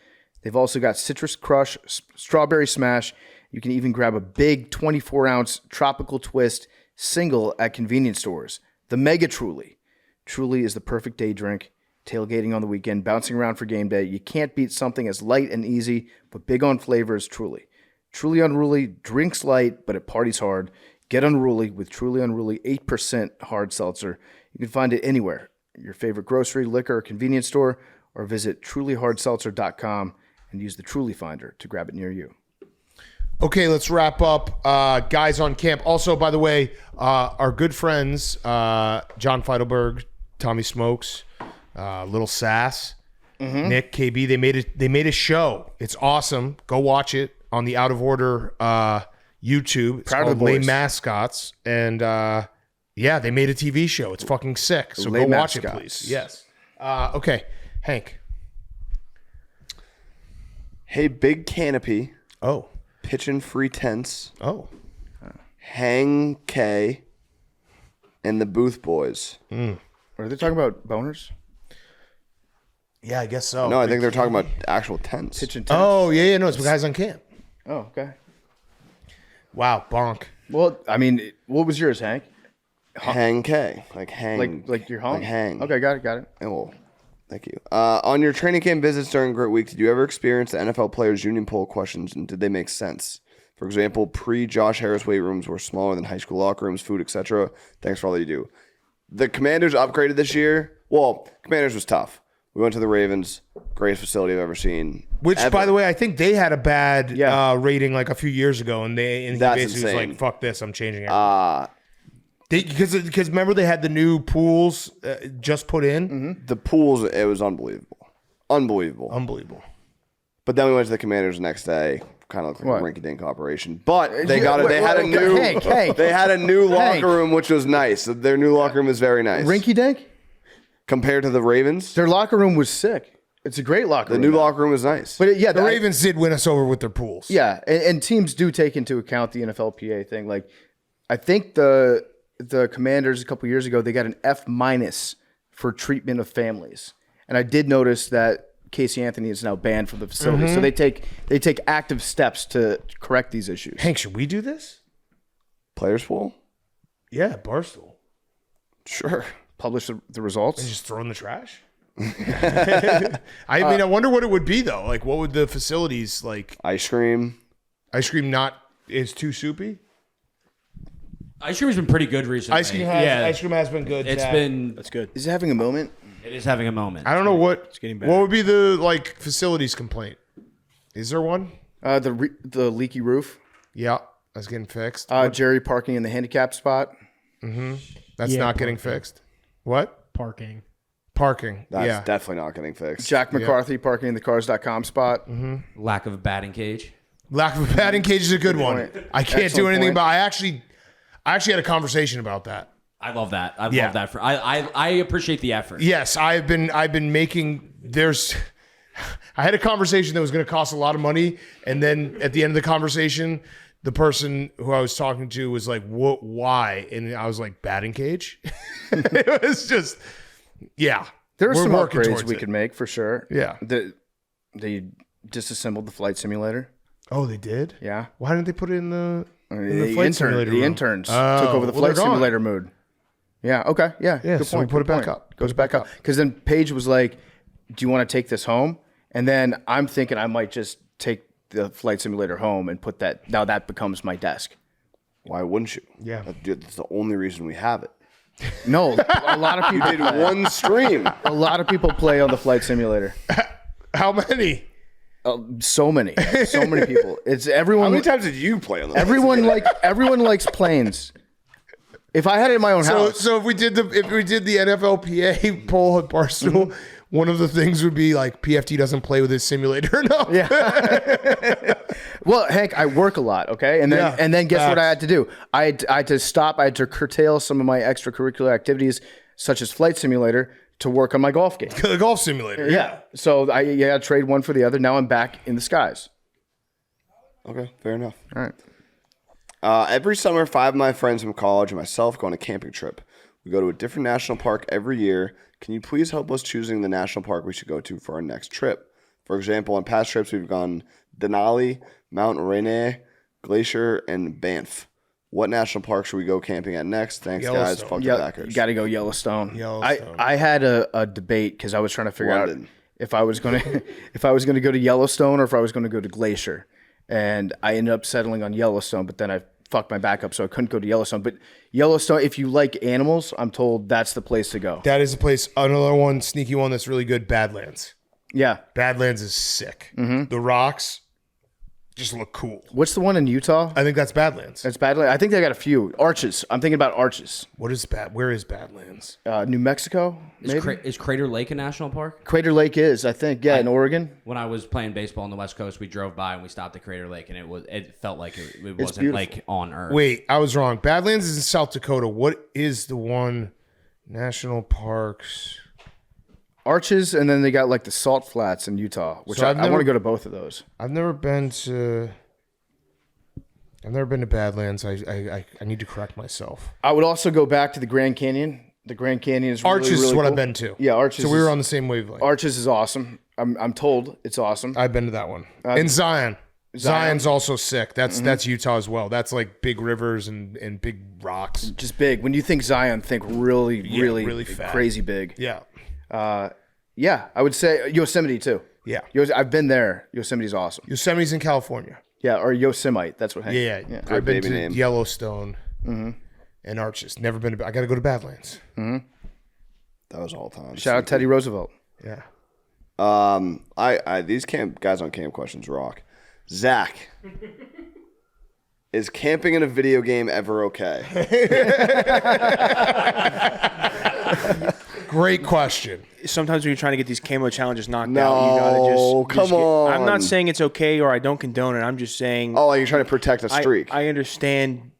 They've also got Citrus Crush, Strawberry Smash. You can even grab a big 24-ounce Tropical Twist single at convenience stores. The Mega Truly. Truly is the perfect day drink. Tailgating on the weekend, bouncing around for game day. You can't beat something as light and easy, but big on flavor as Truly. Truly Unruly drinks light, but it parties hard. Get unruly with Truly Unruly 8% hard seltzer. You can find it anywhere, your favorite grocery, liquor, or convenience store, or visit trulyhardseltzer.com and use the Truly Finder to grab it near you. Okay, let's wrap up. Guys on camp. Also, by the way, our good friends, John Feidelberg, Tommy Smokes, Little Sass, Nick, KB, they made a show. It's awesome. Go watch it on the Out of Order YouTube. It's Proud of called the Lay boys. Mascots. And yeah, they made a TV show. It's fucking sick. So Lay go watch it, Mascots. please. Yes. Okay, Hank. Hey, Big Canopy, Oh. Pitchin' Free Tents, Oh. Hang K, and the Booth Boys. Are they talking about boners? Yeah, I guess so. No, I think they're talking about actual tents. Kitchen tent? Oh, yeah, no, it's Guys on Camp. Oh, okay. Wow, bonk. Well, I mean, what was yours, Hank? Hang K, like hang, Like your home? like hang. Okay, got it. Oh, well, thank you. On your training camp visits during Grit Week, did you ever experience the NFL players' union poll questions, and did they make sense? For example, pre-Josh Harris weight rooms were smaller than high school locker rooms, food, etc. Thanks for all that you do. The Commanders upgraded this year. Well, Commanders was tough. We went to the Ravens, greatest facility I've ever seen. Which, ever. by the way, I think they had a bad Yeah. rating like a few years ago, and he That's basically insane. was like, "Fuck this, I'm changing it." Because remember they had the new pools just put in. The pools, it was unbelievable. Unbelievable. Unbelievable. But then we went to the Commanders the next day. Kind of looked like What? a rinky-dink operation. But they Yeah, got it. They had a wait, new. Hank. They had a new locker Hank. room, which was nice. Their new locker room is very nice. Rinky Dink? Compared to the Ravens, Their locker room was sick. It's a great locker the room. new locker room is nice. But yeah, The Ravens did win us over with their pools. Yeah, and teams do take into account the NFLPA thing. Like, I think the Commanders a couple years ago, they got an F- for treatment of families. And I did notice that Casey Anthony is now banned from the facility. So they take active steps to correct these issues. Hank, should we do this? Players pool, Yeah, Barstool. sure. Publish the results. Just throw in the trash. I mean, I wonder what it would be though. Like, what would the facilities like? Ice cream. Ice cream not is too soupy. Ice cream has been pretty good recently. Ice cream has been good. It's Jack. been. That's good. Is it having a moment? It is having a moment. I don't know what. getting better. What would be the like facilities complaint? Is there one? The leaky roof. Yeah, that's getting fixed. Jerry parking in the handicap spot. That's not getting fixed. What? Parking. Parking. That's yeah. definitely not getting fixed. Jack McCarthy parking in the cars.com spot. Lack of a batting cage. Lack of a batting cage is a good one. point. I can't do Excellent anything point. about. I actually had a conversation about that. I love that. I Yeah. love that. I appreciate the effort. Yes, I've been making. I had a conversation that was going to cost a lot of money, and then at the end of the conversation, the person who I was talking to was like, "What? Why?" And I was like, "Batting cage." It was just, yeah. There are We're some working upgrades towards we it. could make for sure. Yeah. They disassembled the flight simulator. Oh, they did. Yeah. Why didn't they put it in the The flight simulator room? interns Oh, took over the well, they're flight gone. simulator mode. Yeah. Okay. Yeah. Yeah, Good so we point. put good it back point. up. Goes back up. Because then Paige was like, "Do you want to take this home?" And then I'm thinking I might just take the flight simulator home and put that. Now that becomes my desk. Why wouldn't you? Yeah. That's the only reason we have it. No, a lot of people Did one stream. A lot of people play on the flight simulator. How many? So many people. It's everyone. How many times did you play on the Everyone likes planes. If I had it in my own house, So if we did the NFLPA poll at Barstool, one of the things would be like PFT doesn't play with his simulator enough. yeah. Well, Hank, I work a lot, okay, and then guess what I had to do? I had to stop. I had to curtail some of my extracurricular activities, such as flight simulator, to work on my golf game. The golf simulator. Yeah. So I had to trade one for the other. Now I'm back in the skies. Okay, fair enough. All right. Every summer, 5 of my friends from college and myself go on a camping trip. We go to a different national park every year. Can you please help us choosing the national park we should go to for our next trip? For example, on past trips, we've gone Denali, Mount Rainier, Glacier, and Banff. What national park should we go camping at next? Thanks, guys. Yellowstone. Fuck the Yeah, backers. you got to go Yellowstone. Yellowstone. I had a debate because I was trying to figure London. out if I was going to go to Yellowstone or if I was going to go to Glacier, and I ended up settling on Yellowstone. But then I fucked my back up, so I couldn't go to Yellowstone. But Yellowstone, if you like animals, I'm told that's the place to go. That is a place. Another one, sneaky one that's really good. Badlands. Yeah, Badlands is sick. The rocks. just look cool. What's the one in Utah? I think that's Badlands. That's Badlands. I think they got a few. Arches. I'm thinking about Arches. Where is Badlands? New Mexico, maybe? Is Crater Lake a national park? Crater Lake is, I think. Yeah, in Oregon. When I was playing baseball on the West Coast, we drove by and we stopped at Crater Lake, and it felt like it wasn't beautiful. like on Earth. Wait, I was wrong. Badlands is in South Dakota. What is the one national parks? Arches, and then they got like the Salt Flats in Utah, which So I want to go to both of those. I've never been to Badlands. I need to correct myself. I would also go back to the Grand Canyon. The Grand Canyon is really, Arches really is what cool. I've been to. Yeah, Arches. So we were on the same wavelength. Arches is awesome. I'm told it's awesome. I've been to that one. And Zion. Zion's also sick. That's Utah as well. That's like big rivers and big rocks. Just big. When you think Zion, think really fat. crazy big. Yeah. Yeah, I would say Yosemite too. Yeah. I've been there. Yosemite's awesome. Yosemite's in California. Yeah, or Yosemite. That's what. Yeah. I've been to Yellowstone and Arches. Never been to. I got to go to Badlands. That was all time. Shout out Teddy Roosevelt. Yeah. These guys on camp questions rock. Zach, is camping in a video game ever okay? Great question. Sometimes when you're trying to get these camo challenges knocked out, you gotta come on. I'm not saying it's okay or I don't condone it. I'm just saying. Oh, like you're trying to protect a streak. I understand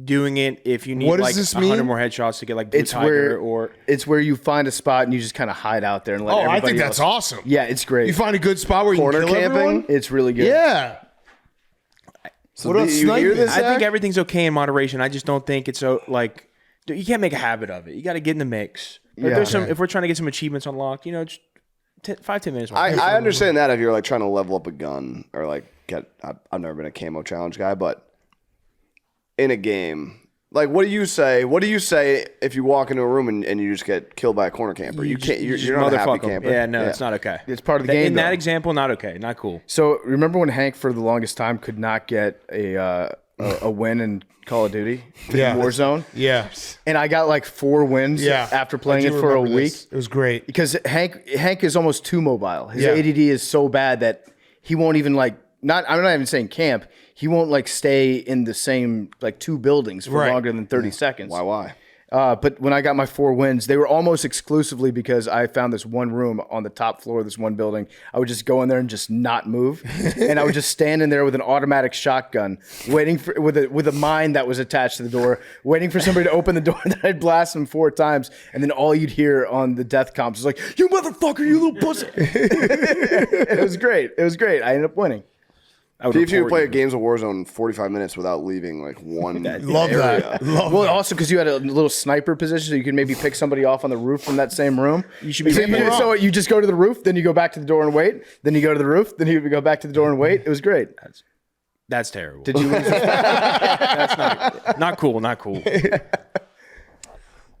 doing it if you need What does like this 100 mean? more headshots to get like Blue It's Tiger where it's where you find a spot and you just kind of hide out there and let everybody I think that's else. awesome. Yeah, it's great. You find a good spot where you Corner can kill camping? everyone? It's really good. Yeah. So What about you hear this, I think Zach? everything's okay in moderation. I just don't think it's so like you can't make a habit of it. You got to get in the mix. But if we're trying to get some achievements unlocked, just 5-10 minutes. I understand that if you're like trying to level up a gun or like I've never been a camo challenge guy, but in a game, like what do you say? What do you say if you walk into a room and you just get killed by a corner camper? You can't. You're not a happy camper. Yeah, no, it's not okay. It's part of the game. In that though. example, not okay, not cool. So remember when Hank for the longest time could not get a win in Call of Duty, Warzone? Yeah. And I got like 4 wins after playing it for a week. It was great. Because Hank is almost too mobile. His ADD is so bad that he won't even I'm not even saying camp. He won't like stay in the same like 2 buildings for longer than 30 seconds. Why? But when I got my 4 wins, they were almost exclusively because I found this one room on the top floor of this one building. I would just go in there and just not move, and I would just stand in there with an automatic shotgun, waiting for with a mine that was attached to the door, waiting for somebody to open the door. Then I'd blast them 4 times, and then all you'd hear on the death comps is like, "You motherfucker, you little pussy!" It was great. It was great. I ended up winning. If you play games of Warzone 45 minutes without leaving like one Love area. that. Love Well, that. also because you had a little sniper position, so you could maybe pick somebody off on the roof from that same room. You should be So you just go to the roof, then you go back to the door and wait. Then you go to the roof, then you go back to the door and wait. It was great. That's terrible. Did you lose? That's not cool. Not cool.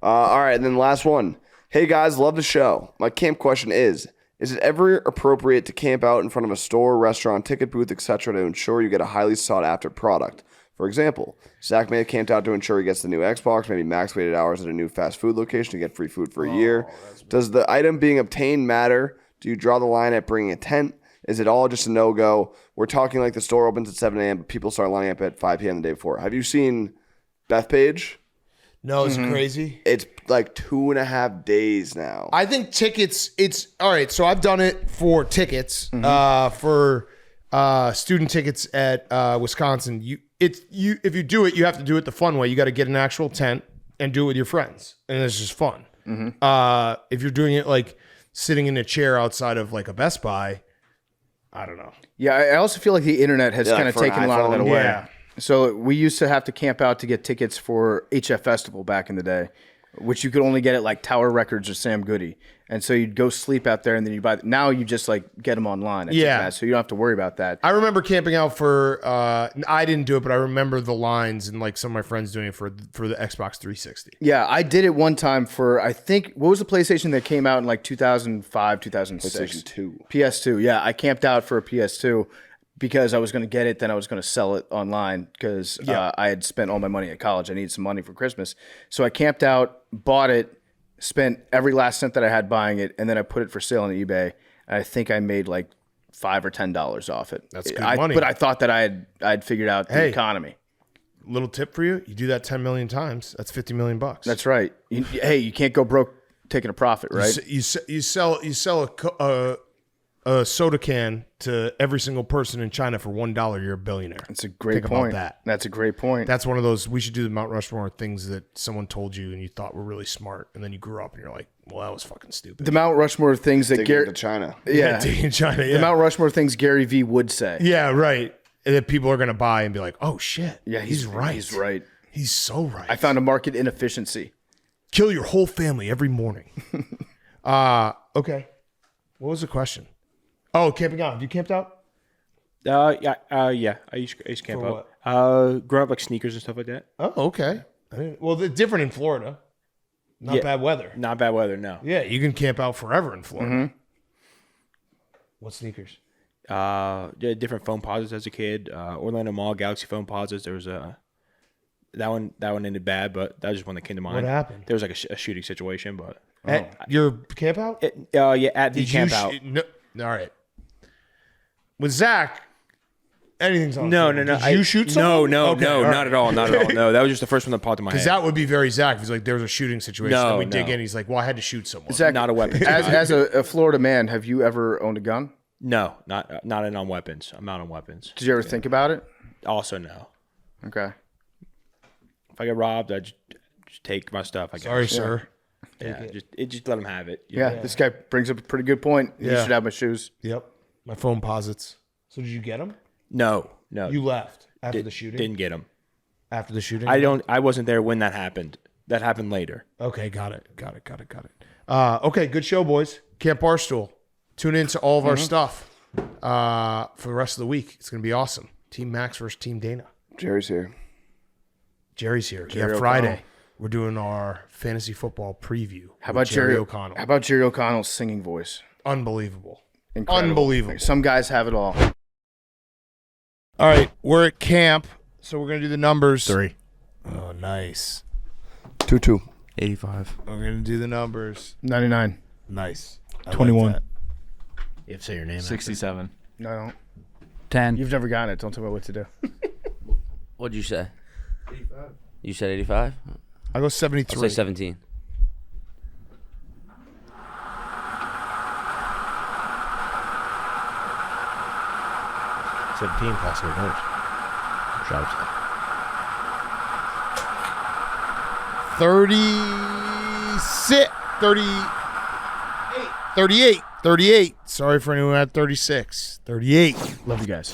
All right, and then last one. Hey guys, love the show. My camp question is it ever appropriate to camp out in front of a store, restaurant, ticket booth, etc. to ensure you get a highly sought after product? For example, Zach may have camped out to ensure he gets the new Xbox, maybe max waited hours at a new fast food location to get free food for a year. Does the item being obtained matter? Do you draw the line at bringing a tent? Is it all just a no-go? We're talking like the store opens at 7 a.m., but people start lining up at 5 p.m. the day before. Have you seen Bethpage? No, it's crazy. It's like 2.5 days now. I think tickets. It's all right. So I've done it for tickets. For student tickets at Wisconsin. If you do it, you have to do it the fun way. You got to get an actual tent and do it with your friends, and it's just fun. If you're doing it like sitting in a chair outside of like a Best Buy, I don't know. Yeah, I also feel like the internet has kind of for an taken a lot of that iPhone. away. Yeah. So we used to have to camp out to get tickets for HF Festival back in the day, which you could only get at like Tower Records or Sam Goody. And so you'd go sleep out there and then you buy. Now you just like get them online. At Ticketmaster, so you don't have to worry about that. I remember camping out for. I didn't do it, but I remember the lines and like some of my friends doing it for the Xbox 360. Yeah, I did it one time for, I think, what was the PlayStation that came out in like 2005, 2006? PlayStation 2. PS2, yeah. I camped out for a PS2 because I was going to get it, then I was going to sell it online because I had spent all my money at college. I needed some money for Christmas. So I camped out, bought it, spent every last cent that I had buying it, and then I put it for sale on eBay. And I think I made like $5 or $10 off it. That's good money. But I thought that I'd figured out the economy. Little tip for you: you do that 10 million times, that's $50 million. That's right. You can't go broke taking a profit, right? You sell a soda can to every single person in China for $1, you're a billionaire. That's a great Think point. about that. That's a great point. That's one of those, we should do the Mount Rushmore things that someone told you and you thought were really smart, and then you grew up and you're like, well, that was fucking stupid. The Mount Rushmore things that Gary to China. Yeah, in China. Yeah. The Mount Rushmore things Gary V would say. Yeah, right. And that people are going to buy and be like, oh shit. Yeah, he's right. He's right. He's so right. I found a market inefficiency. Kill your whole family every morning. Okay. What was the question? Oh, camping out. Have you camped out? Yeah. I used to camp For out. Growing up like sneakers and stuff like that. Oh, okay. Well, they're different in Florida. Not bad weather. Not bad weather, no. Yeah, you can camp out forever in Florida. Mm-hmm. What sneakers? Different foam posits as a kid. Orlando Mall, Galaxy foam posits. There was that one ended bad, but that was just one that came to mind. What happened? There was like a shooting situation, but At your camp out? At the camp out. No, all right. With Zach, anything's on. No. Did you shoot someone? No, Okay, not at all. Not at all. No, that was just the first one that popped in my head. Because that would be very Zach. He's like, there was a shooting situation. No, and we dig no. in. He's like, well, I had to shoot someone. Zach, not a weapon. As a Florida man, have you ever owned a gun? No, not in on weapons. I'm not on weapons. Did you ever think about it? Also, no. Okay. If I get robbed, I just take my stuff. I guess. Sorry, sir. Yeah, just let them have it. Yeah, this guy brings up a pretty good point. You should have my shoes. Yep. My phone posits. So did you get them? No. You left after the shooting? Didn't get them. After the shooting? I wasn't there when that happened. That happened later. Okay, got it. Okay, good show, boys. Camp Barstool. Tune in to all of our stuff for the rest of the week. It's going to be awesome. Team Max versus Team Dana. Jerry's here. Yeah, Friday. We're doing our fantasy football preview. How about Jerry O'Connell? How about Jerry O'Connell's singing voice? Unbelievable. Incredible. Unbelievable. Some guys have it all. All right, we're at camp, so we're going to do the numbers. 3. Oh, nice. 2-2. 85. We're going to do the numbers. 99. Nice. I 21. like that. You have to say your name. 67. No, I don't. 10. You've never gotten it. Don't tell me what to do. What'd you say? 85. You said 85? I'll go 73. I'll say 17. Possible goals. Shout out. 36. 38. Sorry for anyone who had 36. 38. Love you guys.